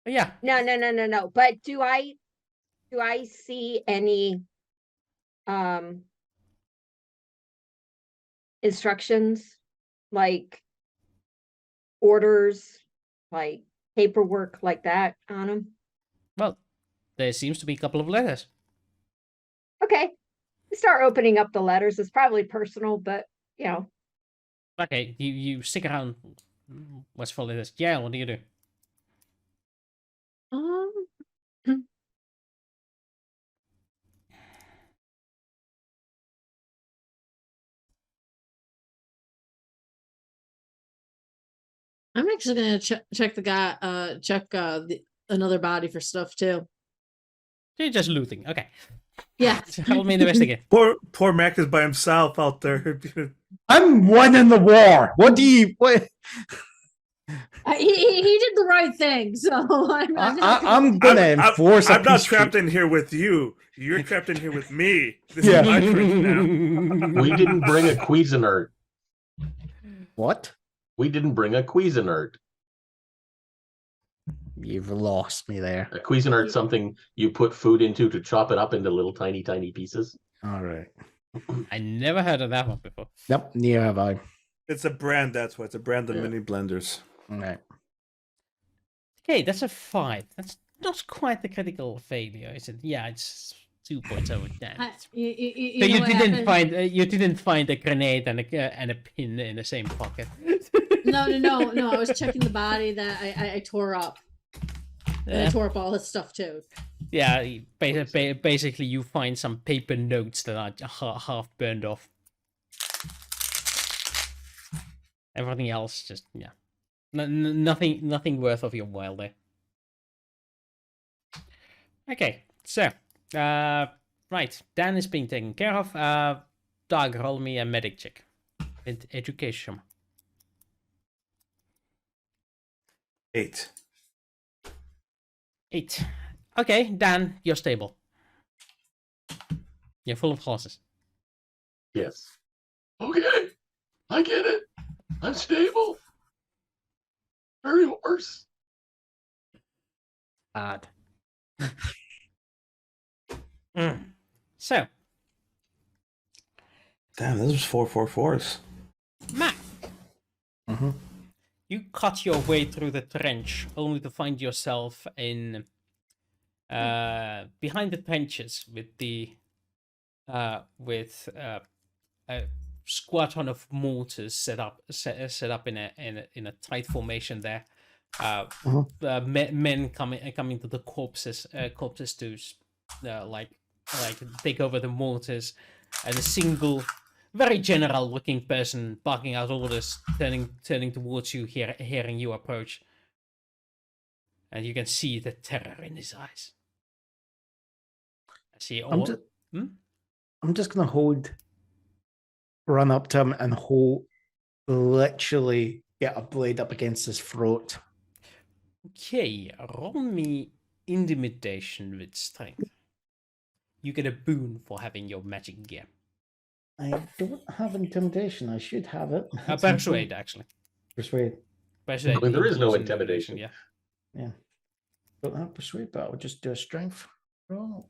Yeah, No. But do I see any instructions, like orders, like paperwork like that on them? well, there seems to be a couple of letters. Okay. Start opening up the letters. It's probably personal, but you know. Okay, you stick around. What's for letters? Yeah, what do you do? I'm actually gonna check the guy. Check another body for stuff too. You're just looting. Okay. Yeah. Help me investigate. Poor Mac is by himself out there. I'm winning the war. What do you? What? He did the right thing, so I'm not I'm gonna enforce. I'm not trapped in here with you. You're trapped in here with me. This is my truth now. We didn't bring a Cuisinart. What? We didn't bring a Cuisinart. You've lost me there. A Cuisinart, something you put food into to chop it up into little tiny pieces. All right. I never heard of that one before. Nope. Neither have I. It's a brand, that's why. It's a brand of Yeah. mini blenders. All right. Okay, that's a 5. That's not quite the critical failure, is it? Yeah, it's 2 points over that. So you you know what didn't happened? find you didn't find a grenade and a pin in the same pocket. No. I was checking the body that I tore up. And I tore up all his stuff too. Yeah, basically you find some paper notes that are half burned off. Everything else just nothing worth of your while there. Okay, so right, Dan is being taken care of. Doug, roll me a medic check. Education. 8. 8. Okay, Dan, you're stable. You're full of horses. Yes. Okay. I get it. I'm stable. Very horse. Bad. So, Damn, this was 444s. Mac, Mm-hmm. you cut your way through the trench only to find yourself in behind the trenches with the a squadron of mortars set up in a tight formation there. Men coming to the corpses to like take over the mortars, and a single very general looking person barking out orders, turning towards you, hearing you approach, and you can see the terror in his eyes. I see all. I'm just gonna run up to him and literally get a blade up against his throat. Okay, roll me intimidation with strength. You get a boon for having your magic gear. I don't have intimidation. I should have it. Persuade, actually. Persuade. Persuade. I mean, there is no using intimidation. Yeah. Don't have persuade, but I'll just do a strength roll.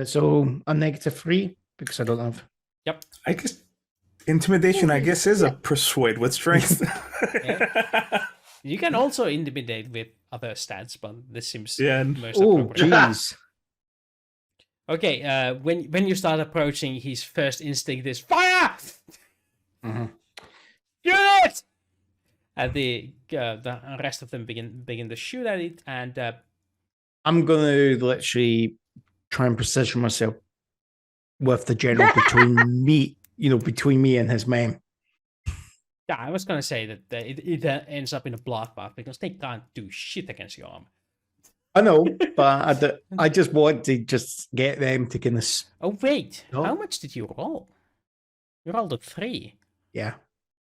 So a -3 because I don't have. Yep. I guess intimidation, I guess, is a persuade with strength. You can also intimidate with other stats, but this seems most Oh, appropriate. jeez. Okay, when you start approaching, his first instinct is fire. Mm-hmm. Shoot it! And the rest of them begin to shoot at it, and I'm gonna literally try and position myself with the general between me and his men. yeah, I was gonna say that it ends up in a bloodbath because they can't do shit against your armor. I know, but I just want to just get them to kind of. Oh wait, No. how much did you roll? You rolled a 3. Yeah.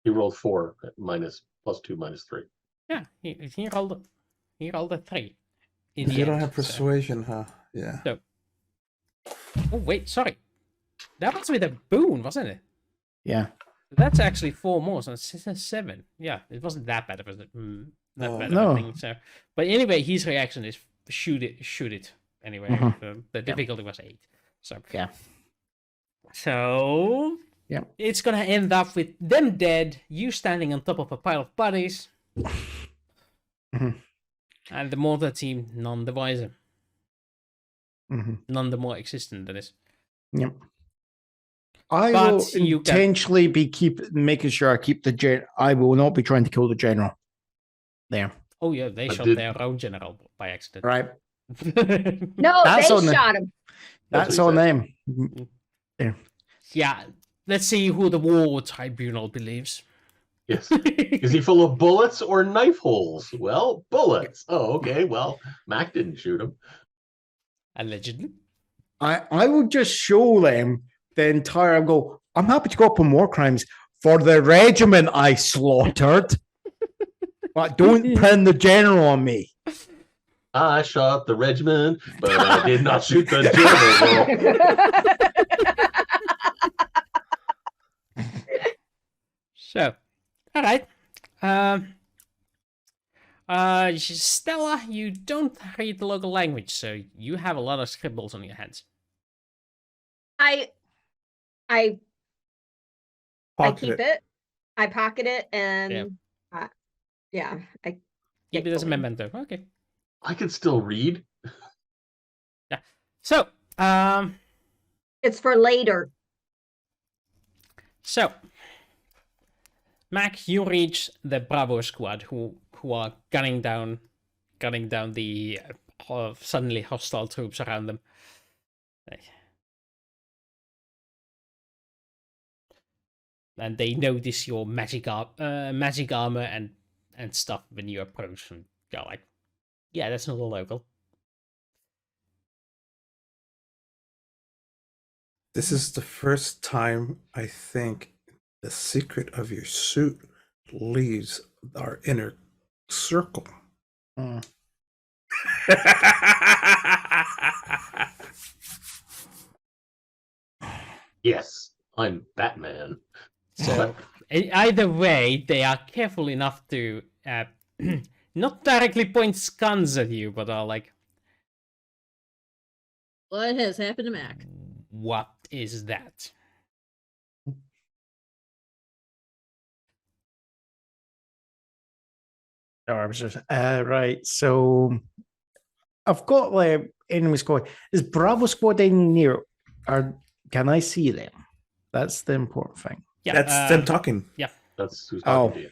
He rolled 4 +2 -3. Yeah, he rolled. He rolled a 3. In the You don't end, have so- persuasion, huh? Yeah. So. Oh wait, sorry. That was with a boon, wasn't it? Yeah. That's actually 4 more, so it's 7. Yeah, it wasn't that bad of a No. of a No. thing. So, but anyway, his reaction is shoot it. Anyway, Mhm. the difficulty was 8. So Yeah. So Yeah. it's gonna end up with them dead, you standing on top of a pile of bodies, Mhm. and the mortar team none the wiser, Mhm. none the more existent. That is. Yep. I But will you can- intentionally be making sure I keep the gen. I will not be trying to kill the general. There, Oh yeah, they I shot did- their own general by accident. right. No, That's they on the- shot him. That's what on he them. Yeah, let's see who the war tribunal believes. Yes. Is he full of bullets or knife holes? Well, bullets. Oh, okay. Well, Mac didn't shoot him. Allegedly. I will just show them the entire. Go. I'm happy to go up on war crimes for the regiment I slaughtered. But don't pin the general on me. I shot the regiment, but I did not shoot the general. So, all right. Stella, you don't read the local language, so you have a lot of scribbles on your hands. I keep it. I pocket it, and yeah, I Keep get it as a going. memento. Okay. I can still read. So, It's for later. So, Mac, you reach the Bravo squad who are gunning down the suddenly hostile troops around them. And they notice your magic armor and stuff when you approach, and you're like, yeah, that's not a local. This is the first time I think the secret of your suit leaves our inner circle. Hmm. Yes, I'm Batman. So either way, they are careful enough to not directly point guns at you, but are like, What has happened to Mac? what is that? Oh, I was just right. So I've got like enemy squad. Is Bravo squad any near? Or can I see them? That's the important thing. Yeah, That's them talking. That's who's talking to you.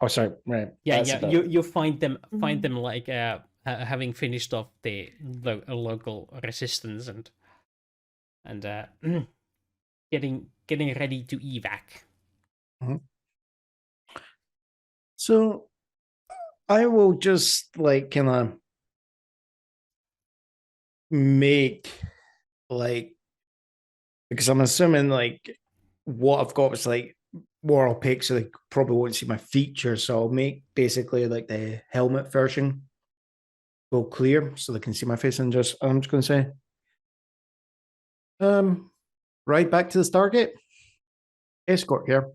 Oh, sorry. Right. Yeah, That's yeah. about- You find them like having finished off the local resistance and getting ready to evac. So I will just like kind of make like, because I'm assuming like what I've got was like more opaque, so they probably won't see my features. So I'll make basically like the helmet version go clear so they can see my face, and just I'm just gonna say right back to the Stargate. Escort here.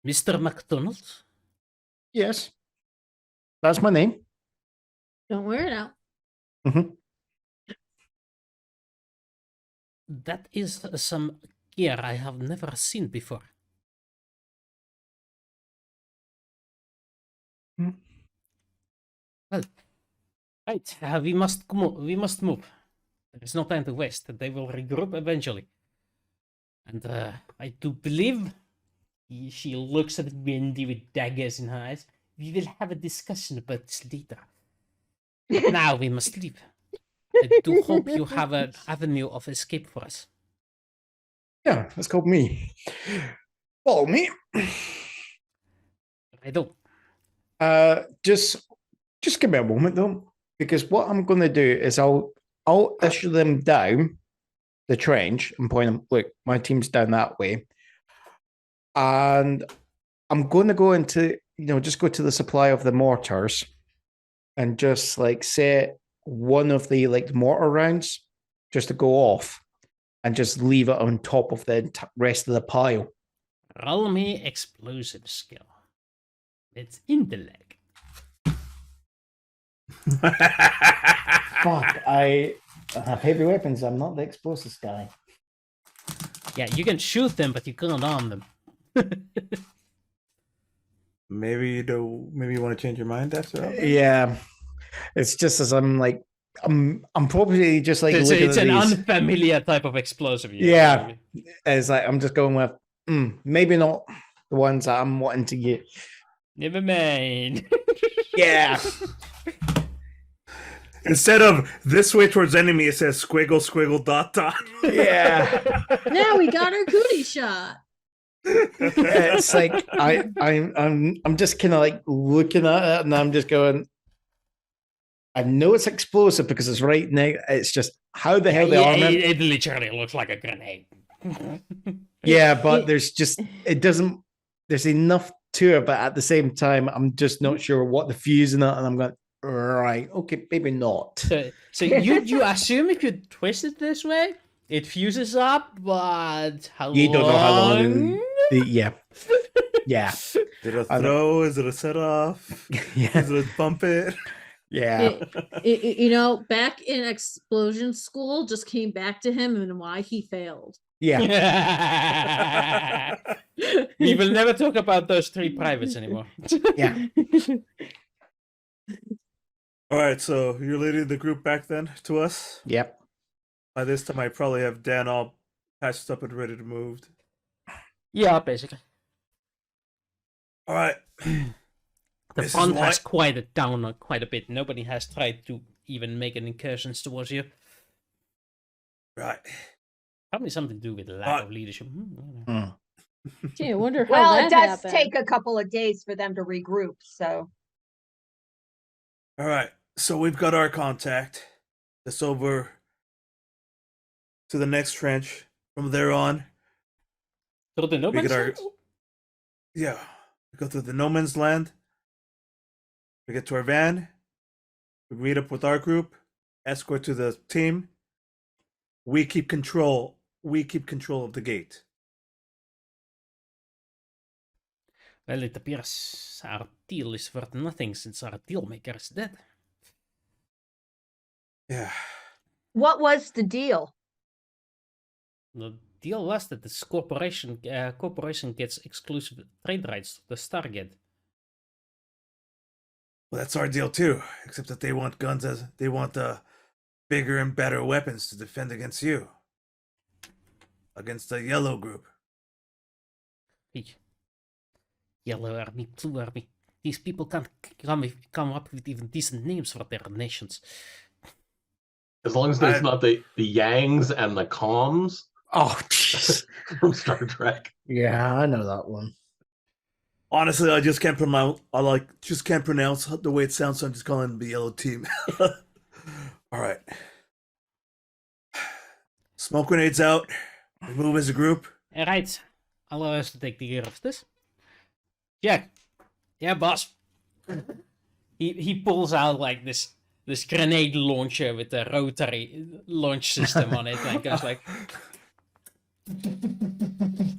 Mr. MacDonald? Yes. That's my name. Don't wear it out. That is some gear I have never seen before. Well, right, we must move. There is no time to waste. They will regroup eventually. And I do believe she looks at Wendy with daggers in her eyes. We will have a discussion about this later. But now we must leave. I do hope you have an avenue of escape for us. Yeah, that's called me. Follow me. I don't. Just give me a moment though, because what I'm going to do is I'll issue them down the trench and point them. Look, my team's down that way. And I'm going to go into, just go to the supply of the mortars and just like set one of the like mortar rounds just to go off and just leave it on top of the rest of the pile. Roll me explosive skill. It's intellect. Fuck, I have heavy weapons. I'm not the explosives guy. Yeah, you can shoot them, but you can't arm them. Maybe you do. Maybe you want to change your mind after all. Yeah, it's just as I'm like, I'm probably just like It's looking an at these. unfamiliar type of explosive. Yeah, it's like I'm just going with maybe not the ones that I'm wanting to get. Never mind. Yeah. Instead of this way towards enemy, it says squiggle, squiggle, dot, dot. Yeah. Now we got our cootie shot. It's like I'm just kind of like looking at it, and I'm just going. I know it's explosive because it's right now. It's just how the hell they arm it. It literally looks like a grenade. Yeah, but there's just it doesn't. There's enough to it, but at the same time, I'm just not sure what the fuse in it, and I'm going. Right, okay, maybe not. So you assume if you twist it this way, it fuses up, but how You don't know how long. long? Yeah. Is it a throw? Is it a set off? Yeah. Is it a bump it? Yeah. Back in explosion school, just came back to him and why he failed. Yeah. We will never talk about those 3 privates anymore. Yeah. All right, so you're leading the group back then to us. Yep. By this time, I probably have Dan all patched up and ready to move. Yeah, basically. All right. The This is front why- has quieted down quite a bit. Nobody has tried to even make an incursions towards you. Right. Probably something to do with lack of leadership. Gee, I wonder how Well, that it does happened. take a couple of days for them to regroup. So All right. So we've got our contact. That's over to the next trench. From there on, Through the no we man's get our land? yeah. We go through the no man's land. We get to our van. We meet up with our group. Escort to the team. We keep control. We keep control of the gate. Well, it appears our deal is worth nothing since our deal maker is dead. Yeah. what was the deal? The deal was that this corporation gets exclusive trade rights to the Stargate. Well, that's our deal too. Except that they want guns as they want bigger and better weapons to defend against you. Against the yellow group. Yellow Army, Blue Army. These people can't come up with even decent names for their nations. As long as there's not the Yangs and the Comms Oh, jeez. from Star Trek. Yeah, I know that one. Honestly, I just can't pronounce. Just can't pronounce the way it sounds. So I'm just calling them the yellow team. All right. Smoke grenades out. We move as a group. Alright, allow us to take care of this. Jack. Yeah, boss. He pulls out like this grenade launcher with a rotary launch system on it, and goes like.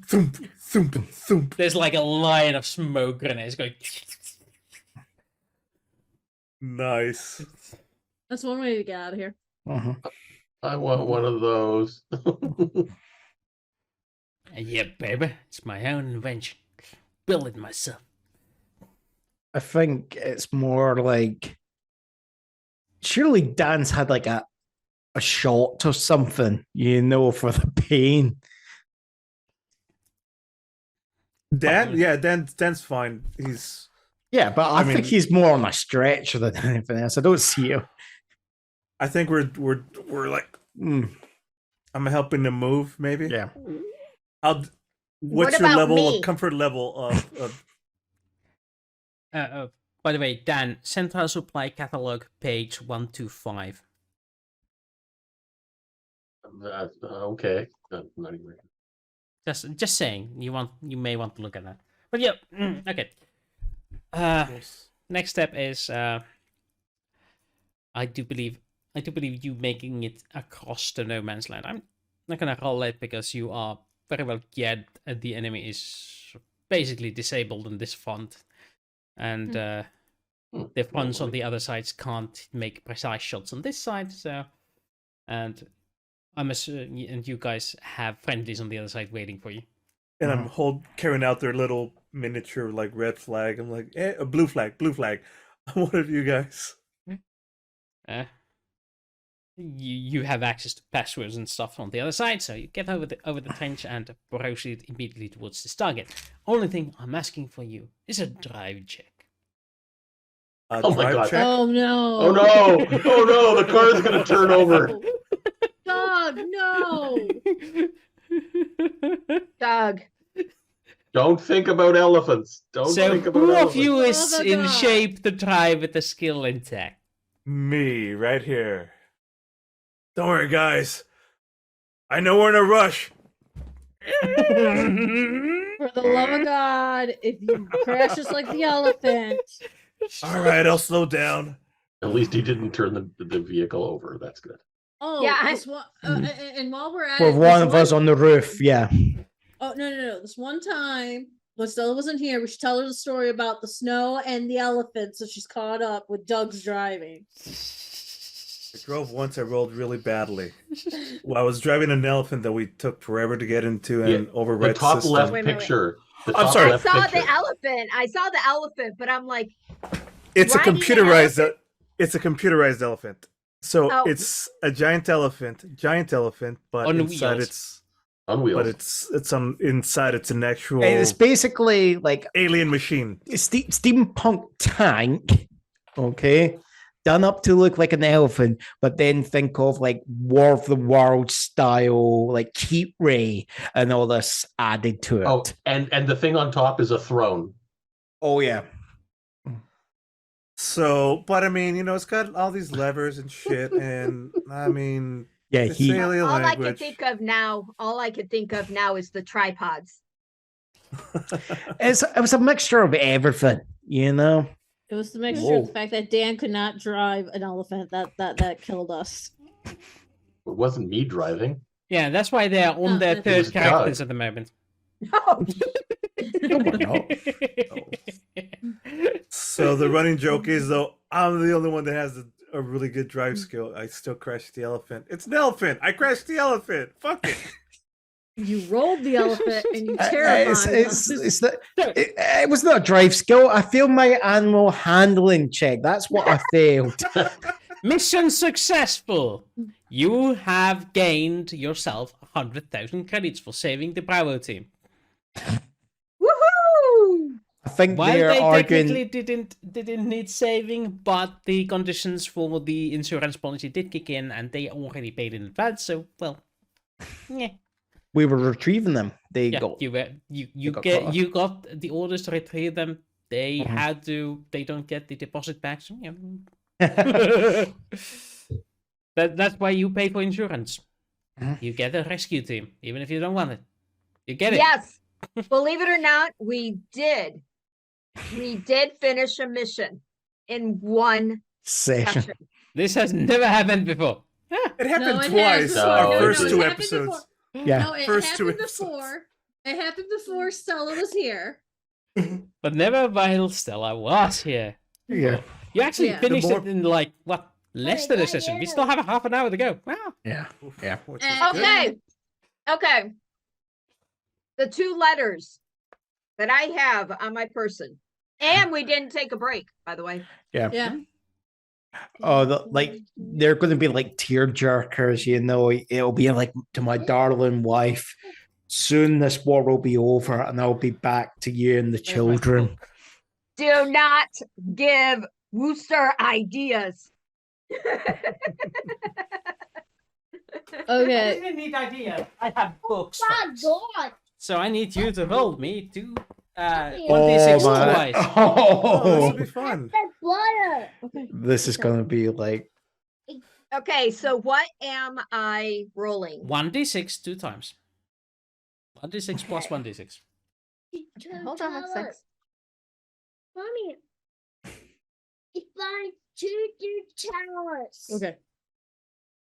Thump, thump, thump. There's like a line of smoke grenades going. Nice. That's one way to get out of here. Uh-huh. I want one of those. Yeah, baby, it's my own invention. Build it myself. I think it's more like surely Dan's had like a shot or something, for the pain. Dan's fine. He's Yeah, but I mean- think he's more on a stretcher than anything else. I don't see it. I think we're like I'm helping him move, maybe. Yeah. What's What your about level me? of comfort level of By the way, Dan, Central Supply Catalog, page 125. Okay. Not even. Just saying. You may want to look at that. But yeah, okay. Yes. Next step is I do believe you making it across the no man's land. I'm not gonna roll it because you are very well geared. The enemy is basically disabled in this front, and the fronts on the other sides can't make precise shots on this side. So, and and you guys have friendlies on the other side waiting for you. And I'm carrying out their little miniature like red flag. I'm like, a blue flag. I'm one of you guys. You have access to passwords and stuff on the other side, so you get over the trench and proceed immediately towards the Stargate. Only thing I'm asking for you is a drive check. Oh my God. Check? Oh no! Oh no! Oh no! The car is gonna turn over. Doug, no! Doug. Don't think about elephants. Don't So think about who of elephants. you is Oh my in God. shape to drive with the skill intact? Me, right here. Don't worry, guys. I know we're in a rush. For the love of God, if you crash just like the elephant. All right, I'll slow down. At least he didn't turn the vehicle over. That's good. Oh, Yeah, I- this one, and while we're at For it, one this of us on the roof, yeah. Oh no! This one time when Stella wasn't here, we should tell her the story about the snow and the elephant, so she's caught up with Doug's driving. I drove once. I rolled really badly. Well, I was driving an elephant that we took forever to get into and The overread top system. left Wait, wait, wait. picture. The I'm top sorry. I left saw picture. the elephant. I saw the elephant, but I'm like, It's a riding an computerized. elephant? It's a computerized elephant. So Oh. it's a giant elephant, but On inside wheels. On wheels. but it's on inside. It's an actual It's basically like alien machine. a steampunk tank, okay, done up to look like an elephant, but then think of like War of the World style, like heat ray and all this added to it. Oh, and the thing on top is a throne. Oh yeah. So, but I mean, it's got all these levers and shit, and I mean, Yeah, it's he alien all I language. can think of now is the tripods. it was a mixture of everything, you know. It was the mixture Whoa. of the fact that Dan could not drive an elephant that killed us. It wasn't me driving. Yeah, that's why they're on Oh, their that's- third was Doug. characters at the moment. No. No, we're not. So the running joke is though I'm the only one that has a really good drive skill. I still crashed the elephant. It's an elephant. I crashed the elephant. Fuck it. You rolled the elephant and you terrified us. It was not a drive skill. I failed my animal handling check. That's what I failed. Mission successful. You have gained yourself 100,000 credits for saving the Bravo team. Woohoo! I think While they're they arguing. technically didn't need saving, but the conditions for the insurance policy did kick in, and they already paid in advance. So, well, yeah. We were retrieving them. They Yeah, got. you got the orders to retrieve them. They Mhm. they don't get the deposit back. So, yeah. That's why you pay for insurance. Mhm. You get a rescue team, even if you don't want it. You get it. Yes. Believe it or not, we did. We did finish a mission in one Session. session. This has never happened before. It happened it twice. has No, Our it first didn't. two it happened episodes. before. Yeah. No, it First two happened episodes. before. It happened before Stella was here. But never while Stella was here. Yeah. You actually Yeah. finished The it in like what, less than a session. We still have a half an hour to go. Wow. Yeah. Yeah. Which is And- good. Okay. Okay. The two letters that I have on my person. And we didn't take a break, by the way. Yeah. Oh, like they're going to be like tear jerkers, you know. It'll be like to my darling wife. Soon this war will be over, and I'll be back to you and the children. Do not give Wooster ideas. Okay. I need ideas. I have books. God. So I need you to roll me to Oh, 1d6 my- twice. Oh, this Oh, will be fun. That's butter. Okay. this is going to be like Okay, so what am I rolling? 1d6 2 times. 1d6 plus 1d6. Hold on a sec. Mommy, it's like two towers. Okay.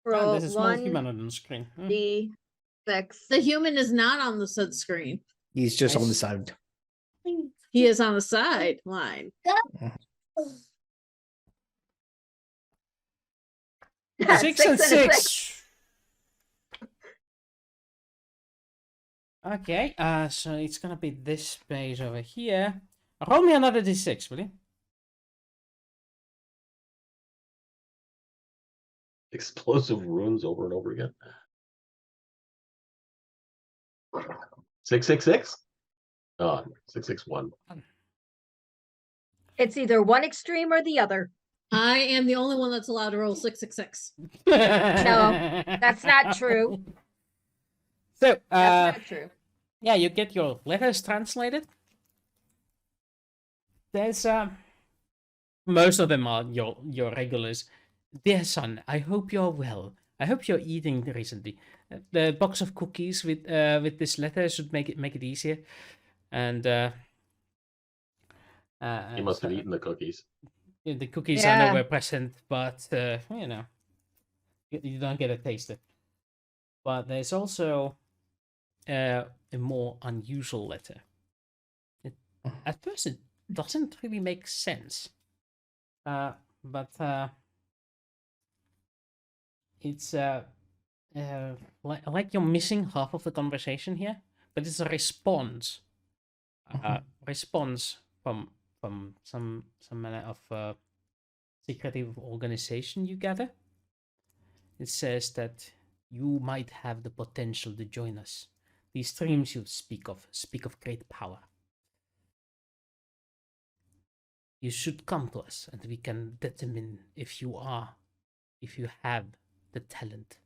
Roll There's a small 1d6. human on the screen. The human is not on the said screen. He's just on the Nice. side. He is on the sideline. 6 and 6. Okay, so it's gonna be this page over here. Roll me another d6, will you? Explosive runes over and over again. 666? Oh, 661. It's either one extreme or the other. I am the only one that's allowed to roll 666. That's not true. So, That's not true. yeah, you get your letters translated. There's most of them are your regulars. Dear son, I hope you're well. I hope you're eating recently. The box of cookies with this letter should make it easier. And He must have eaten the cookies. the cookies Yeah. are nowhere present, but you know, you don't get to taste it. But there's also a more unusual letter. At first, it doesn't really make sense. But it's like you're missing half of the conversation here. But it's a response. Response from some manner of secretive organization you gather. It says that you might have the potential to join us. These dreams you speak of great power. You should come to us and we can determine if you have the talent.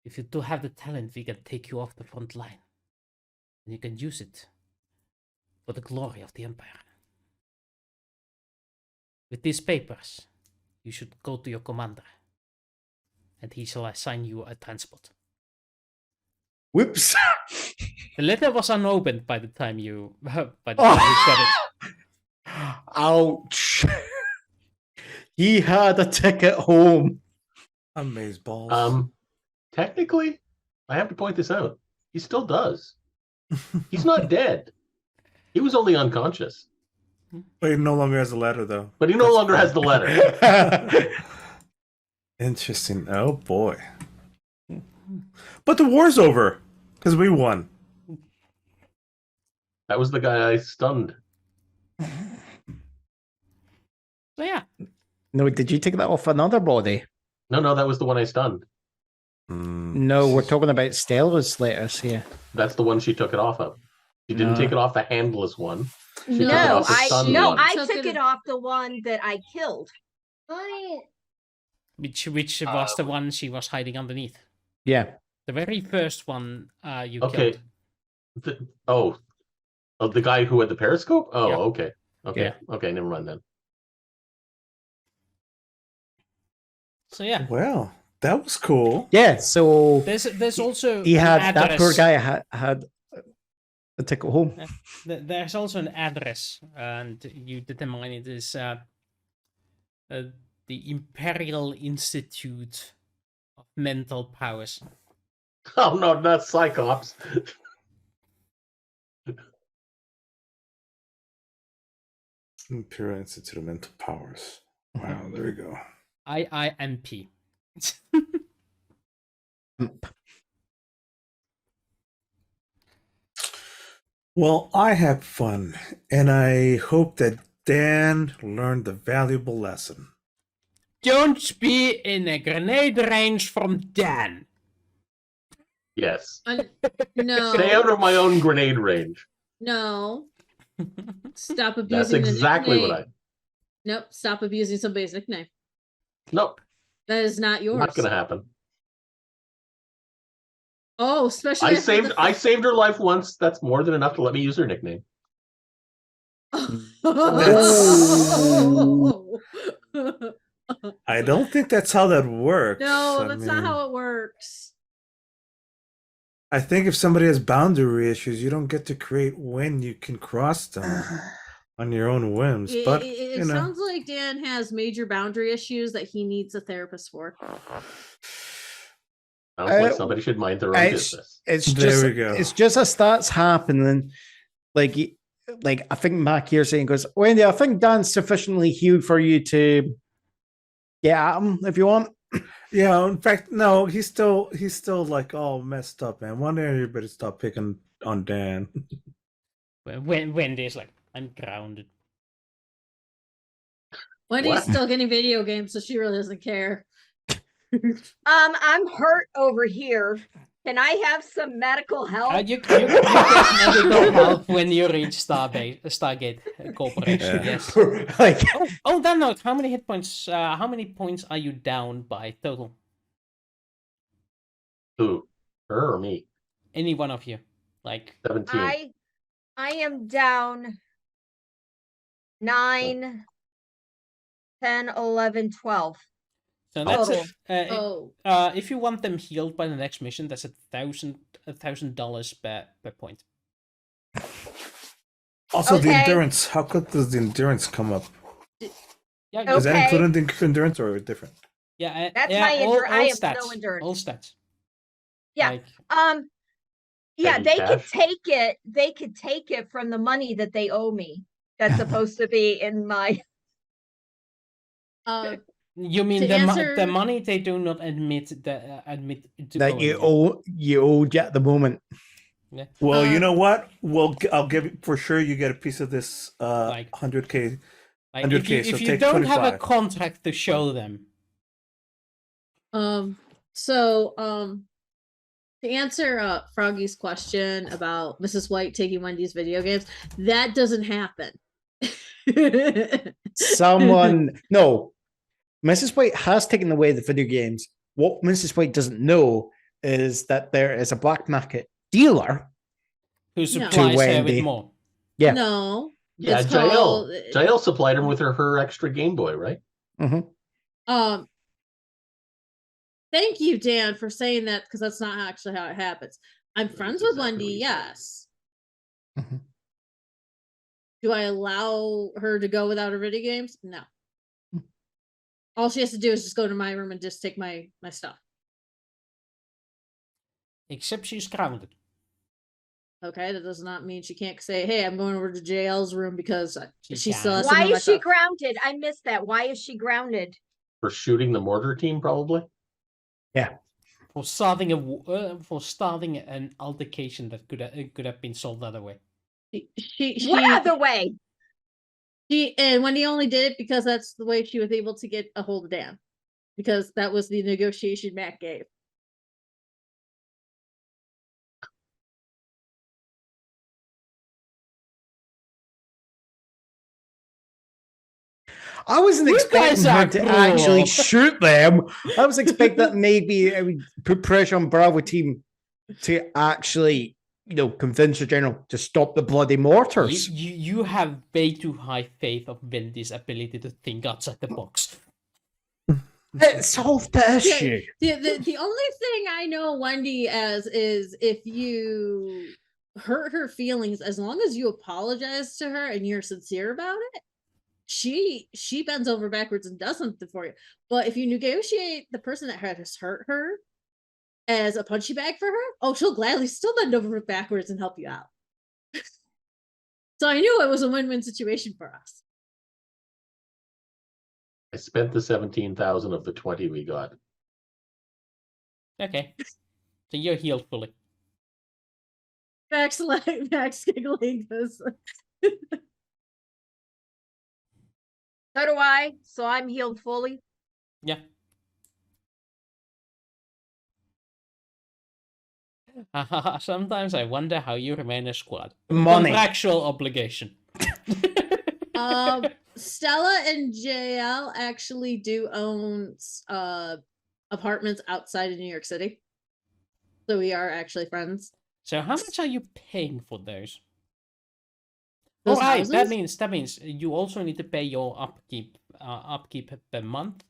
If you do have the talent, we can take you off the front line. And you can use it for the glory of the Empire. With these papers, you should go to your commander. And he shall assign you a transport. Whoops. The letter was unopened by the time you got it. Ouch. He had a ticket home. Amazeballs. Technically, I have to point this out. He still does. He's not dead. He was only unconscious. But he no longer has the letter, though. But he no longer has the letter. Interesting. Oh boy. But the war's over because we won. That was the guy I stunned. So yeah. No, did you take that off another body? No, that was the one I stunned. No, we're talking about Stella's letters here. That's the one she took it off of. She didn't No. take it off the handless one. She took it No, off the stunned one. I Took took it- it off the one that I killed. Mommy, Which was the one she was hiding underneath. Yeah. The very first one you Okay. killed. The guy who had the periscope? Oh, Yeah. okay. Okay. Yeah. Okay, never mind then. So yeah. Well, that was cool. Yeah, so There's also he an had that poor address. guy had a ticket home. There's also an address, and you determine it is the Imperial Institute of Mental Powers. Oh no, not Cyclops. Imperial Institute of Mental Powers. Wow, there we go. IIMP. Well, I had fun, and I hope that Dan learned the valuable lesson. Don't be in a grenade range from Dan. Yes. No. Stay out of my own grenade range. No. Stop abusing That's the exactly what nickname. Nope. Stop abusing somebody's nickname. Nope, That is not yours. not gonna happen. Oh, especially I after saved the- I saved her life once. That's more than enough to let me use her nickname. I don't think that's how that works. No, I that's not mean, how it works. I think if somebody has boundary issues, you don't get to create when you can cross them on your own whims. But It you know, sounds like Dan has major boundary issues that he needs a therapist for. Sounds like somebody should mind their own business. It's There just we go. it's just as that's happening. Like I think Mac here saying goes, Wendy, I think Dan's sufficiently healed for you to get at him if you want. yeah. In fact, no, he's still like all messed up, man. One day everybody stop picking on Dan. When Wendy's like, I'm grounded. Wendy's What? still getting video games, so she really doesn't care. I'm hurt over here. Can I have some medical help? You get medical help when you reach Stargate Corporation. Yeah. Yes. Like Oh, that note. How many hit points? How many points are you down by total? Who? Her or me? Any one of you? Like 17. I am down 9, 10, 11, 12. so that's Total. if you want them healed by the next mission, that's $1,000 per point. Also, the Okay. endurance. How quick does the endurance come up? Yeah, Is that Okay. included in the endurance or different? yeah. That's yeah, my all I have stats. no endurance. All stats. Yeah. Like, Yeah, Petty they cash? could take it. They could take it from the money that they owe me. That's supposed to be in my. you mean To the answer- money they do not admit to that owing you owe at the moment. Well, you Um, know what? I'll give you for sure. You get a piece of this Like- 100K. Like, 100K, if so you take don't have a 25. contract to show them, To answer Froggy's question about Mrs. White taking Wendy's video games, that doesn't happen. No, Mrs. White has taken away the video games. What Mrs. White doesn't know is that there is a black market dealer. who No. supplies To her with Wendy. more? Yeah. No. Yeah, it's Jaelle. called- Jaelle supplied him with her extra Game Boy, right? Thank you, Dan, for saying that, because that's not actually how it happens. I'm friends with exactly what Wendy, he said. yes. Mhm. Do I allow her to go without her video games? No. All she has to do is just go to my room and just take my stuff. Except she's grounded. Okay, that does not mean she can't say, "Hey, I'm going over to JL's room because She she can. still has some Why of my is she stuff." grounded? I missed that. Why is she grounded? For shooting the mortar team, probably. For starting an altercation that could have been solved the other way. What other way? And Wendy only did it because that's the way she was able to get a hold of Dan, because that was the negotiation Matt gave. I wasn't You expecting guys her are to cruel. actually shoot them. I was expecting that maybe it would put pressure on Bravo team to actually, convince the general to stop the bloody mortars. You have way too high faith of Wendy's ability to think outside the box. It solved the issue. The only thing I know Wendy as is, if you hurt her feelings, as long as you apologize to her and you're sincere about it, she bends over backwards and does something for you. But if you negotiate the person that has hurt her as a punchy bag for her, she'll gladly still bend over backwards and help you out. So I knew it was a win-win situation for us. I spent the 17,000 of the 20 we got. Okay. So you're healed fully. Max giggling because So do I. So I'm healed fully. Yeah. Sometimes I wonder how you remain a squad. Money. Contractual obligation. Stella and Jaelle actually do own apartments outside of New York City. So we are actually friends. So how much are you paying for those? Those All right, houses? that means you also need to pay your upkeep per month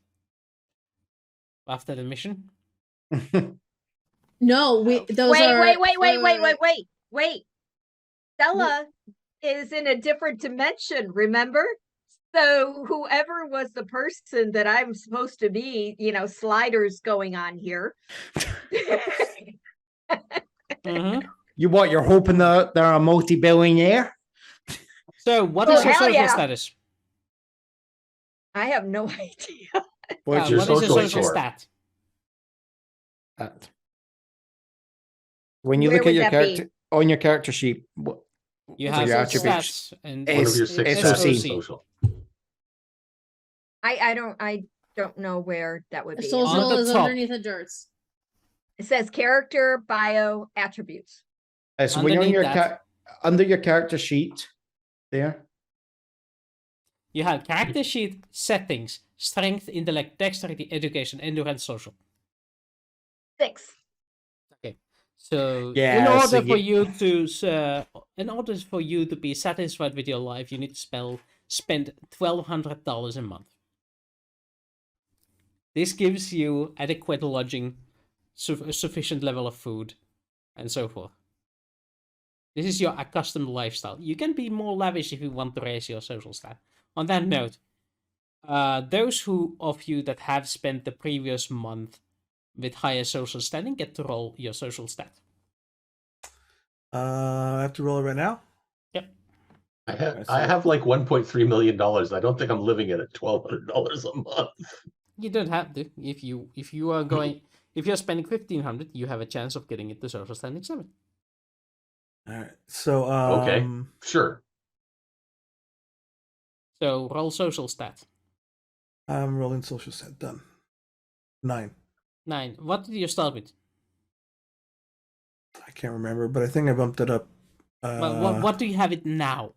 after the mission. No, those are wait. Stella is in a different dimension, remember? So whoever was the person that I'm supposed to be, sliders going on here. You what? You're hoping that they're a multi-billionaire? So, what is your hell social yeah. status? I have no idea. What's your What is your social social score? stat? When you Where look at would your that be? character on your character sheet, what You What are have your social attributes? stats and One of your S- 6 SOC. stats social. I don't know where that would be. social the is top. underneath the dirts. It says character, bio, attributes. so when you're on Underneath your that. under your character sheet, there. You have character sheet, settings, strength, intellect, dexterity, education, endurance, social. 6. Okay. So Yeah, in order so for you to in order for you to be satisfied with your life, you need to spend $1,200 a month. This gives you adequate lodging, a sufficient level of food, and so forth. This is your accustomed lifestyle. You can be more lavish if you want to raise your social stat. On that note, those of you that have spent the previous month with higher social standing get to roll your social stat. I have to roll it right now. Yep. I have like $1.3 million. I don't think I'm living at $1,200 a month. You don't have to. If you are going, if you're spending 1,500, you have a chance of getting it to social standing 7. All right. So Okay, sure. So roll social stat. I'm rolling social set. Done. 9. 9. What did you start with? I can't remember, but I think I bumped it up. What do you have it now?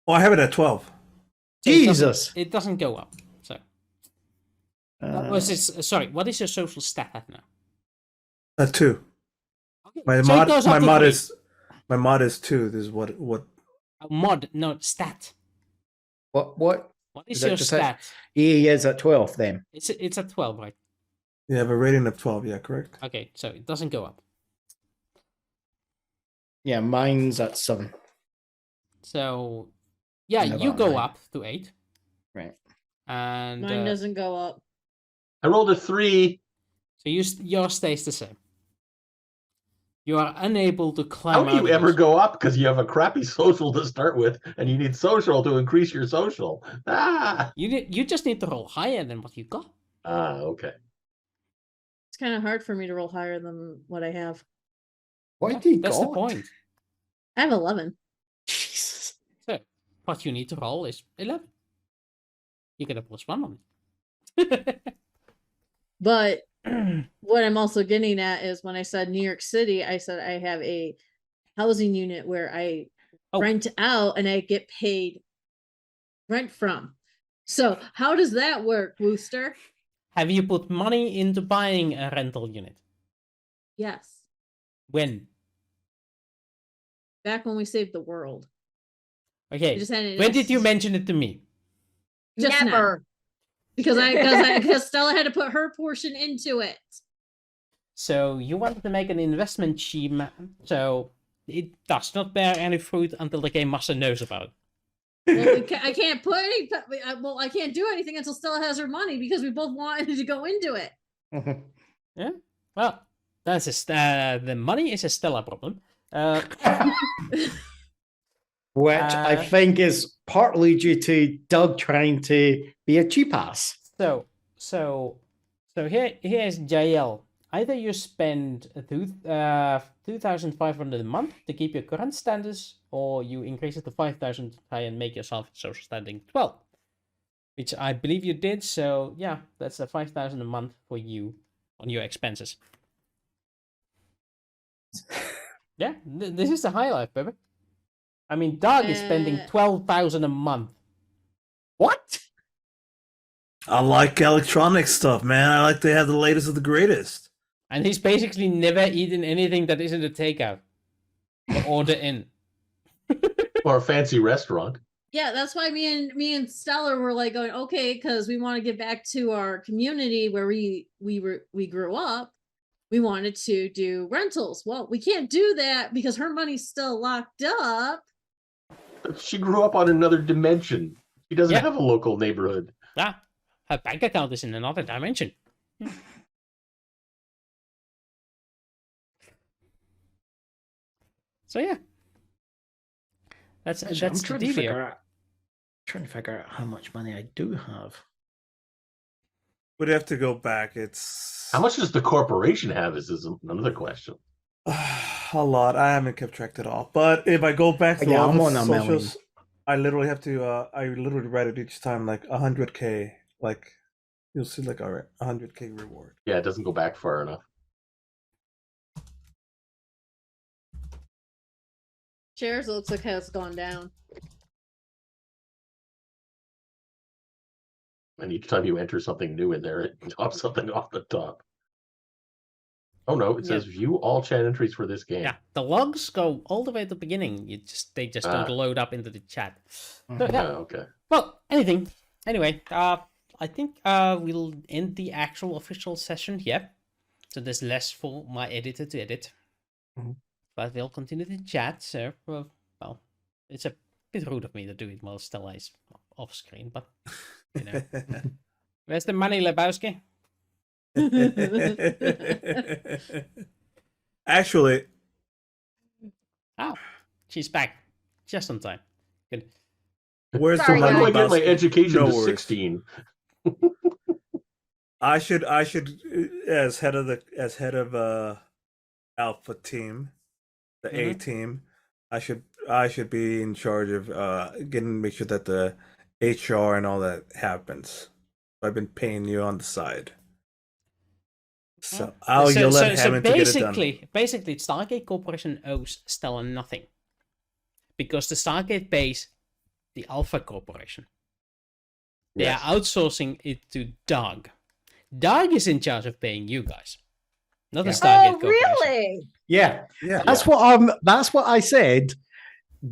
Oh, I have it at 12. Jesus. It doesn't go up. So. Sorry, what is your social stat at now? At 2. Okay. My so mod is 2. This is what mod, no stat. What? What Is is that your just stat? He is at 12 then. It's at 12, right? You have a rating of 12, yeah, correct? Okay, so it doesn't go up. Yeah, mine's at 7. So yeah, Never you go mind. up to 8. Right. And Mine doesn't go up. I rolled a 3. so yours stays the same. You are unable to climb How do out you of ever this. go up? Because you have a crappy social to start with, and you need social to increase your social. You just need to roll higher than what you got. Okay. It's kind of hard for me to roll higher than what I have. What did That's the point. I have 11. Jesus. So what you need to roll is 11. You get a +1 on it. But what I'm also getting at is when I said New York City, I said I have a housing unit where I rent out and I get paid rent from. So how does that work, Wooster? Have you put money into buying a rental unit? Yes. When? Back when we saved the world. Okay. Just had it When did you mention it to me? Just Never. now. Because Stella had to put her portion into it. So you wanted to make an investment scheme, so it does not bear any fruit until the game master knows about it. Well, I can't put any. Well, I can't do anything until Stella has her money because we both wanted to go into it. Yeah. Well, that's the money is a Stella problem. Which I think is partly due to Doug trying to be a cheap ass. So here's Jaelle. Either you spend 2,500 a month to keep your current status, or you increase it to 5,000 to try and make yourself social standing 12, which I believe you did. So yeah, that's a 5,000 a month for you on your expenses. Yeah, this is the high life, baby. I mean, Doug is spending 12,000 a month. What? I like electronic stuff, man. I like to have the latest of the greatest. And he's basically never eaten anything that isn't a takeout or order in. Or a fancy restaurant. Yeah, that's why me and Stella were like going, okay, because we want to get back to our community where we grew up. we wanted to do rentals. Well, we can't do that because her money's still locked up. She grew up on another dimension. She doesn't Yeah. have a local neighborhood. Ah, her bank account is in another dimension. So yeah, that's Actually, the deal here. Trying to figure out how much money I do have. Would have to go back. It's How much does the corporation have? Is another question. a lot. I haven't kept track at all. But if I go back to Yeah, all I'm the on a million. socials, I literally have to. I literally write it each time, like 100K. Like you'll see, like all right, 100K reward. Yeah, it doesn't go back far enough. Shares looks like has gone down. And each time you enter something new in there, it drops something off the top. Oh no, it says view all chat entries for this game. Yeah, the logs go all the way at the beginning. They just don't load up into the chat. So, yeah. Okay. Well, anyway, I think we'll end the actual official session here. So there's less for my editor to edit. But we'll continue the chat, so well, it's a bit rude of me to do it while Stella is off screen, but you know. Where's the money, Lebowski? Actually, Oh, she's back. Just on time. Good. where's Sorry, the How money? do I get my Lebowski? education No to worries. 16? I should as head of Alpha team, the A team, I should be in charge of make sure that the HR and all that happens. I've been paying you on the side. So I'll yell at Hammond to get it done. Basically, Stargate Corporation owes Stella nothing. Because the Stargate pays the Alpha Corporation. They Yes. are outsourcing it to Doug. Doug is in charge of paying you guys. Not the Stargate Oh, Corporation. really? Yeah, Yeah. that's what I said.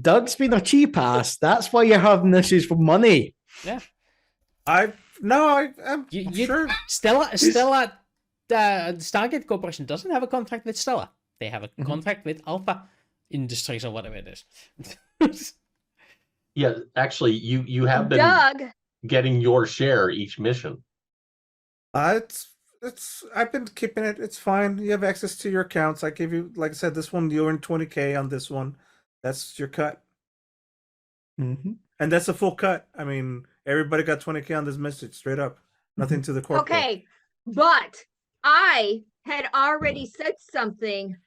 Doug's been a cheap ass. That's why you're having issues with money. Yeah. I'm sure. Stella, the Stargate Corporation doesn't have a contract with Stella. They have a contract with Alpha Industries or whatever it is. Yeah, actually, you have been Doug, getting your share each mission. It's I've been keeping it. It's fine. You have access to your accounts. I gave you, like I said, this one you earned 20K on this one. That's your cut, and that's a full cut. I mean, everybody got 20K on this message, straight up. Nothing to the corporate. okay, but I had already said something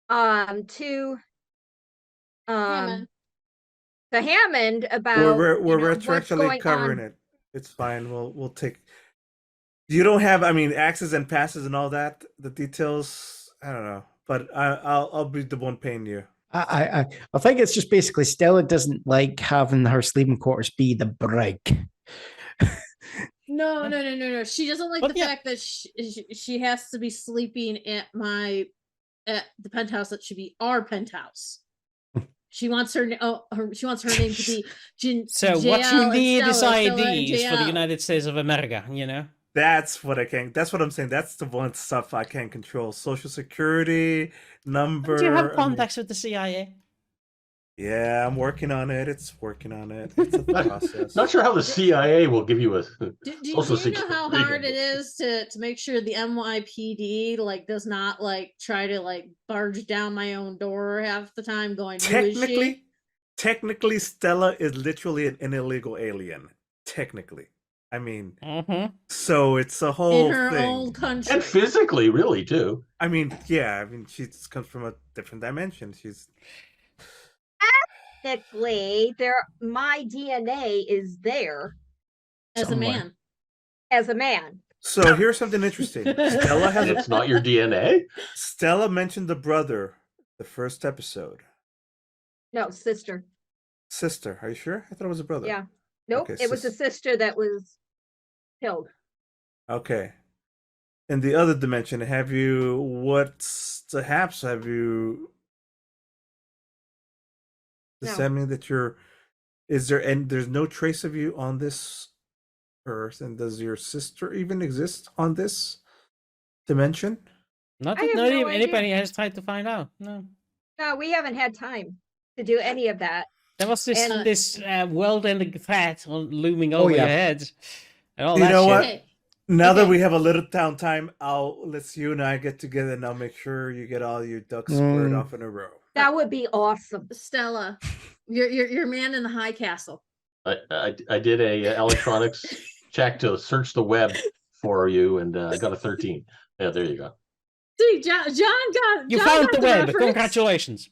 to Hammond. the Hammond about We're what's retroactively going covering on. it. It's fine. We'll take. You don't have, I mean, access and passes and all that. The details, I don't know, but I'll be the one paying you. I think it's just basically Stella doesn't like having her sleeping quarters be the brig. No. She doesn't like But the yeah. fact that she has to be sleeping at the penthouse that should be our penthouse. She wants her name to be So what you Jaelle need and is Stella and IDs for the Jaelle. United States of America, you know? That's what I'm saying. That's the one stuff I can't control. Social security number. Do you have I mean, contacts with the CIA? yeah, I'm working on it. It's working on it. It's a process. Not sure how the CIA will give you a Do social you know how security hard it number. is to make sure the NYPD does not try to barge down my own door half the time going, who is she? Technically, Stella is literally an illegal alien. Technically, I mean, so it's a whole In her thing. own country. And physically, really, too. I mean, yeah. I mean, she comes from a different dimension. She's Technically, my DNA is there As a somewhere. man. as a man. so. Here's something interesting. Stella has And it's not your DNA? Stella mentioned the brother, the first episode. No, sister. Sister, are you sure? I thought it was a brother. Yeah. Nope. Okay, It was a sister that was killed. Okay. In the other dimension, what's the haps? Does No. that mean that there's no trace of you on this earth? And does your sister even exist on this dimension? Not I that have no anybody idea. has tried to find out. No. No, we haven't had time to do any of that. There was this And- this world-ending threat looming Oh, over yeah. your head. And all You that know shit. what? Okay. Now that Okay. we have a little town time, let's you and I get together and I'll make sure you get all your ducks squared Mm. off in a row. That would be awesome. Stella, you're man in the high castle. I did a electronics check to search the web for you, and I got a 13. Yeah, there you go. See, John got You John found got the web. reference. Congratulations.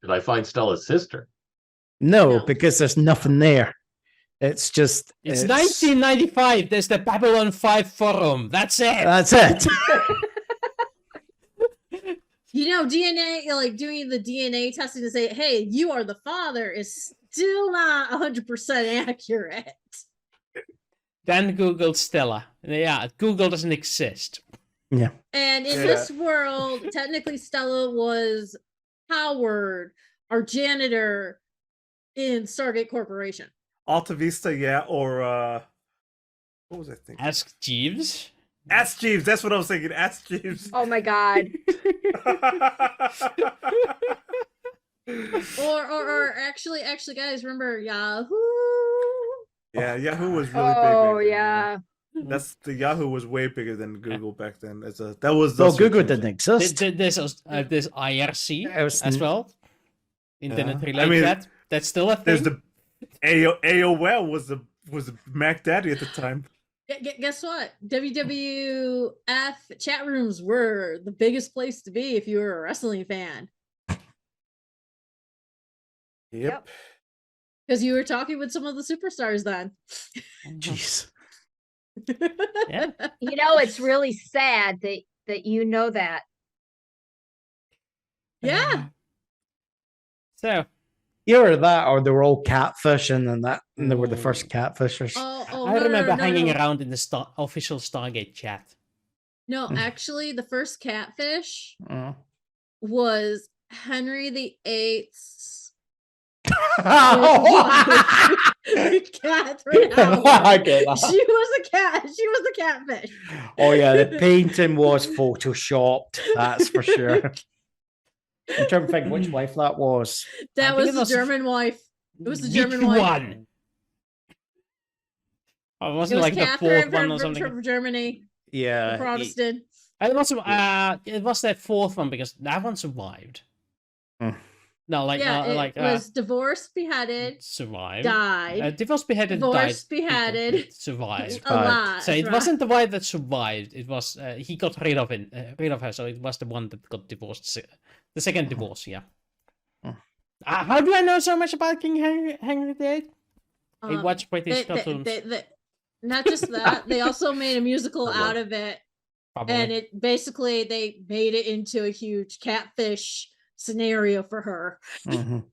Did I find Stella's sister? No, No. because there's nothing there. It's just It's 1995. There's the Babylon 5 forum. That's it. That's it. You know, DNA, like doing the DNA testing to say, hey, you are the father is still not 100% accurate. Then Google Stella. Yeah, Google doesn't exist. Yeah. And in Yeah. this world, technically Stella was Howard, our janitor in Stargate Corporation. Alta Vista, yeah, or what was I thinking? Ask Jeeves. Ask Jeeves. That's what I was thinking. Ask Jeeves. Oh my God. Or actually, guys, remember Yahoo? Yeah, Yahoo was really big. Oh back then, yeah. That's the Yahoo was way bigger than Google back then. That was the Well, Google search engine. didn't exist. There's IRC It was as well. Internet Yeah. relay I mean, chat. That's still a thing. There's the AOL was the Mac Daddy at the time. Guess what? WWF chat rooms were the biggest place to be if you were a wrestling fan. Yep. Because you were talking with some of the superstars then. Jeez. Yeah. You know, it's really sad that you know that. Yeah. So Either that or they were all catfishing and they were the first catfishers. Oh, I no, remember no, hanging no. around in the official Stargate chat. No, actually, the first catfish Oh. was Henry VIII's Catherine Howard. I get that. She was a cat. She was the catfish. Oh yeah, the painting was photoshopped. That's for sure. I'm trying to think which wife that was. That I was think it the was- German wife. It was the Which German wife. one? Oh, It wasn't was like the Catherine fourth one or from, something. from Germany, Yeah. the Protestant. It was that fourth one because that one survived. Hmm. No, like Yeah, it like was divorced, beheaded, survived. died, Divorced, beheaded, divorced, died. beheaded, Survived. alive. So it right? wasn't the wife that survived. It was he got rid of her. So it was the one that got divorced. The second divorce, yeah. Hmm. How do I know so much about King Henry VIII? I Um, watch British they- cartoons. not just that, they also made a musical Good one. out of it, Probably. and it basically they made it into a huge catfish scenario for her. Mhm.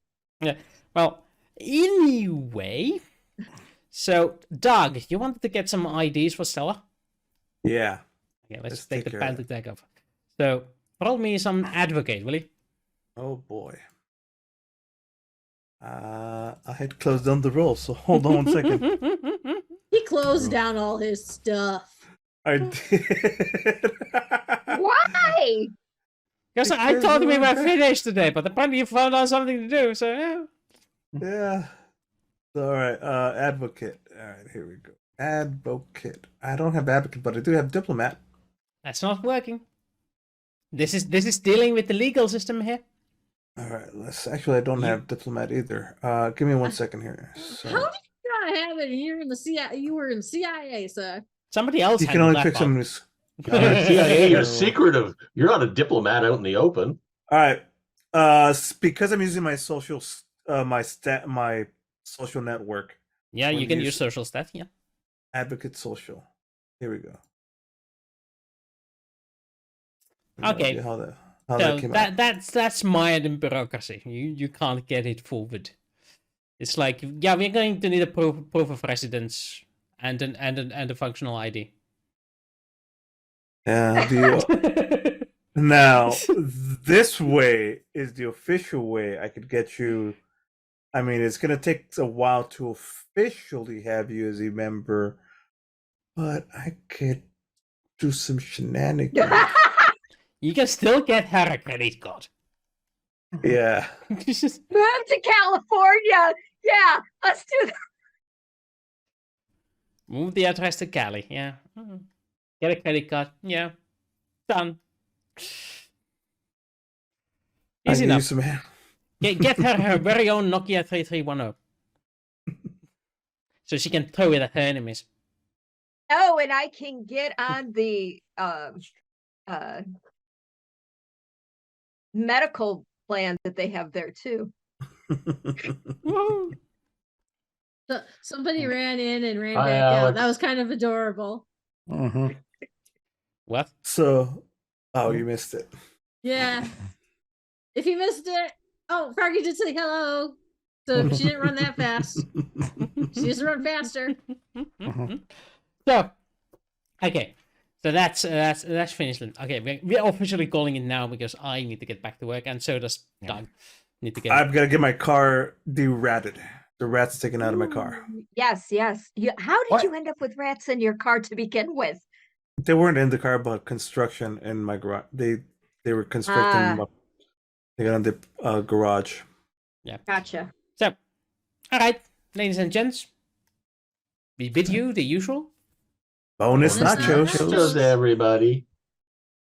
Well, anyway, so Doug, you wanted to get some IDs for Stella? Yeah. Okay, let's Let's take take the care pen of to it. take off. So, roll me some advocate, will you? Oh boy. I had closed down the roll, so hold on one second. He closed down all his stuff. I did. Why? Because I Because thought we we're were back. finished today, but apparently you found out something to do, so yeah. Yeah. All right. Advocate. All right. Here we go. Advocate. I don't have advocate, but I do have diplomat. That's not working. This is dealing with the legal system here. All right. Let's. Actually, I don't have diplomat either. Give me 1 second here. So, How did you not have it? You're in the CIA. You were in CIA, sir. Somebody else you can handled only that pick part. someone who's. CIA, you're So- secretive. You're not a diplomat out in the open. All right. Because I'm using my social, my social network. Yeah, you When can you use s- social stat, yeah. Advocate social. Here we go. No Okay. idea How So that came out. that's Mayan bureaucracy. You can't get it forward. It's like, yeah, we're going to need a proof of residence and a functional ID. Yeah. Now, this way is the official way I could get you. I mean, it's going to take a while to officially have you as a member, but I could do some shenanigans. You can still get her a credit card. Yeah. Just- Move to California. Yeah, let's do that. Move the address to Cali. Yeah. Get a credit card. Yeah. Done. I Easy can enough. use some hand. Get her very own Nokia 3310. So she can throw it at her enemies. Oh, and I can get on the medical plan that they have there too. Woo. So somebody ran in and ran Hi, back out. Alex. That was kind of adorable. Mhm. What? So, oh, you missed it. Yeah. If you missed it, oh, Froggy did say hello. So she didn't run that fast. She needs to run faster. So, okay. So that's finished. Okay, we're officially calling it now because I need to get back to work, and so does Doug. Need to get. I've got to get my car deratted. The rat's taken out of my car. Yes, yes. How did What? you end up with rats in your car to begin with? They weren't in the car, but construction in my garage. They were constructing them up. They got on the garage. Gotcha. So, all right, ladies and gents, we bid you the usual. Bonus Bonus nachos. nachos. Just everybody.